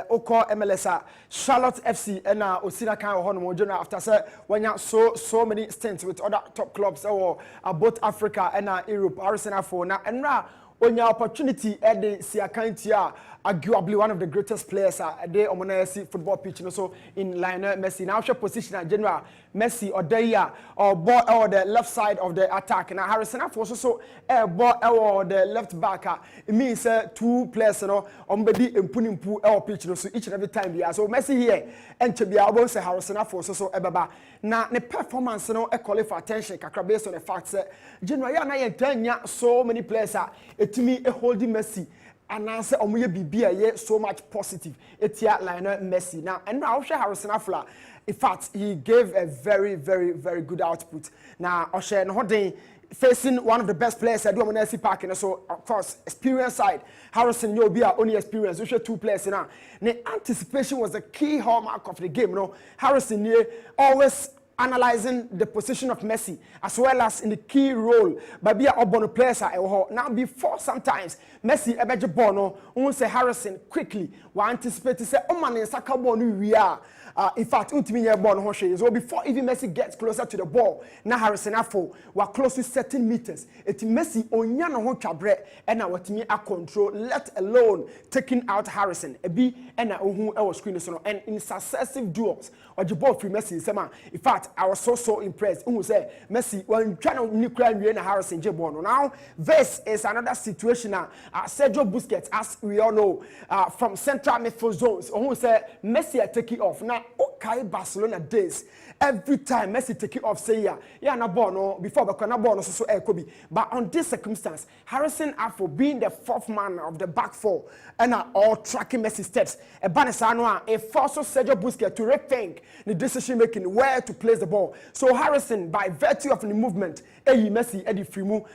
Oko MLS Charlotte FC and Osina kind of Hono after say when you so many stints with other top clubs or both Africa and Europe. Harrison Afo na and when your opportunity at the Siakantia, arguably one of the greatest players at the Omonesi football pitch, so in Lionel Messi. Now, your position at General Messi or Deya or ball or the left side of the attack. Now, Harrison also ball or the left back. It means two players, you know, on bedi and putting pool or pitch, so each and every time. Yeah, so Messi here and to be able to say Harrison also so ebaba. Now, the performance, you know, call for attention. Based on the fact that General Yana so many players to me a holding Messi. And I say, Omuye Bibi, so much positive. It's here, Lionel Messi. Now, and now, Harrison Afla, in fact, he gave a very, very, very good output. Now, Osha and Hodin facing one of the best players at Duomonesi Park, and so, of course, experience side. Harrison, you'll be our only experience. We should two players now. The anticipation was the key hallmark of the game. You know, Harrison, always analyzing the position of Messi as well as in the key role by be a players now before sometimes Messi ebeje ball no won say Harrison quickly we anticipate say o man saka ball no we are in fact untimi ye ball no ho hwe so before even Messi gets closer to the ball na Harrison afo we are close to 13 meters it Messi onya no ho twabre and na watimi a control let alone taking out Harrison ebi and na ohun e was screen so no and in successive duels or the ball free Messi sema in fact I was so impressed who say Messi when trying to nuclear na Harrison je ball no now this is another situation Sergio Busquets as we all know from central midfield zones who say Messi are taking off now okay Barcelona days every time Messi take it off say yeah na ball no before but na ball no so Kobe but on this circumstance Harrison after being the fourth man of the back four and all tracking Messi steps a banesa no a forces Sergio Busquets to rethink the decision making where to place the ball so Harrison by virtue of the movement Messi Eddie Frimu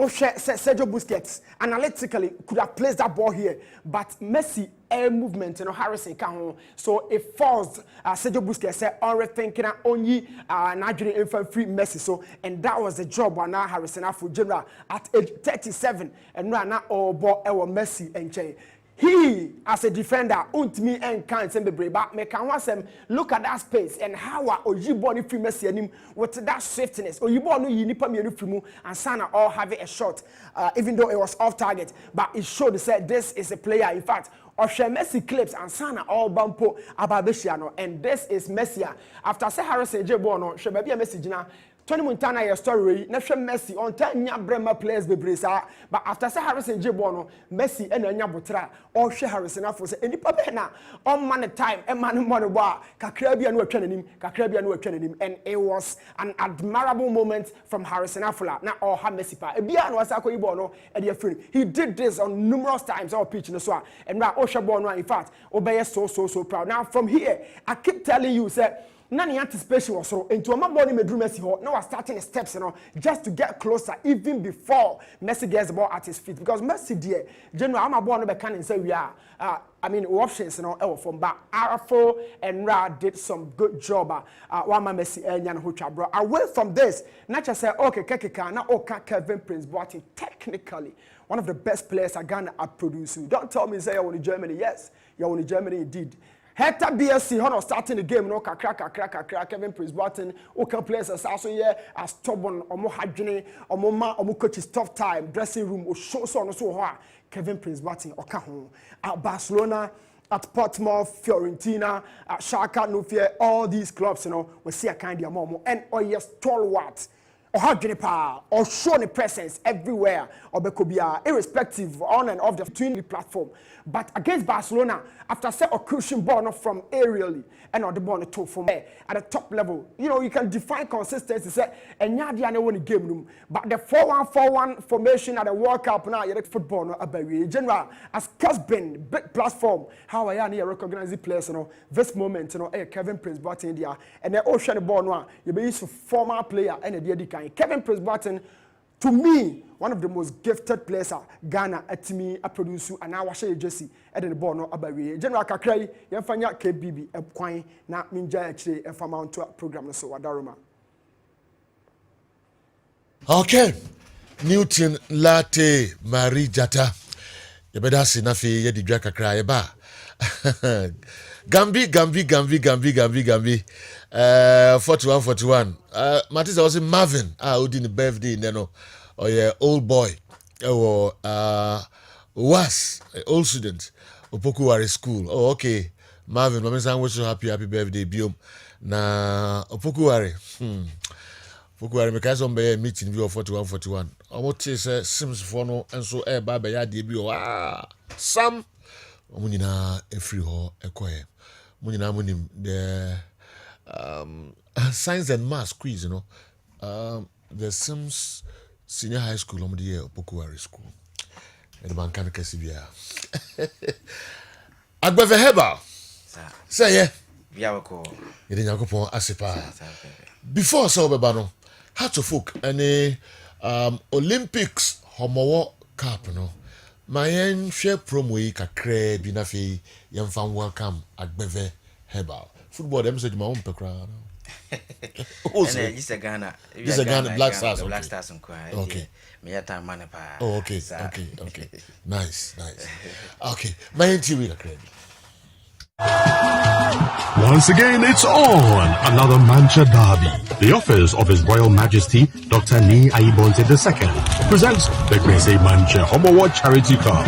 say Sergio Busquets analytically could have placed that ball here but Messi air movement Harrison can so it forced Sergio Busquets say on rethinking only Nigerian infant free Messi so and that was the job now Harrison for general at age 37 and now all ball Messi and Che. He, as a defender, me and can't send the brave back. Make him look at that space and how Ojiboni free Messi and him with that swiftness. Ojiboni you nipa me free and Sana all having a shot, even though it was off target. But it showed that this is a player. In fact, Oshe Messi clips and Sana all bampo ababeshiano and this is Messi. After say Harrison J Bono, she be a Messi jina. Tony Montana your story na hwe Messi on time nya brema players bebresa but after say Harrison J Bono Messi and nya botra or hwe Harrison afo say enipa be na on man time e man money bo kakra bia no atwa nanim kakra bia no atwa nanim and it was an admirable moment from Harrison Afula na all ha Messi pa e bia no asa ko ibo no e dey free he did this on numerous times on pitch no so and na o hwe ball no in fact obey so proud now from here I keep telling you say nani anticipation was so into my body medru Messi ho now starting the steps just to get closer even before Messi gets the ball at his feet because Messi there general am ball no be can say we are I mean options from back Arafo and Ra did some good job one Messi enya no twa bro away from this not just say okay kekeka na oka Kevin Prince Boateng technically one of the best players Ghana are producing don't tell me say you're in Germany yes you're in Germany indeed Hector BSC hono starting the game no kakra Kevin Prince Boateng can players as also here as stubborn omo hadwene omo coach is tough time dressing room o show so no so ho Kevin Prince Boateng oka ho at Barcelona at Portsmouth Fiorentina at Schalke no fear all these clubs we see a kind of more and yes stalwart or how or show the presence everywhere or Bekobia, irrespective on and off the twin platform. But against Barcelona, after say a crucial ball from aerially and on the ball to from there at the top level, you can define consistency. Say and Yadiane won the game room, but the 4-1-4-1 formation at the World Cup now, you football no about general as Kessben big platform. How I am here recognize the players, this moment, Kevin Prince Boateng there, and then ocean the ball now, you be used to former player and the Kevin Prince Boateng, to me, one of the most gifted players Ghana at me a producer and now watch Jesse at the ball no abawi. General Kakrai, Yafanya KBB a coin na minja actually a farm to a program so Wadaruma. Okay. Newton Latte Marie Jata. You better see Nafi Yedi Draka cry ba. Gambi. 41. Matisse was in Marvin. Who did the birthday, oh yeah, old boy. Was old student. Opokuwari school. Oh, okay. Marvin, Mama San wish you happy birthday, Biom. Na Opokuwari. Opokuwari, me kaisa ombe meeting view 41. Omote say Sims Fono and so baba ya debut. Sam. Omunina free ho ekoye. Munina munim the science and maths quiz, the Sims Senior High School on the year Opokuwari School. And the man can Kessben. Agbeve Heba. Say yeah. Biawako. You didn't go Asipa. Before so bebano, how to folk any Olympics Homo Cup my share promo kakre binafi yamfan welcome Agbeve Heba. Football them said my own pekra. And just a Ghana. This is a Ghana Black Stars. Black Stars and cry. Okay. Me at time man. Oh, okay. Nice. Okay. My NTV Once again, it's on. Another Mancha derby. The office of His Royal Majesty, Dr. Ni Aibonte II, presents the Gracie Mancha Homowa Charity Cup.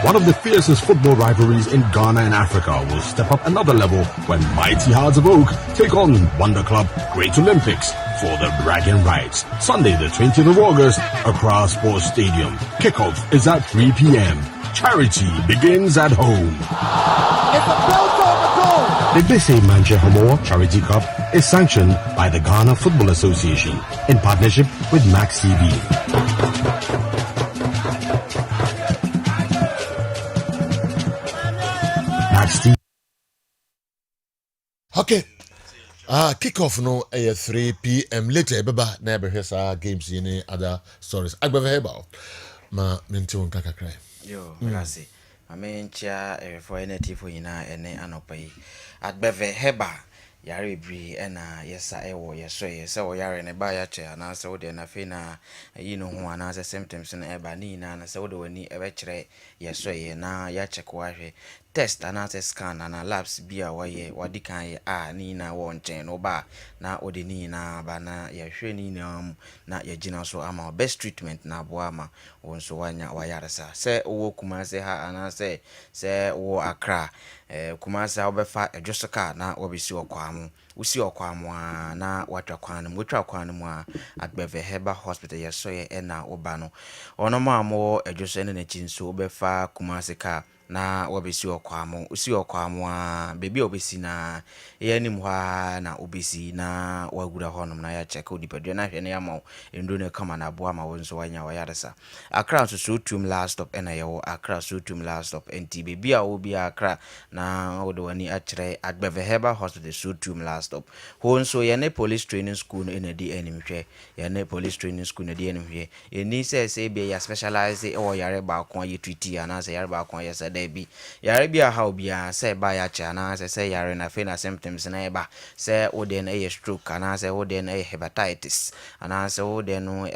One of the fiercest football rivalries in Ghana and Africa will step up another level when mighty Hearts of Oak take on Wonder Club Great Olympics for the bragging rights. Sunday the 20th of August, Accra Sports Stadium. Kickoff is at 3 p.m. Charity begins at home. The Gracie Mancha Homowa Charity Cup is sanctioned by the Ghana Football Association in partnership with Max TV. Okay. Kickoff no 3 p.m. later. Baba never has games in other stories. I never heard about. Ma minti unkaka cry. Yo, merci. I mean, chia for any tifo ina ene anopai. At beve heba. Yare bri ena yesa ewo yeso yesa o yare ne ba ya che na se wo de na fe na yi no ho ana se symptoms na eba ni na na se wo de wani ebe kire yeso ye na ya check wa hwe test ana se scan ana labs bia wa ye wadi kan ye a ni na wo nchen no ba na ode ni na ba na ye hwe ni na na ye gina so ama best treatment na bo ama won so wanya wa yare sa se wo kuma se ha ana se wo Accra Kumasi obefa ejosoka na obisi okwamu usi okwamu na watwa kwanu at Beve Heba Hospital yesoye ena obano ono mamo ejoso ene na chinso obefa Kumasi ka na obisi okwamu usi okwamu bebi obisi na yenim hwa na obisi na wagura honom na ya check odipadwe na hwe na yama endo ne kama na boa ma wonso wanya wayaresa Accra so tum last stop ena yewo Accra so tum last stop enti bebi a obi Accra na odowani achre at Beve Heba Hospital so tum last stop honso yene police training school ene di enimhwe yene police training school ene di enimhwe eni se be ya specialize o yare ba kon ye treaty ana se yare ba kon ye se bi yare bia how bia say ba ya cha na say yare na fe na symptoms na eba say o de na stroke ana say o de na hepatitis ana say o de no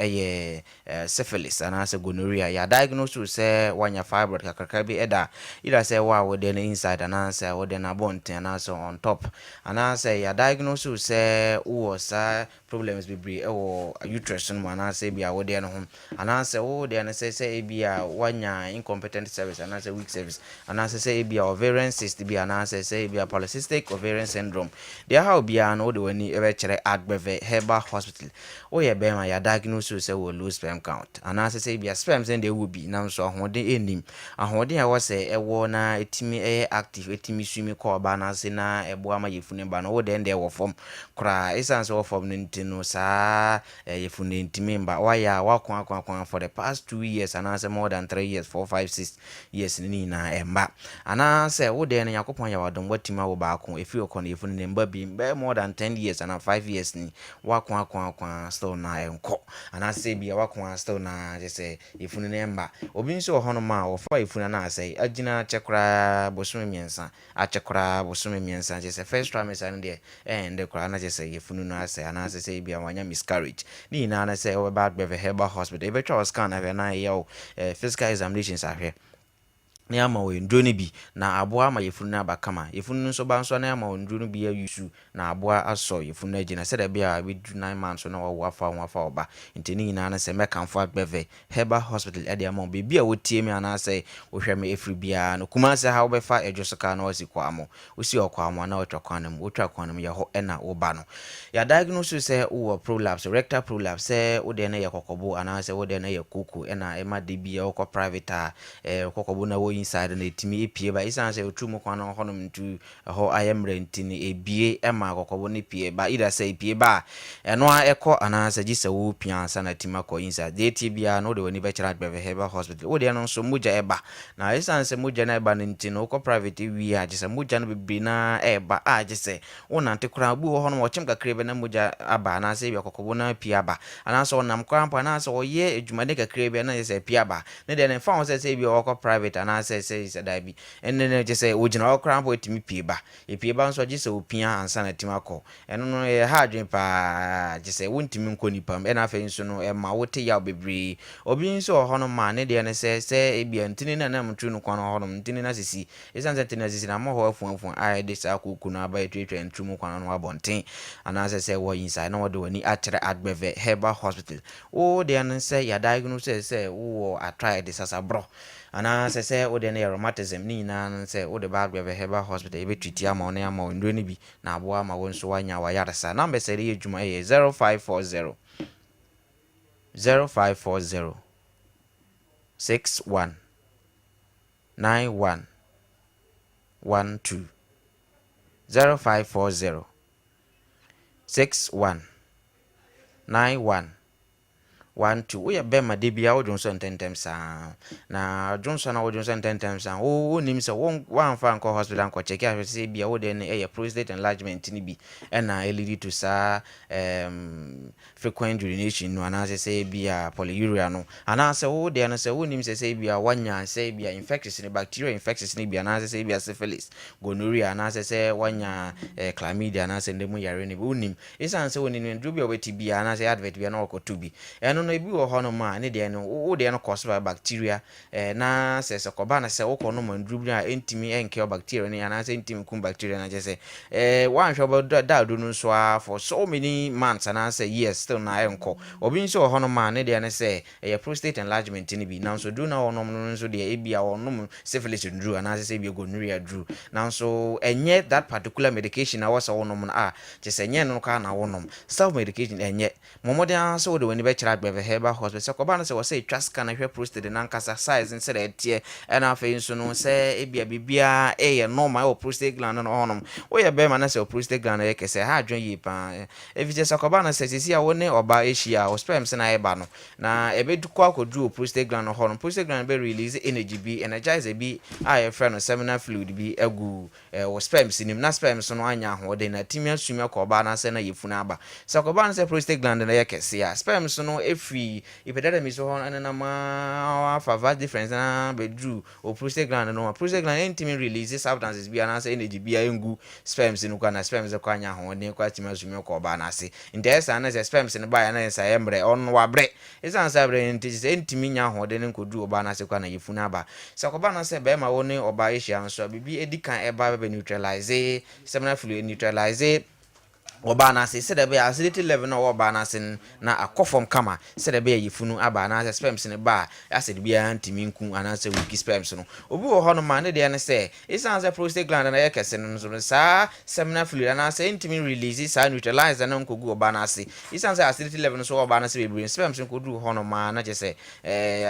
syphilis ana say gonorrhea ya diagnose say wanya fibroid kakaka bi eda ida say wa o de na inside ana say o de na bone ana say on top ana say ya diagnose say o sa problems be o uterus no ana say bia o de no ho ana say o de na say bia wanya incompetent service ana say weak service and as I say be ovarian cyst be and as I say be polycystic ovarian syndrome there how be an old when you ever chere at Beve Heba Hospital oh yeah be my diagnosis say will lose sperm count and as I say be sperms and they will be now so holding enim and holding I was say a warna etimi active etimi swimi call bana sina e boama yefune bana oh then they were from cry essence of from nintino sa yefune intimimba why ya wakwa for the past 2 years and as more than 3 years 4 5 6 years ni na emba ana say wo de na yakopon ya wadom watima wo baako efi okon efunu ne mba bi be more than 10 years and 5 years ni wakwa still na enko ana say bia wakwa still na je say efunu ne mba obi nso ohono ma ofa efunu na say agina chekra bosume miensa achekra bosume miensa je say first trimester ne de de kra na je say efunu na say ana say bia wanya miscarriage ni na say we back Beve Heba Hospital e be twa scan na na yo physical examinations ahwe na ama we ndroni bi na aboa ma yefunu na bakama yefunu nso ba nso na ama ndroni bi ayusu na aboa aso yefunu agina se da bia we do 9 months na wo afa oba ntini na na se mekanfo Beve Heba Hospital e de ama bebi a wotie mi ana se wo hwe me efri bia no kuma se ha wo befa edwosoka na wasi kwamo osi okwamo na otwa kwanam otwa kwanam ye ho na wo ba no ya diagnose se wo prolapse rectal prolapse se wo de na ye kokobo ana se wo de na ye kuku na e ma de bia wo private kokobo na wo inside na etimi epie ba isanse otumu kwana honom ntu ho ayemre ntini ebie ema kokobo ne pie ba ida say pie ba eno a eko anansa gise wo piansa na tima ko inside de tibia no de woni be chira Beve Heba Hospital wo de no so muja eba na isanse muja na eba ntino ko private wi a gise muja no be na eba a gise wona ntekura bu ho no ochim kakre be na muja aba na say be kokobo na pie aba anansa wonam kwampa na say oye edwumade kakre be na say pie aba ne de ne fa wo say be ko private anansa say dabi and then just say original cramp with me piba if you bounce or just opinion and sanity mako and no a hard drink pa just say won't me nkoni pam and I think so no ma wote ya bebre obi so hono man ne de ne say ebi antini na na mtru no kwan hono ntini na sisi esan sentini na sisi na mo ho afuanfu ai de sa kuku na ba etwetwe ntru mu kwan no abonten and say wo inside na wo de wani atre adbeve Herbal Hospital o de an say ya diagnose say wo I tried this as a bro and I say o de na rheumatism ni na say o de bad be Herbal Hospital e be treat ya ma na ma ndo ni bi na abo ma wo nso wanya wa yaresa number say e dwuma e 0540 0540 61 91 12 0540 61 91 12 we be ma de bia wo Johnson 10 times na Johnson na wo Johnson 10 times o nim se one fa nko hospital nko check ya se bia wo de na prostate enlargement ni bi na lead to sa frequent urination no ana se bia polyuria no ana se wo de na se wo nim se bia wanya se bia infections ni bacteria infections ni bia ana se bia syphilis gonorrhea ana se wanya chlamydia ana se ndemu yare ni bi unim isan se woni ndru bia weti bia ana se advert bia na okoto bi eno no ebi wo hono ma ne de no wo de no cause bacteria na se koba na se wo kono ma ndru bia entimi enke bacteria ni ana se entimi kum bacteria na je se wan hwe da do no so for so many months ana se years still na enko obi nso hono ma ne de ne se prostate enlargement ni bi na so do na wono no nso de ebia wono syphilis ndru ana se bia gonorrhea ndru na so enye that particular medication na wasa wono no je se enye no ka na wono self medication enye momode an so de woni be kira adbeve Herbal Hospital se koba na se wo se twaska na hwe prostate na nkasa size nse de tie na afa nso no se ebia bibia normal o prostate gland no honom wo ye be ma na se prostate gland ye kese ha adwen yi pa evije se koba na se sisi a wo ne oba ehia o sperm se na eba no na ebe dukwa akodu o prostate gland no honom prostate gland be release energy bi energize bi a friend no seminal fluid bi egu o sperm sinim na sperm so no anya ho de na timia sumia ko oba na se na yefuna aba se koba na se prostate gland na ye kese ya sperm so no free epidermis so on na ma fa vast difference na bedru o prostate gland no prostate gland intimi release substances bi na say energy bi engu sperms no kwa na sperms kwa nya ho ne kwa tima zumi ko ba na se ndesa na say sperms no ba ya na say embre on wa bre isan say bre intimi nya ho de ne nkodu oba na se kwa na yefuna ba se ko ba na say be ma wo ne oba ehia nso bibi edikan eba be neutralize seminal fluid neutralize oba na se de be acidity level na oba na se na akofom kama se de be yifunu aba na se sperms ne ba acid bia antimi nku ana se weak sperms no obi wo ho no ma ne de ne se isan se prostate gland na yekese no so sa seminal fluid na se intimi release sa neutralize na nkogu oba na se isan se acidity level no so oba na se be sperms nko du ho no ma na je se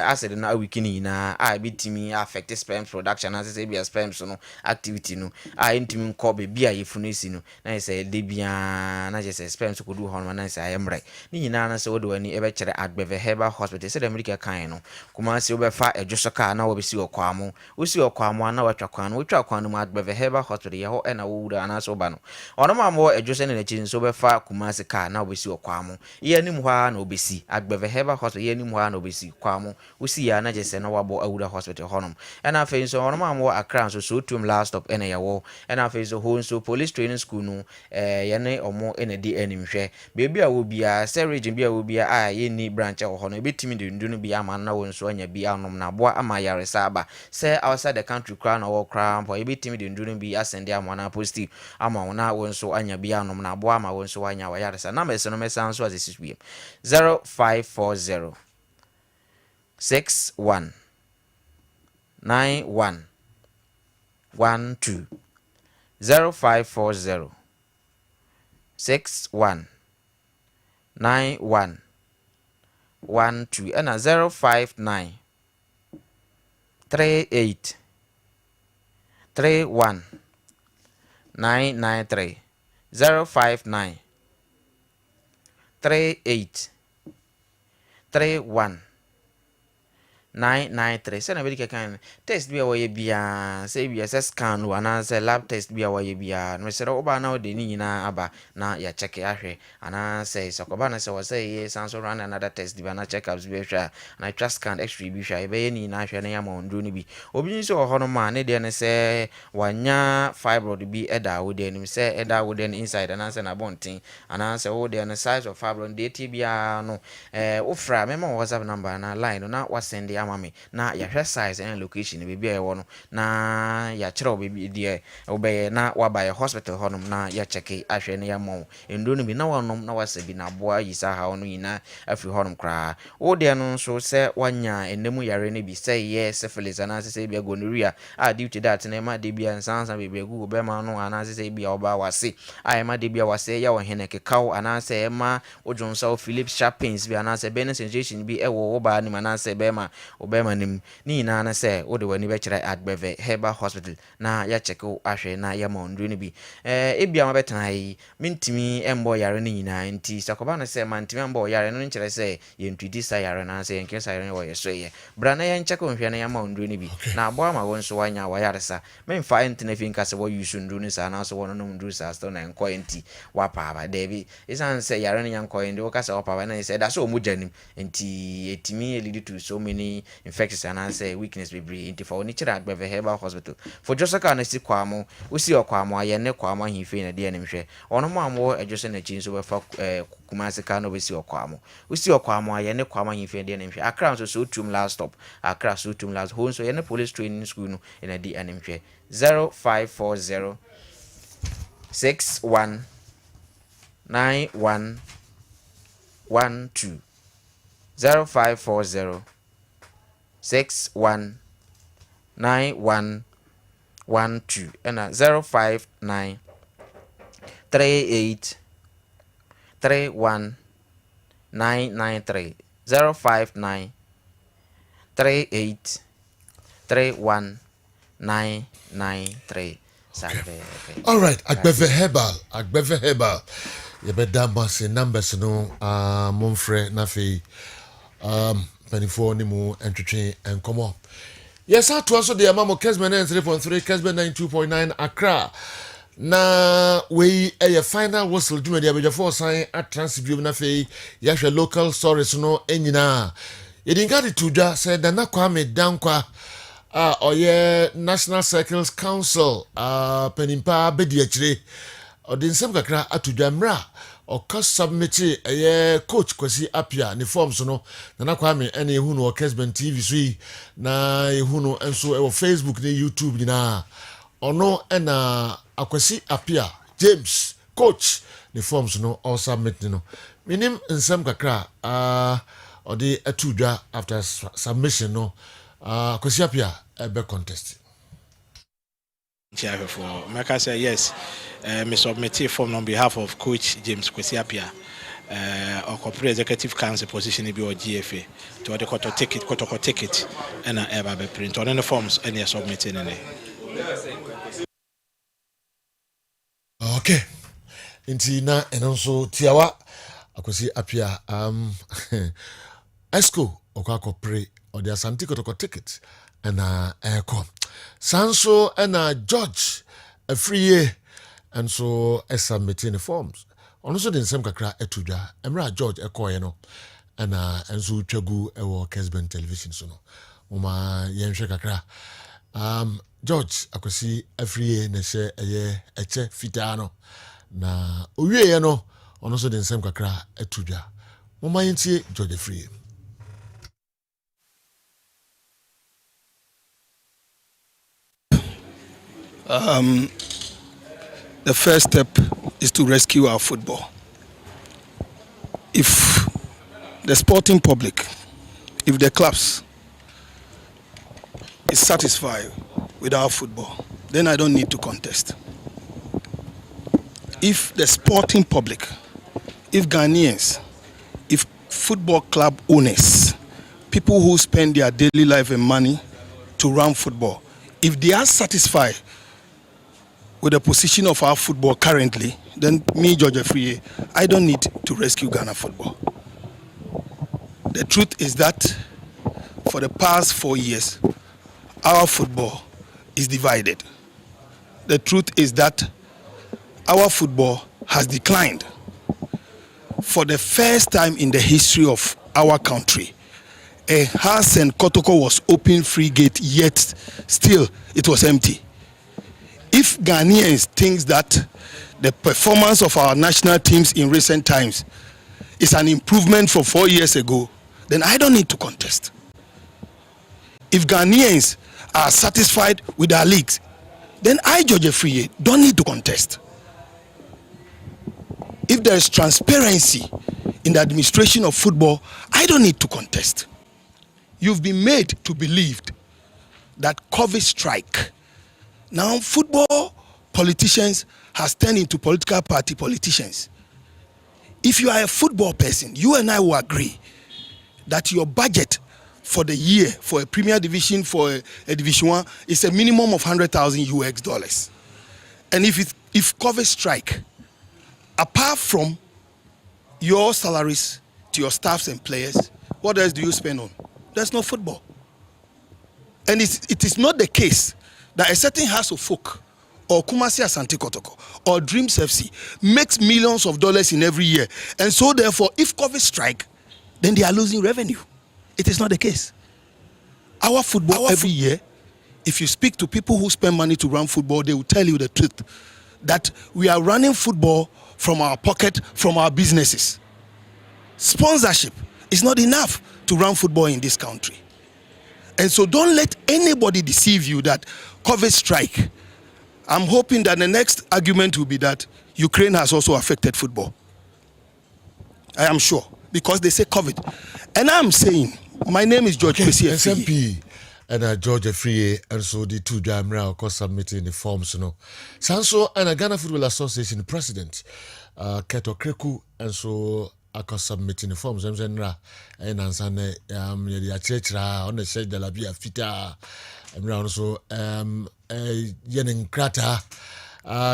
acid na weakini na bitimi affect sperm production na se bia sperms no activity no intimi nko be bia yifunu esi no na se de bia na je se sperms ko du hono na se ayemre ni nyina na se wodo ani ebe kire adbeve Herbal Hospital se de America kan no kuma se obefa edwoso ka na wobesi okwamo osi okwamo na watwa kwan wotwa kwan no adbeve Herbal Hospital ye ho na wowura na so ba no ono ma mo edwoso ne chi nso obefa kuma se ka na wobesi okwamo ye ni mu ha na obesi adbeve Herbal Hospital ye ni mu ha na obesi kwamo osi ya na je se na wabo awura hospital honom na afa nso ono ma mo Accra so tum last stop ene ye wo na afa nso ho nso police training school no ye ne omo enedi animhwe bebi a wo bia se region bia wo bia ye ni branch ho no betimi de ndu no bia ama na wo nso anya bia anom na boa ama yare saba se outside the country crown or crown boy betimi de ndu no bia send ama na positive ama wona wo nso anya bia anom na boa ama wo nso anya wa yare sa na me se no me san so as 0540 61 91 12 0540 61 91 12 and 059 38 31 993 059 38 31 993 sɛ na bɛdi kɛkan test bi a wɔyɛ biara sɛ bi sɛ scan wo anaasɛ lab test bi a wɔyɛ biara no mesrɛ woba na wode ne nyinaa aba na yɛkyɛke ahwɛ anaasɛ sɛ kɔba no sɛ wɔ sɛ yɛ san so run another test bi ana checkups bi hwɛ a na twa scan x-ray bi hwɛ a yɛbɛyɛ ne nyinaa hwɛ na yɛama wo nduro no bi obi nso wɔ hɔ no ma ne deɛ ne sɛ wanya fibroid bi ɛda wo deɛ nim sɛ ɛda wo deɛ no inside anaasɛ nabɔnten anaasɛ wo deɛ no size of fibroid deɛ ɛtie biara no wofra mɛma wɔ whatsapp number na line no na wasɛnde ama me na yɛhwɛ size and location baabi a yɛwɔ no na yɛakyerɛ wo baabi deɛ wobɛyɛ na waba yɛ hospital hɔnom na yɛkyɛke ahwɛ ne yɛma wo nduro no bi na wɔnom na wasa bi na aboa yi saa ha no nyinaa afiri hɔnom koraa wo deɛ no nso sɛ wanya ɛnɛmu yare no bi sɛ yɛ syphilis anaasɛ sɛ bia gonorrhea a due to that na ɛma de bia nsansa bebree gu bɛma no anaasɛ sɛ bia wɔba wase a ɛma de bia wase yɛ wɔ hene kekaw anaasɛ ɛma wodwonsa wo Philips sharp pains bi anaasɛ bɛne sensation bi ɛwɔ wo baa nim anaasɛ bɛma nim ne nyinaa na sɛ wode w'ani bɛkyerɛ Agbeve Herbal Hospital na yɛkyɛke wo ahwɛ na yɛma nduro no bi ebia ma bɛtena yi mentimi ɛmbɔ yare no nyinaa nti sɛ kɔba no sɛ mantimi ambɔ yare no nkyerɛ sɛ yɛntwidi sa yare no anaasɛ yɛnkɛ sa yare no wɔ yɛso yɛ bra na yɛnkyɛke wo nhwɛ na yɛma nduro no bi na aboa ma wo nso wanya wayaresa memfa ɛntena fi nka sɛ wɔyusu nduro no saa anaasɛ wɔnonom nduro saa still na nkɔ nti wapaaba daabi ɛsiane sɛ yare no yankɔ ndi woka sɛ wapaaba na sɛ da sɛ ɔmu gyanim nti ɛtumi lead to so many infections anaasɛ weakness bebree nti fa wɔni kyerɛ Agbeve Herbal Hospital for josaka na si kwamo wosi ɔkwamo ayɛ ne kwamo ahemfei na deɛ ne mhwɛ ɔno mo amɔ adwose na chi nso bɛfa kumase ka no bɛsi ɔkwamo wosi ɔkwamo ayɛ ne kwamo ahemfei deɛ ne mhwɛ akra nso so tum last stop akra so tum last ho nso yɛ ne police training school no ina di anim hwɛ 0540 61 91 12 0540 61 91 12 and 059 38 31 993 059 38 31 993. All right, Agbeve Herbal. You better mass numbers no monfre nafi penifo ni mu entwetwe enkomo. Yes, I to also the amamo Kessben 3.3 Kessben 92.9 Accra. Na we a final whistle do the abejafo sign at transibute nafi yahwe local stories no enyina. Yedingadi tuja said na kwame dankwa oye National Circles Council penimpa bedi achire odinsem kakra atudwa mra oka submit coach Kwesi Apia ne forms no na kwame ene ehu no Kessben TV so na ehu no enso e Facebook ne YouTube na ono ena Kwesi Apia James coach ne forms no all submit no minim nsem kakra odi atudwa after submission no Kwesi Apia ebe contest. For Maka say yes, me submit form on behalf of Coach James Kwesi Apia, or corporate executive council position be or GFA to the quarter ticket, and ever be print on any forms any submitting in it. Okay, intina and also Tiawa Kwesi Apia Esco Okako pre or the Asantiko ticket and aircon. Sanso and George a free year and so submitting the forms. Also the same kakra etuja Emra George Ekoyeno and so Chagu ewo Kessben television so no. Uma yenshe kakra. George akosi every year ne she eye eche fitano na owie no also the same kakra etuja. Uma yentie George free. The first step is to rescue our football. If the sporting public, if the clubs is satisfied with our football, then I don't need to contest. If the sporting public, if Ghanaians, if football club owners, people who spend their daily life and money to run football, if they are satisfied with the position of our football currently, then me, George Afriye, I don't need to rescue Ghana football. The truth is that for the past 4 years, our football is divided. The truth is that our football has declined. For the first time in the history of our country, a Hassan Kotoko was open free gate, yet still it was empty. If Ghanaians think that the performance of our national teams in recent times is an improvement from 4 years ago, then I don't need to contest. If Ghanaians are satisfied with our leagues, then I, George Afriye, don't need to contest. If there is transparency in the administration of football, I don't need to contest. You've been made to believe that COVID strike. Now football politicians has turned into political party politicians. If you are a football person, you and I will agree that your budget for the year for a Premier Division, for a Division 1, is a minimum of $100,000. And if COVID strike, apart from your salaries to your staffs and players, what else do you spend on? There's no football. And it is not the case that a certain house of folk or Kumasi Asante Kotoko or Dreams FC makes millions of dollars in every year. And so therefore, if COVID strike, then they are losing revenue. It is not the case. Our football every year, if you speak to people who spend money to run football, they will tell you the truth that we are running football from our pocket, from our businesses. Sponsorship is not enough to run football in this country. And so don't let anybody deceive you that COVID strike. I'm hoping that the next argument will be that Ukraine has also affected football. I am sure, because they say COVID. And I'm saying, my name is George Afriye. SMP and George Afriye, and so the two Jamra, of course, submitting the forms, you know. Sanso and Ghana Football Association president, Keto Kreku, and so I can submit the forms. I'm saying, and Ansane, the church on the shed de la Via Fita, and round so, Yenin Krata,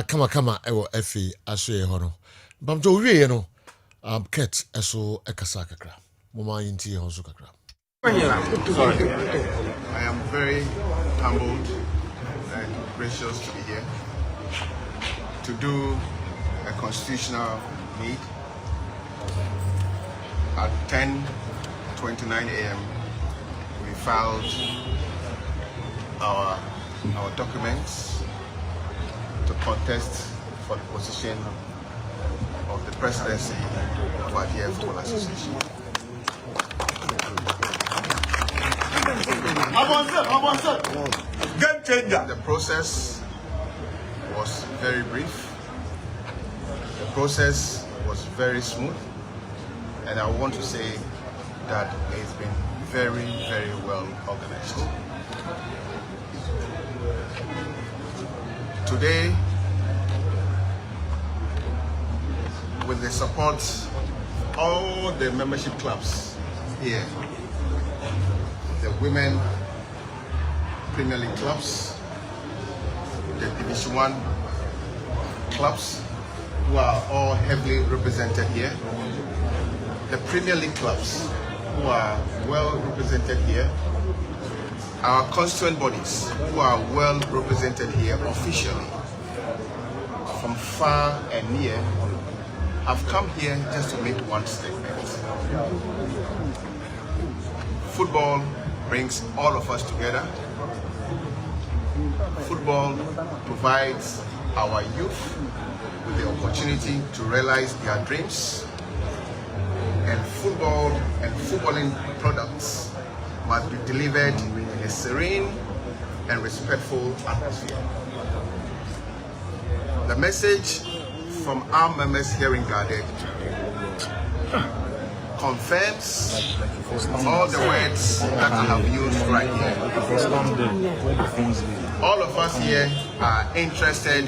Kama, Ewo Effie, Ashe Hono. Bamjo, you know, Ket, Eso, Ekasakakra, Mama Inti Hosukakra. Sorry. I am very humbled and gracious to be here to do a constitutional meet at 10:29 a.m. We filed our documents to contest for the position of the presidency of our DF Football Association. Game changer. The process was very brief. The process was very smooth. And I want to say that it's been very, very well organized. Today, with the support of all the membership clubs here, the women Premier League clubs, the Division 1 clubs, who are all heavily represented here, the Premier League clubs, who are well represented here, our constituent bodies, who are well represented here officially, from far and near, have come here just to make one statement. Football brings all of us together. Football provides our youth with the opportunity to realize their dreams, and football and footballing products must be delivered in a serene and respectful atmosphere. The message from our members here in Gade confirms all the words that I have used right here. All of us here are interested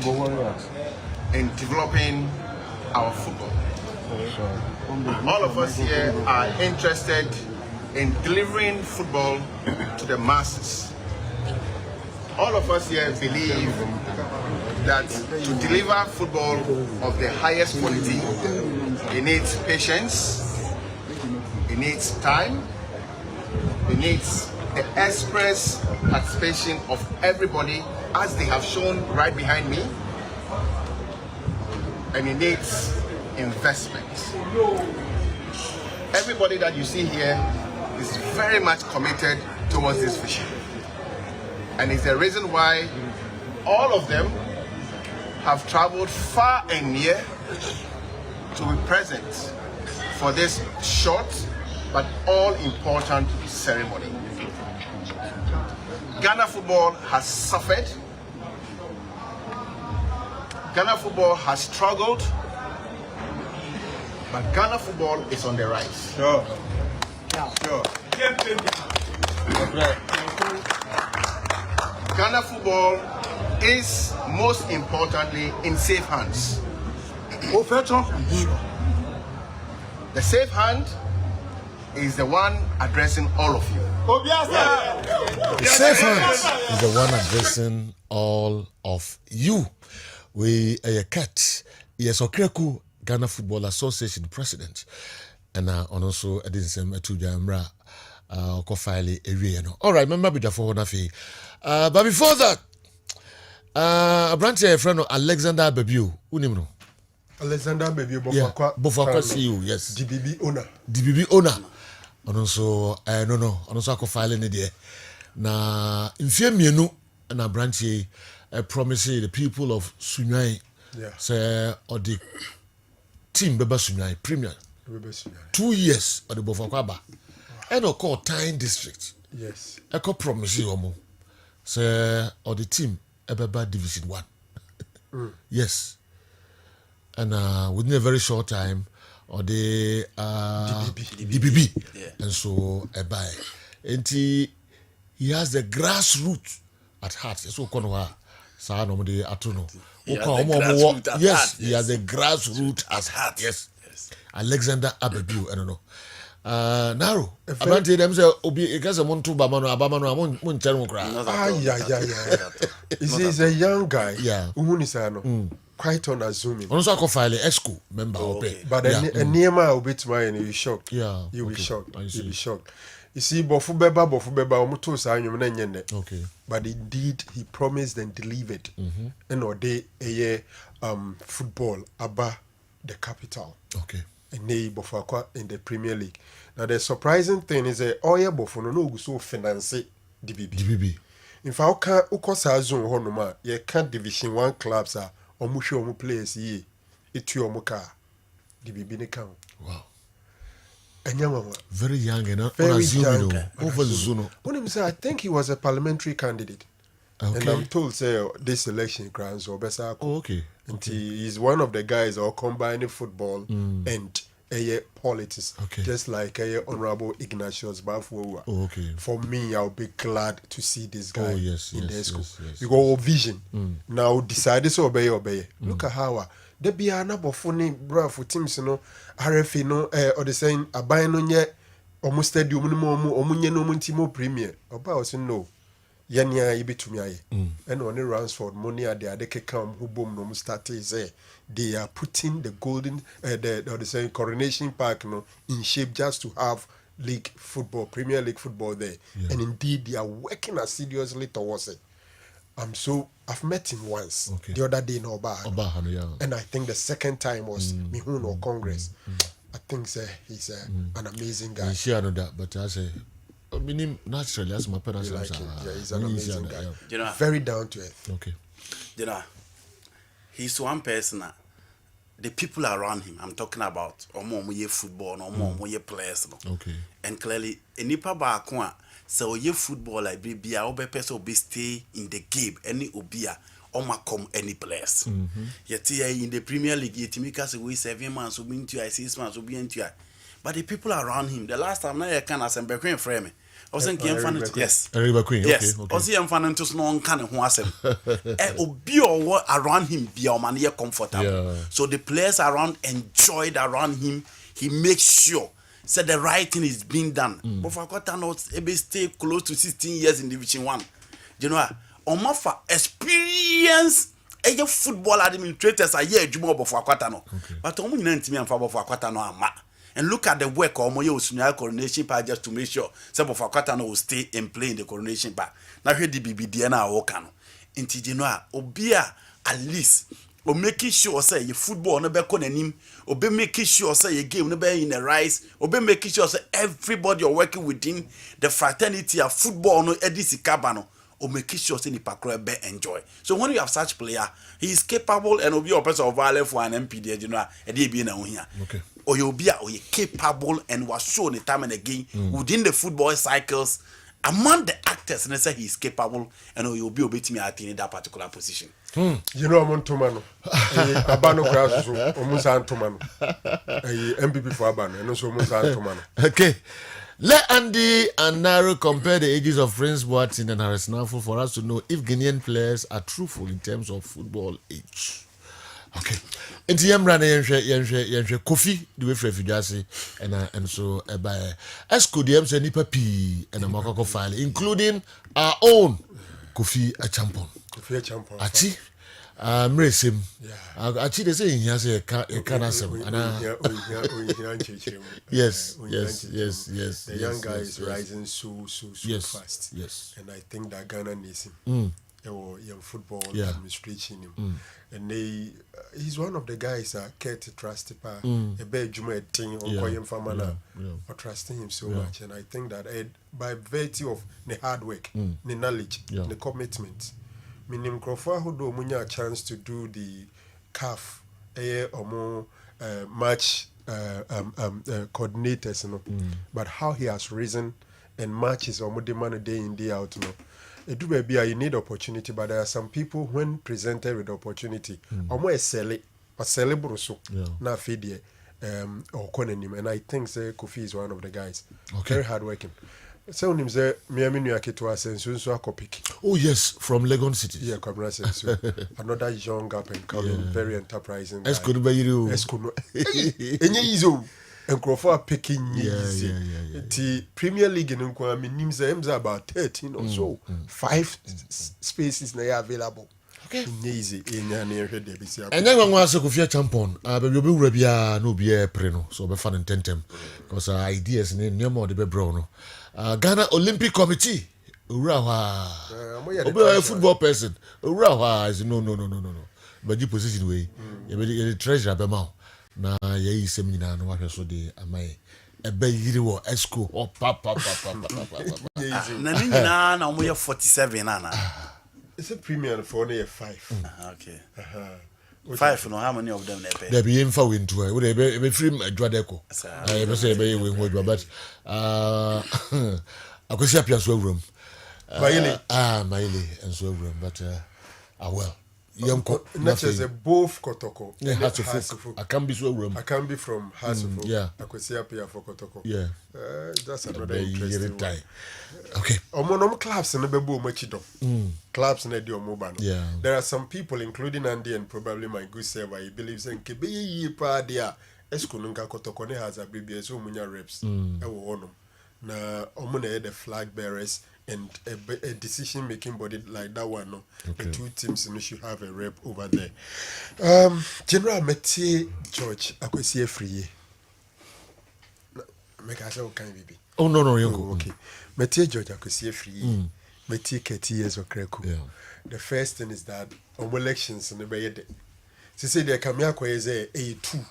in developing our football. All of us here are interested in delivering football to the masses. All of us here believe that to deliver football of the highest quality, it needs patience, it needs time, it needs the express participation of everybody, as they have shown right behind me, and it needs investment. Everybody that you see here is very much committed towards this vision. And it's the reason why all of them have traveled far and near to be present for this short but all important ceremony. Ghana football has suffered. Ghana football has struggled. But Ghana football is on the rise. Sure. Sure. Ghana football is most importantly in safe hands. The safe hand is the one addressing all of you. The safe hand is the one addressing all of you. We are a cat. Yes, Okreku, Ghana Football Association president. And also, I didn't say to Jamra, Kofile, Ariano. All right, remember before Nafi. But before that, a branch of friend of Alexander Bebu, Unimno. Alexander Bebu, Bofakwa CEO, yes. DBB owner. DBB owner. And also, no, and also Kofile in the na mfie mienu na branch promise the people of Sunyai say or the team beba Sunyai Premier 2 years or the Bofakwaba and o call Tyne district yes I call promise you say or the team beba division 1 yes and within a very short time or the DBB and so buy and he has the grassroots at heart so kono sa no de atono yes he has the grassroots at heart yes Alexander Abebu I don't know naro abante dem say obi e kase monto ba mano abama no mon nchere mo kra is a young guy who is quite unassuming also I file esco member but niema obetima and you shocked you'll be shocked you'll be shocked. You see, bofu beba omuto sa anyum na nyene. Okay. But indeed, he promised and delivered. And ode eye football aba the capital. Okay. And nei bofu akwa in the Premier League. Now the surprising thing is oye bofu no go so finance DBB. In fact, uko sa zone ho no ma, ye can Division 1 clubs are omu hwe omu players ye. Etu omu ka DBB ne kan. Wow. Very young and very young. Over the zone. I think he was a parliamentary candidate. Okay. And I'm told this election grounds or better. Okay. And he is one of the guys who are combining football and politics. Okay. Just like Honorable Ignatius Bafuwa. Okay. For me, I'll be glad to see this guy in the school. Yes. You go vision. Now decide to obey. Look at how there be a number of funny bra for teams, RFA or the saying a buy no yet almost stadium no munye no muntimo premier. Oba also no. Yanya ibi to me and on the Ransford money at the adeke come who boom no start say they are putting the golden the saying Coronation Park in shape just to have league football, Premier League football there. And indeed they are working assiduously towards it. I've met him once the other day in Oba, and I think the second time was Mihun or Congress. I think he's an amazing guy. I know that, but I say, naturally, as my parents he's an amazing guy. Very down to earth. Okay. He's one person. The people around him, I'm talking about omo football, omo players. Okay. And clearly, enipa ba akwa. So ye football like be obe person obe stay in the game any obia oma come any place. Yet in the Premier League yetimika say we 7 months obi into 6 months obi into. But the people around him, the last time na can assemble Queen frame. I was saying fan yes. Yes. Osi am fan into no kan ho asem. Obi or around him be o man comfortable. So the players around enjoyed around him. He makes sure said the right thing is being done. But for quarter not able stay close to 16 years in Division 1. You know, on for experience football administrators are here jumo for quarter no. But omu nyina ntimi amfa for quarter no ama. and look at the work Omoye Osunya coronation park just to make sure some of our Katano will stay and play in the coronation park. Now here the BBD na Okano. Inti Genoa Obia at least or making sure say your football no be konanim or be making sure say your game no be in the rise or be making sure say everybody are working within the fraternity of football no edisi kabano or making sure say the pakro be enjoy. So when you have such player, he is capable and will be a person of value for an MPD, you know, and they be in here. Okay. Or you'll be capable and was shown the time and again within the football cycles among the actors, and say he is capable and you'll be able to in that particular position. You know, I'm on Tomano. Abano Grasso, Omusa Tomano. MPP for Abano, and also Musa Tomano. Okay. Let Andy and Naro compare the ages of Prince Boateng and Harris Nafu for us to know if Guinean players are truthful in terms of football age. Okay. And the Yamran Kofi, the way for Fujasi, and so by Escodium Nipa P and a Makako file, including our own Kofi a champion. Kofi a champion. Achi. Mresim. Achi they say he has a canasem. Yes. The young guy is rising so fast. Yes. And I think that Ghana needs him. Young football administration him. And he's one of the guys that Kurt trust a bad Juma thing or Koyam Famana or trusting him so much. And I think that by virtue of the hard work, the knowledge, the commitment, meaning Crawford who do munya a chance to do the CAF or more match coordinators, you know. But how he has risen and matches or more demand day in day out, you know. It do be you need opportunity, but there are some people when presented with opportunity, almost sell it, but celebrate so na feed or konenim, and I think say Kofi is one of the guys. Okay. Very hardworking. So him say Miami New Akitwa Sensu Akopik. Oh yes, from Legon City. Yeah, Kabra Sensu. Another young up and coming, very enterprising. Eskuno Bayiru. Eskuno. Enye izo. And Crawford picking easy. The Premier League in Nkwame names about 13 or so. 5 spaces now available. Okay. Easy. And then when was a Kofi champion, but you will be no be a preno, so be fun and tentem. Because ideas in no more the Bruno. Ghana Olympic Committee. Urawa. A football person. Urawa is no. But you position way. You treasure the mouth. Na ye seminar no wahwe so de amai ebe yiri wo esco o papa na nyina na omo ye 47 na it's a premium for near 5 okay 5 no how many of them na pay there be info into we dey be free adwadeko e be say be we ho but akosi apia so awuram maile and so awuram but well not as a both Kotoko. I can be so room. I can be from Hasselhoff. Yeah. I could see up here for Kotoko. Yeah. That's another interesting time. Okay. Omonom clubs in the Bebu Machido. Clubs in the Mobile. Yeah. There are some people, including Andy and probably my good server, he believes in Kebe Yipa dia Eskununga Kotoko has a baby so many reps. Na omune the flag bearers and a decision-making body like that one, no. Okay. The two teams should have a rep over there. General Metier George, I could see a free. Make us all kind baby. Oh no, you go. Okay. Metier George, I could see a free. Metier 30 years of Kreku. Yeah. The first thing is that elections in the Bayede. She said the Kamiako is A2.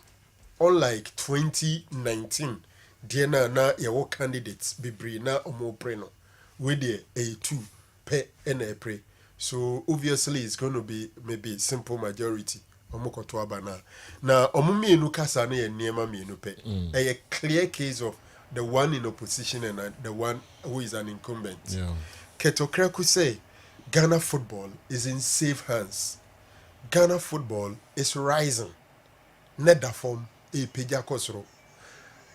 Unlike 2019, Diana na yawo candidates bibri na omo preno. With the A2 pe and a pre. So obviously it's going to be maybe simple majority. Omokoto abana. Na omumi enu kasa na ye niema mi enu pe. A clear case of the one in opposition and the one who is an incumbent. Yeah. Ketokraku say Ghana football is in safe hands. Ghana football is rising. Neda form e peja kosro.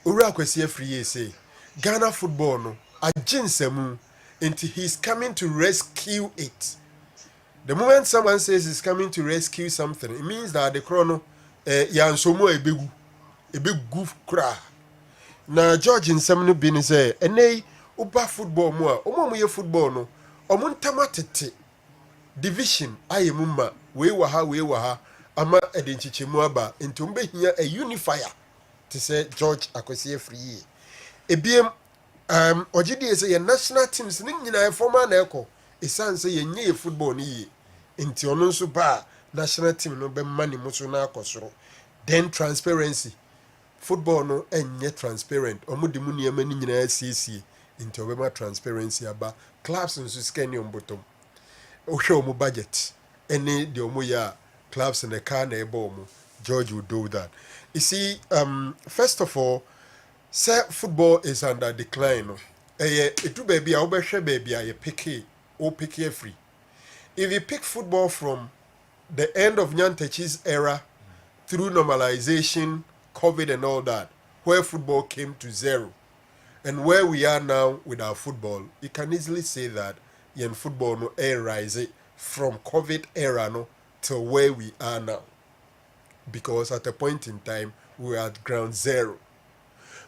Ura kwesi free say Ghana football no ajinsemu until he's coming to rescue it. The moment someone says he's coming to rescue something, it means that the chrono yansomo a big goof cra. Na George in some bin say, ene uba football mo omo football no omuntamatete division ayemuma we wa ha ama edinchichimu aba into mbe hia a unifier to say George Akwesi free ebiem ojidi say national teams ni nyina former na eko esan say yenye football ni yi nti ono nso ba national team no be mani muso na akosoro then transparency football no enye transparent omo de mu niam ni nyina asiesie nti obema transparency aba clubs nso scan on bottom ohwe omo budget any the omo ya clubs in the car na ebo omo George will do that. You see, first of all, say football is under decline. No? It do baby, I will share baby, I pick free. If you pick football from the end of Nyantechi's era through normalization, COVID and all that, where football came to zero, and where we are now with our football, you can easily say that yen football no air rise from COVID era no to where we are now. Because at a point in time, we were at ground zero.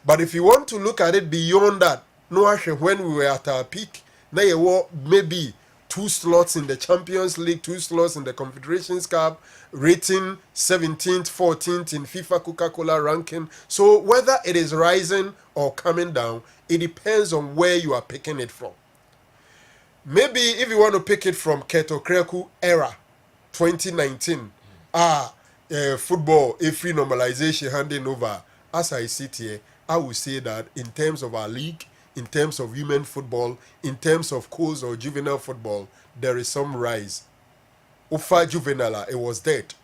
But if you want to look at it beyond that, no actually when we were at our peak, now you were maybe 2 slots in the Champions League, 2 slots in the Confederations Cup, rating 17th, 14th in FIFA Coca-Cola ranking. So whether it is rising or coming down, it depends on where you are picking it from. Maybe if you want to pick it from Keto Kreku era, 2019, football, free normalization handing over. As I sit here, I will say that in terms of our league, in terms of women football, in terms of coast or juvenile football, there is some rise. Ufa juvenile, it was dead.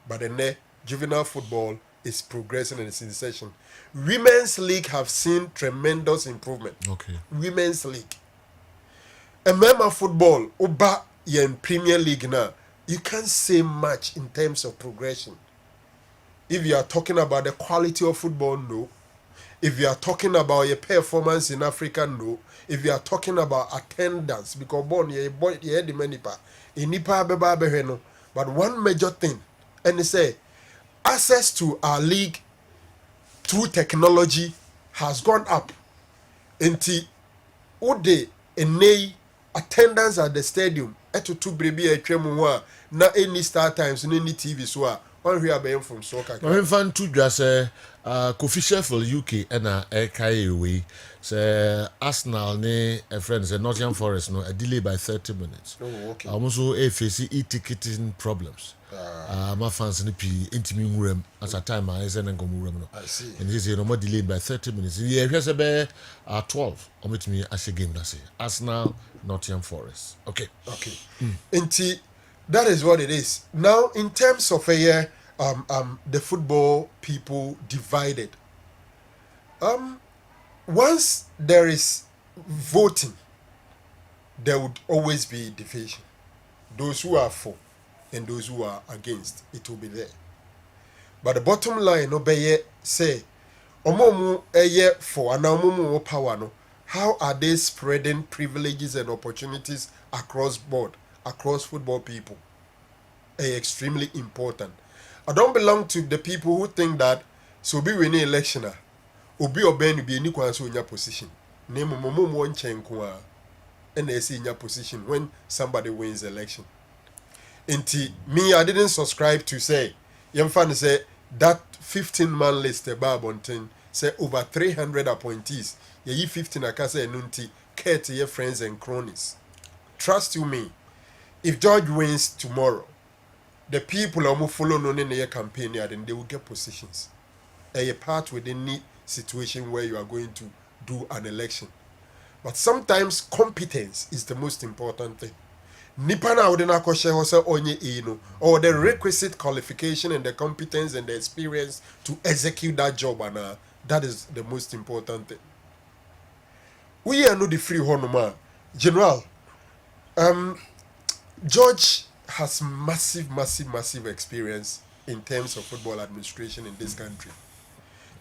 But then juvenile football is progressing and it's in session. Women's league have seen tremendous improvement. Okay. Women's league. And member football, Uba in Premier League now. You can't say much in terms of progression. If you are talking about the quality of football, no. If you are talking about your performance in Africa, no. If you are talking about attendance, because the many no. But one major thing, and they say, access to our league through technology has gone up. Until Ode and attendance at the stadium eto to brebi atwam ho a na any Star Times no any TV so a one hwe abayen from soccer when fan to just Kofi Sheffield UK and kai we say Arsenal ne a friend say Nottingham Forest no a delay by 30 minutes. Oh, okay. Also face e-ticketing problems. My fans in P intimi nwuram at a time I say na ngomuram no. I see. And this is no more delayed by 30 minutes. Yeah, here's a 12 or meet me as a game that say Arsenal Nottingham Forest. Okay. Okay. Inti, that is what it is. Now, in terms of a year, the football people divided. Once there is voting, there would always be division. Those who are for and those who are against, it will be there. But the bottom line, obey say, omomu eye for and omomu power no. How are they spreading privileges and opportunities across board, across football people? Extremely important. I don't belong to the people who think that so be winning election. Obi oben be any kwanso in your position. Name momo one chenkwa and they see in your position when somebody wins election. Inti me, I didn't subscribe to say Yemfan say that 15-man list about Bonten say over 300 appointees. Ye 15 akase nunti care to your friends and cronies. Trust you me, if George wins tomorrow, the people who follow no in your campaign then they will get positions. A part within the situation where you are going to do an election. But sometimes competence is the most important thing. Nipana odena koshe hose onye ino or the requisite qualification and the competence and the experience to execute that job, and that is the most important thing. We are not the free honoma. General, George has massive experience in terms of football administration in this country.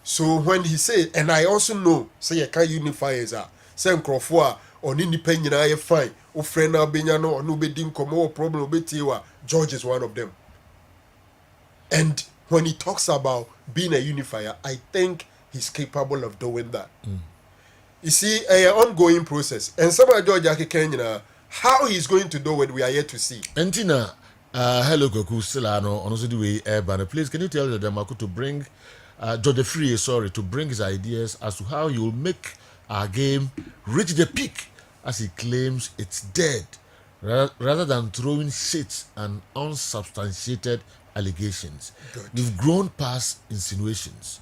So when he said, and I also know, say you can unify as a say Crawford or independent, I fine, or friend Benyano or no bedim come problem betiwa. George is one of them. And when he talks about being a unifier, I think he's capable of doing that. You see, an ongoing process. And somebody George Kenya, how he's going to do it, we are yet to see. Entina, hello Koku Silano, on the way, but please can you tell them to bring George Free, to bring his ideas as to how he will make our game reach the peak, as he claims it's dead, rather than throwing shit and unsubstantiated allegations. We've grown past insinuations.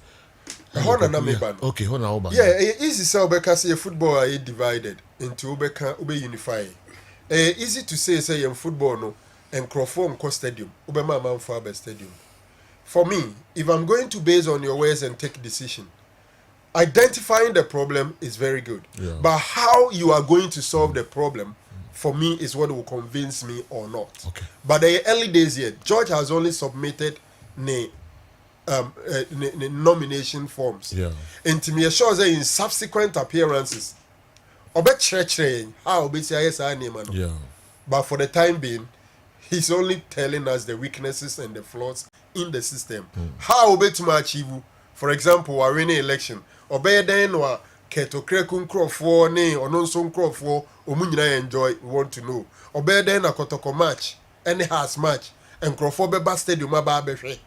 Okay, hold on. Yeah, easy say because football are divided into unify. Easy to say in football no and Crawford stadium, man for stadium. For me, if I'm going to base on your words and take a decision, identifying the problem is very good. Yeah. But how you are going to solve the problem, for me, is what will convince me or not. Okay. But the early days here, George has only submitted nomination forms. Yeah. And to me, sure that in subsequent appearances, how yeah. But for the time being, he's only telling us the weaknesses and the flaws in the system. How to achieve, for example, a winning election, obey then or keto krekun crofo ne or non son crofo omunina enjoy, we want to know. Obey then a kotoko match, any house match, and crofo beba stadium ababe.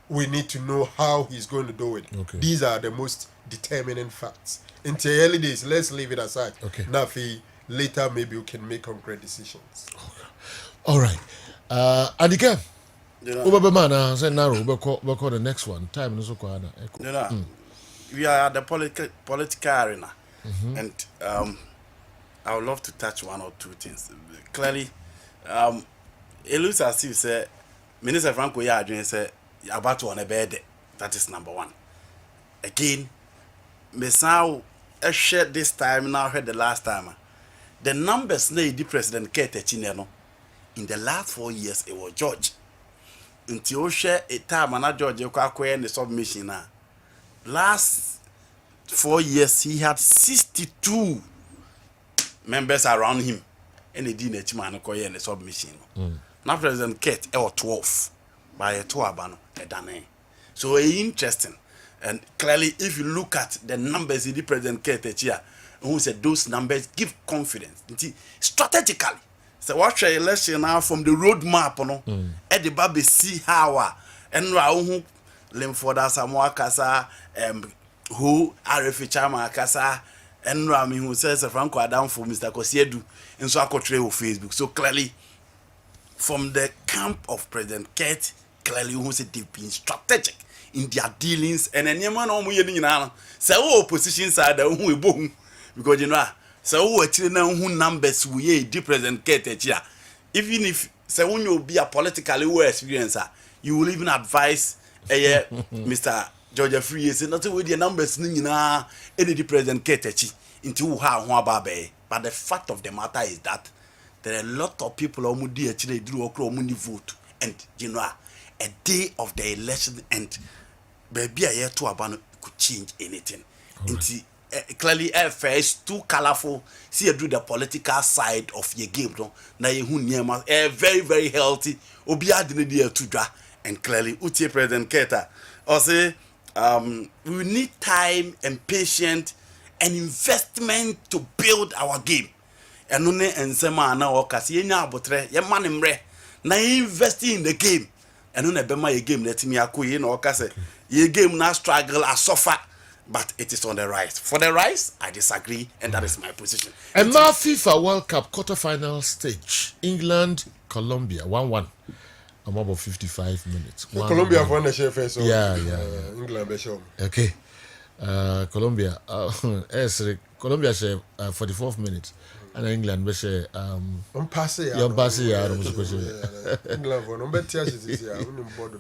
We need to know how he's going to do it. Okay. These are the most determining facts. In the early days, let's leave it aside. Okay. Now, later, maybe we can make concrete decisions. Okay. All right. And again, we call the next one. Time is we are at the political arena, and I would love to touch one or two things. Clearly, it looks as if say Minister Franco Yadrin said about to on a bed. That is number one. Again, Mesau shared this time, now heard the last time. The numbers the President Kete Chineno in the last 4 years it was George. Until share a time and George and the submission now. Last 4 years he had 62 members around him and they didn't Chimano and the submission. Now President Kete or 12 by a 2 abano a dane. So interesting. And clearly, if you look at the numbers in the President Kete here, who said those numbers give confidence. Strategically, so watch the election now from the roadmap, at the baby see how and who Lemforda Samoa Casa, who RFA Chama Casa, and Rami who says Franco Adam for Mr. Kosiedu, and so I could trail Facebook. So clearly, from the camp of President Kete, clearly who said they've been strategic in their dealings, and any man on we so opposition side who boom because you know so what who numbers we the President Kete here. Even if so when you be a politically well experiencer, you will even advise Mr. George Free say not with the numbers any the President Kete into how babe. But the fact of the matter is that there are a lot of people who do actually do vote, and you know a day of the election and baby a year to abano could change anything. Right. Clearly is too colorful. See you do the political side of your game. Now you who very, very healthy. Obia didn't to draw. And clearly Uti President Keta also we need time and patience and investment to build our game. And none and sema na okasi nya abotre ye manemre na investing in the game. And none be my game let me akuye na okase ye game na struggle a suffer. But it is on the rise. For the rise, I disagree, and that is my position. And now FIFA World Cup quarterfinal stage. England, Colombia, 1-1. I'm about 55 minutes. Colombia won the share first. Yeah. England be sure. Okay. Colombia. Colombia share 44th minute. And England be share England won.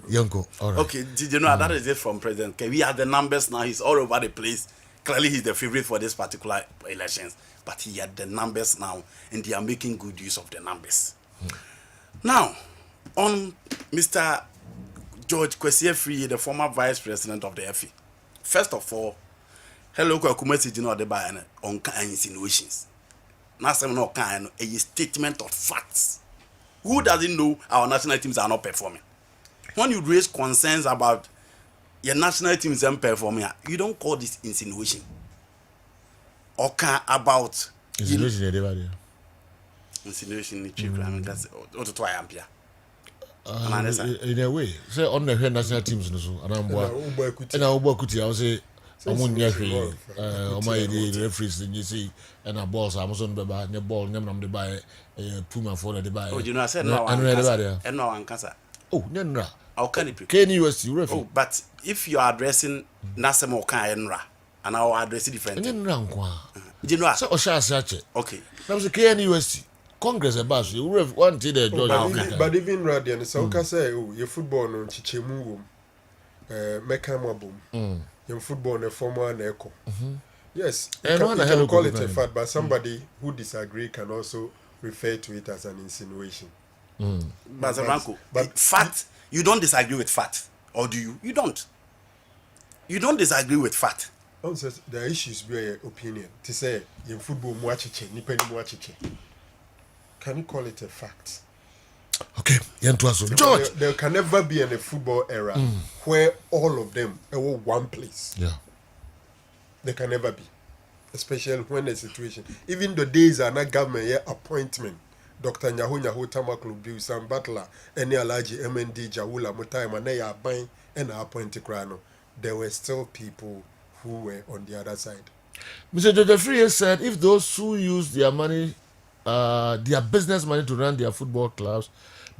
Yonko. All right. Okay, did you know that is it from President K? We have the numbers now. He's all over the place. Clearly, he's the favorite for this particular elections. But he had the numbers now, and they are making good use of the numbers. Now, on Mr. George Kwesi Free, the former vice president of the FA. First of all, hello, Kumasi, you know, the Bayern on insinuations. Now, a statement of facts. Who doesn't know our national teams are not performing? When you raise concerns about your national teams aren't performing, you don't call this insinuation. Or about insinuation. Insinuation. That's what I am here. In a way, say on the national teams, and I'm Ubakuti, I'll say, I'm the referees, and you see, and a balls, I'm on the ball, Nam the buy, Puma for the buy. Oh, you know, I said no, and no one can. Oh, no, how can it be? Can you see referee? Oh, but if you are addressing Nasemo Kayenra, and I will address it differently. You know, so okay. Now, the KNUST Congress about you have wanted a Georgia. But even Radian, so can say, oh, your football on Chichemu, Mekamabum, your football a former and echo. Yes, you can call it a fact, but somebody who disagree can also refer to it as an insinuation. But fact, you don't disagree with fact, or do you? You don't. You don't disagree with fact. The issues be your opinion. To say in football, can you call it a fact? Okay, George. There can never be in a football era where all of them are one place. Yeah, there can never be, especially when the situation. Even the days are not government appointment. Dr. Nyahu Tamaklu, Sam Butler, any Alaji MND Jawula Mutai Maneya Bain and appointed Krano. There were still people who were on the other side. Mr. Jeffrey said if those who use their money, their business money to run their football clubs,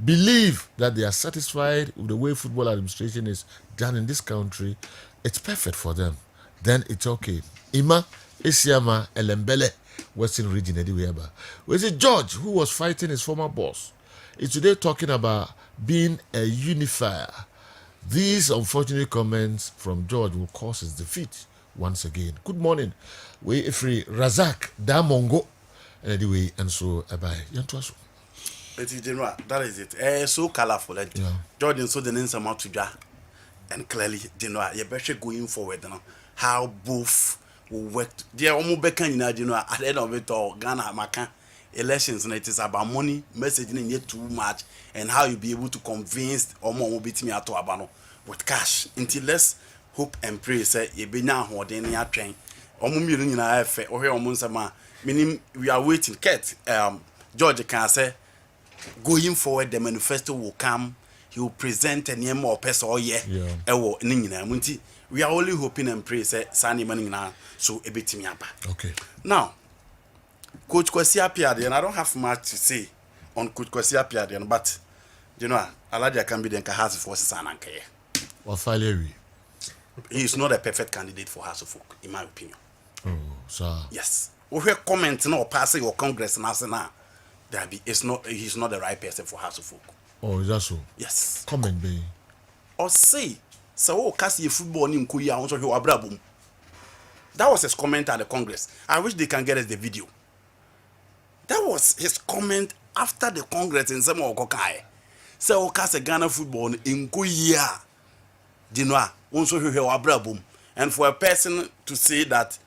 believe that they are satisfied with the way football administration is done in this country, it's perfect for them. Then it's okay. Ima Isiama Elembele, Western region, Ediweba. Was it George who was fighting his former boss? Is today talking about being a unifier. These unfortunate comments from George will cause his defeat once again. Good morning. We free Razak Damongo. Anyway, and so bye. That is it. So colorful. Jordan so the names amount to ja. And clearly, you better going forward now. How both will work. Dear Omubekan, at the end of it all, Ghana Makan elections, and it is about money, messaging yet too much, and how you be able to convince Omo Obit me at Abano with cash. Until let's hope and pray, say, you be now holding your train. Omo million in a FA or here on Monsama. Meaning we are waiting. Kate, George can say, going forward, the manifesto will come. He will present a name or person or we are only hoping and pray, say, Sunday morning now, so a bit me up. Okay. Now, Coach Kwesi Appiah, and I don't have much to say on Coach Kwesi Appiah, but you know, Aladia can be the House of Forces and Anke. Or Falery. He is not a perfect candidate for House of Folk, in my opinion. Oh, sir. Yes. We hear comments no passing or Congress now. He's not the right person for House of Folk. Oh, is that so? Yes. Comment be. Or say, so Cassie football in Kuya also hear Abrabum. That was his comment at the Congress. I wish they can get us the video. That was his comment after the Congress in some Okokai. So Cassie Ghana football in Kuya. Dinwa also hear Abrabum. And for a person to say that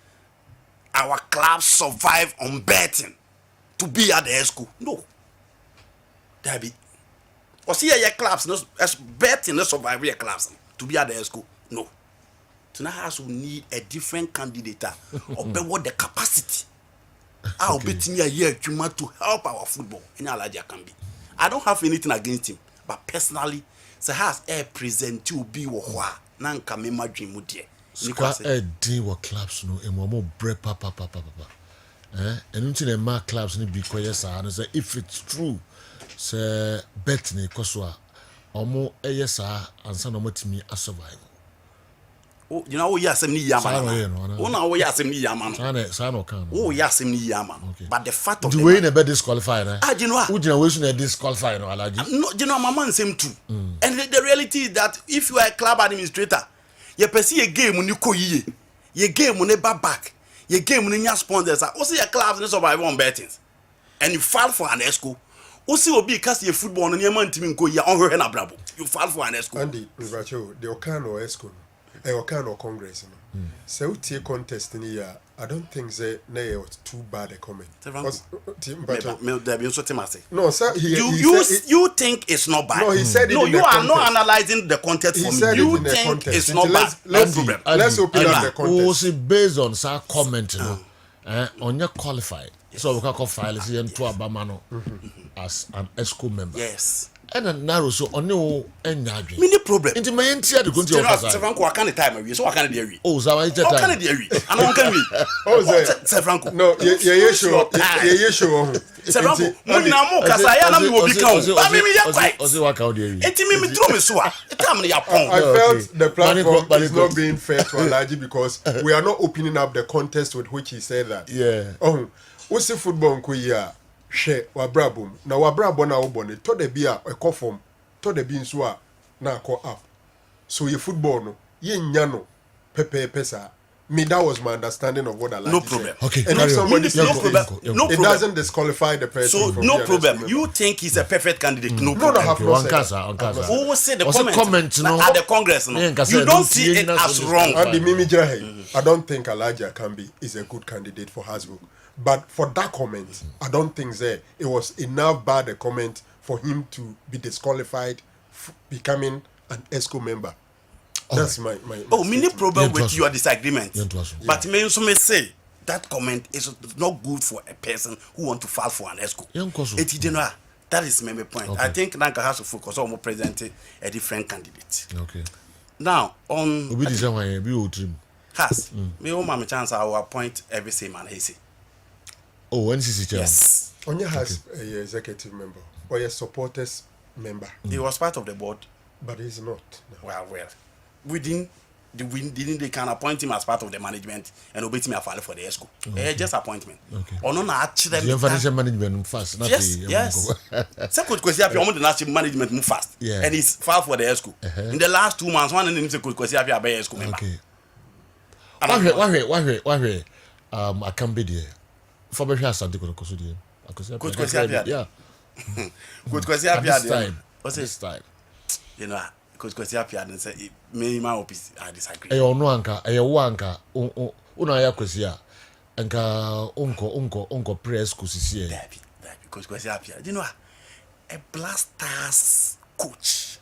our club survive on betting to be at the school. No. There be. Or see your clubs no as betting no survive your clubs to be at the school. No. Tonight us we need a different candidate or be what the capacity. I'll bet me a year to help our football. Any Aladia can be. I don't have anything against him, but personally, so has a present to be what nanka me my dream would ye. Squad deal with clubs no and more break papa. And until the mark clubs need be quiet and say if it's true, say bet ne koswa or more yes and son of me a survival. Oh, you know, yes, me yaman. Oh, no, yes, me yaman. Oh, yes, me yaman. But the fact of the way in a bed disqualified, you know, who generation a disqualified no allergy. No, you know, my man same too. And the reality is that if you are a club administrator, you perceive a game when you go ye, your game when you back, your game when you sponsors are also your clubs and survive on bettings. And you fall for an esco. Also, will be because your football and your man team go your own and bravo. You fall for an esco. Andy, the Okano esco. Okano Congress. So we take contest in here. I don't think they was too bad a comment. No, sir. You think it's not bad? No, he said it. No, you are not analyzing the context for me. You think it's not bad? Let's open up the context. Was it based on sir comment? On your qualified, so we can file as an ESCO member. Yes. and narrow so on no and nagri. Mini problem. Into my entire the country of Franco, I can't time away, so I can't dairy. Oh, so I tell I can't dairy. I don't can we. Oh, Franco. No, yeah, sure. Franco, when now more because I am will become. I mean, you're quite. Also, what out there? It's me through me so. I felt the platform is not being fair to Alaji because we are not opening up the context with which he said that. Yeah. Oh, what's the football nko ya? She wabrabum. Na wabrabo na obone. To de bia ekofom. To de bi nso a na akọ up. So your football no, ye nyano pepe pesa. Me, that was my understanding of what I like. No problem. Said. Okay. And if somebody says no problem. No it problem. doesn't disqualify the person. So from no problem. You think he's a perfect candidate? No problem. No, I have not said. Who will say the comment no? At the Congress? No? You don't see it as wrong. And the Mimi Jahe, I don't think Elijah Kambi is a good candidate for Hasbrook. But for that comment, I don't think it was enough bad a comment for him to be disqualified becoming an ESCO member. That's my mini problem with your disagreement. But me also may say that comment is not good for a person who want to file for an ESCO. That is my point. Okay. I think Nanka has to focus on more present a different candidate. Okay. Now on has me my chance I will appoint every same man he say. Oh, NCC chair. Yes. Onya has a executive member or a supporters member. He was part of the board, but he's not. No. Well. Within they can appoint him as part of the management and obey me a file for the ESCO. Just appointment. Okay. Or no, actually, the financial management fast. Yes. Second question, I want the national management move fast. Yeah. And he's filed for the ESCO. In the last 2 months, one of them said, "Could question I be ESCO member." Okay. Why? I can be there. For me, I stand to go to the. Could question yeah. Good question. This time. You know. Because question appeared and said, "Me, my office, I disagree." Ayo no anka, una ya kwesi anka unko press kusisi. Because question appeared. You know, a blasters coach.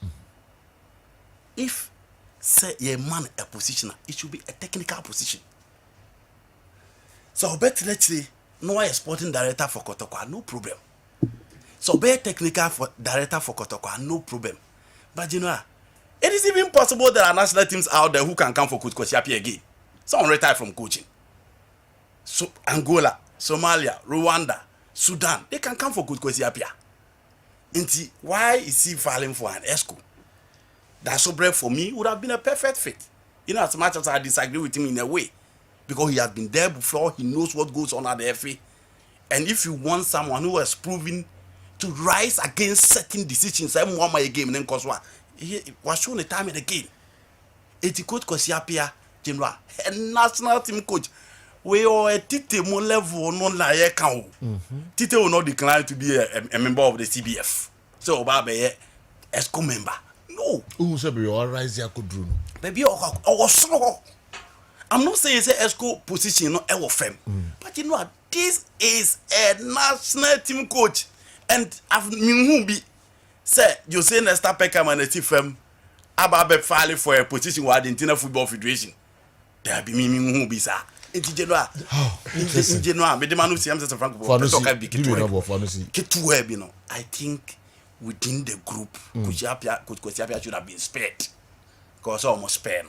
If say a man a position, it should be a technical position. So better let's say no a sporting director for Kotoko, no problem. So be technical for director for Kotoko, no problem. But you know. It is even possible there are national teams out there who can come for Coach Koscielny again. Some retired from coaching. So Angola, Somalia, Rwanda, Sudan, they can come for Coach Koscielny. And why is he filing for an ESCO? That's so brave for me would have been a perfect fit. You know, as much as I disagree with him in a way, because he has been there before, he knows what goes on at the FA. And if you want someone who has proven to rise against certain decisions, I'm one my game and then cause what. He was shown the time and again. It's Coach Koscielny, General, a national team coach. We are a Tite mon level, non like count. Tite will not decline to be a member of the CBF. So, Babe, ESCO member. No. Who said you are rising? I could do. Baby, I'm not saying it's a ESCO position, not our firm. But you know, this is a national team coach. And I've been be. Say, you say Nesta Peckham and the TFM about filing for a position with the Argentina Football Federation. There be me who be sir. In general, me the man who see I'm just a Franco. I think within the group, Coach Koscielny should have been spared. Because almost spared.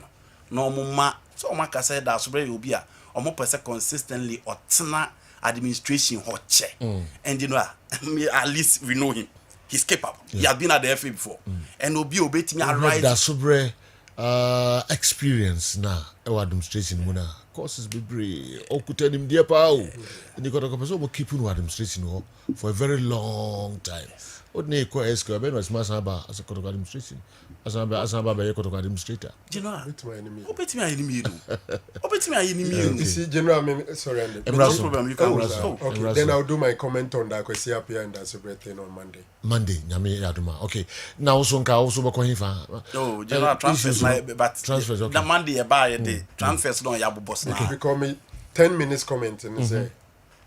No more. So Maka said that Subre will be a almost person consistently or tina administration hot check. And you know, at least we know him. He's capable. Yeah. He has been at the FA before. And Obi obey me arise. That's sobre experience na administration muna. Courses be brave. Okuta him dear pao. And you got a person who keep on administration for a very long time. What ne ko ESCO ben was masaba as a court of administration. Asaba be court of administrator. General, obey me enemy. You see, General, sorry, no problem. You can okay, then I'll do my comment on that Koscielny and that's a great thing on Monday. Nyame aduma. Okay. Now also bako hifa. No, General transfers but transfers okay. The Monday buy the transfers don't yabu boss now. Because me 10 minutes comment and say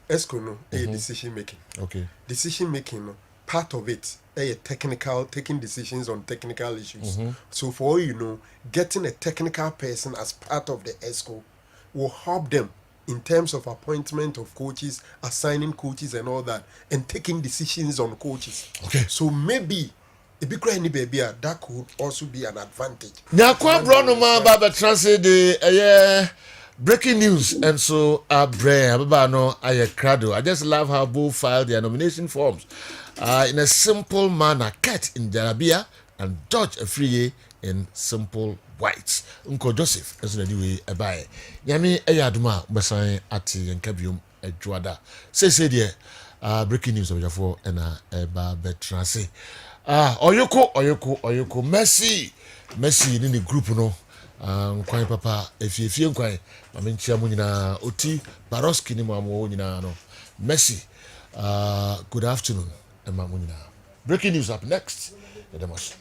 ESCO no a decision making. Okay. Decision making no. Part of it, technical, taking decisions on technical issues. So for all you know, getting a technical person as part of the ESCO will help them in terms of appointment of coaches, assigning coaches and all that, and taking decisions on coaches. Okay. So maybe If you cry any baby, that could also be an advantage. Nyakwa Brono ma baba translate the breaking news, and so Baba no aye crado. I just love how both filed their nomination forms in a simple manner, cat in Jarabia and George Afriye in simple whites. Uncle Joseph as the way abaye. Yami ayaduma basan ati yankabium edwada. Say dear breaking news of your four and eba betranse. Oyoko Messi in the group no. Kwai papa efie kwai mamenchia mu nyina oti Baroski ni mu nyina no. Messi good afternoon emma mu nyina. Breaking news up next. Edemos.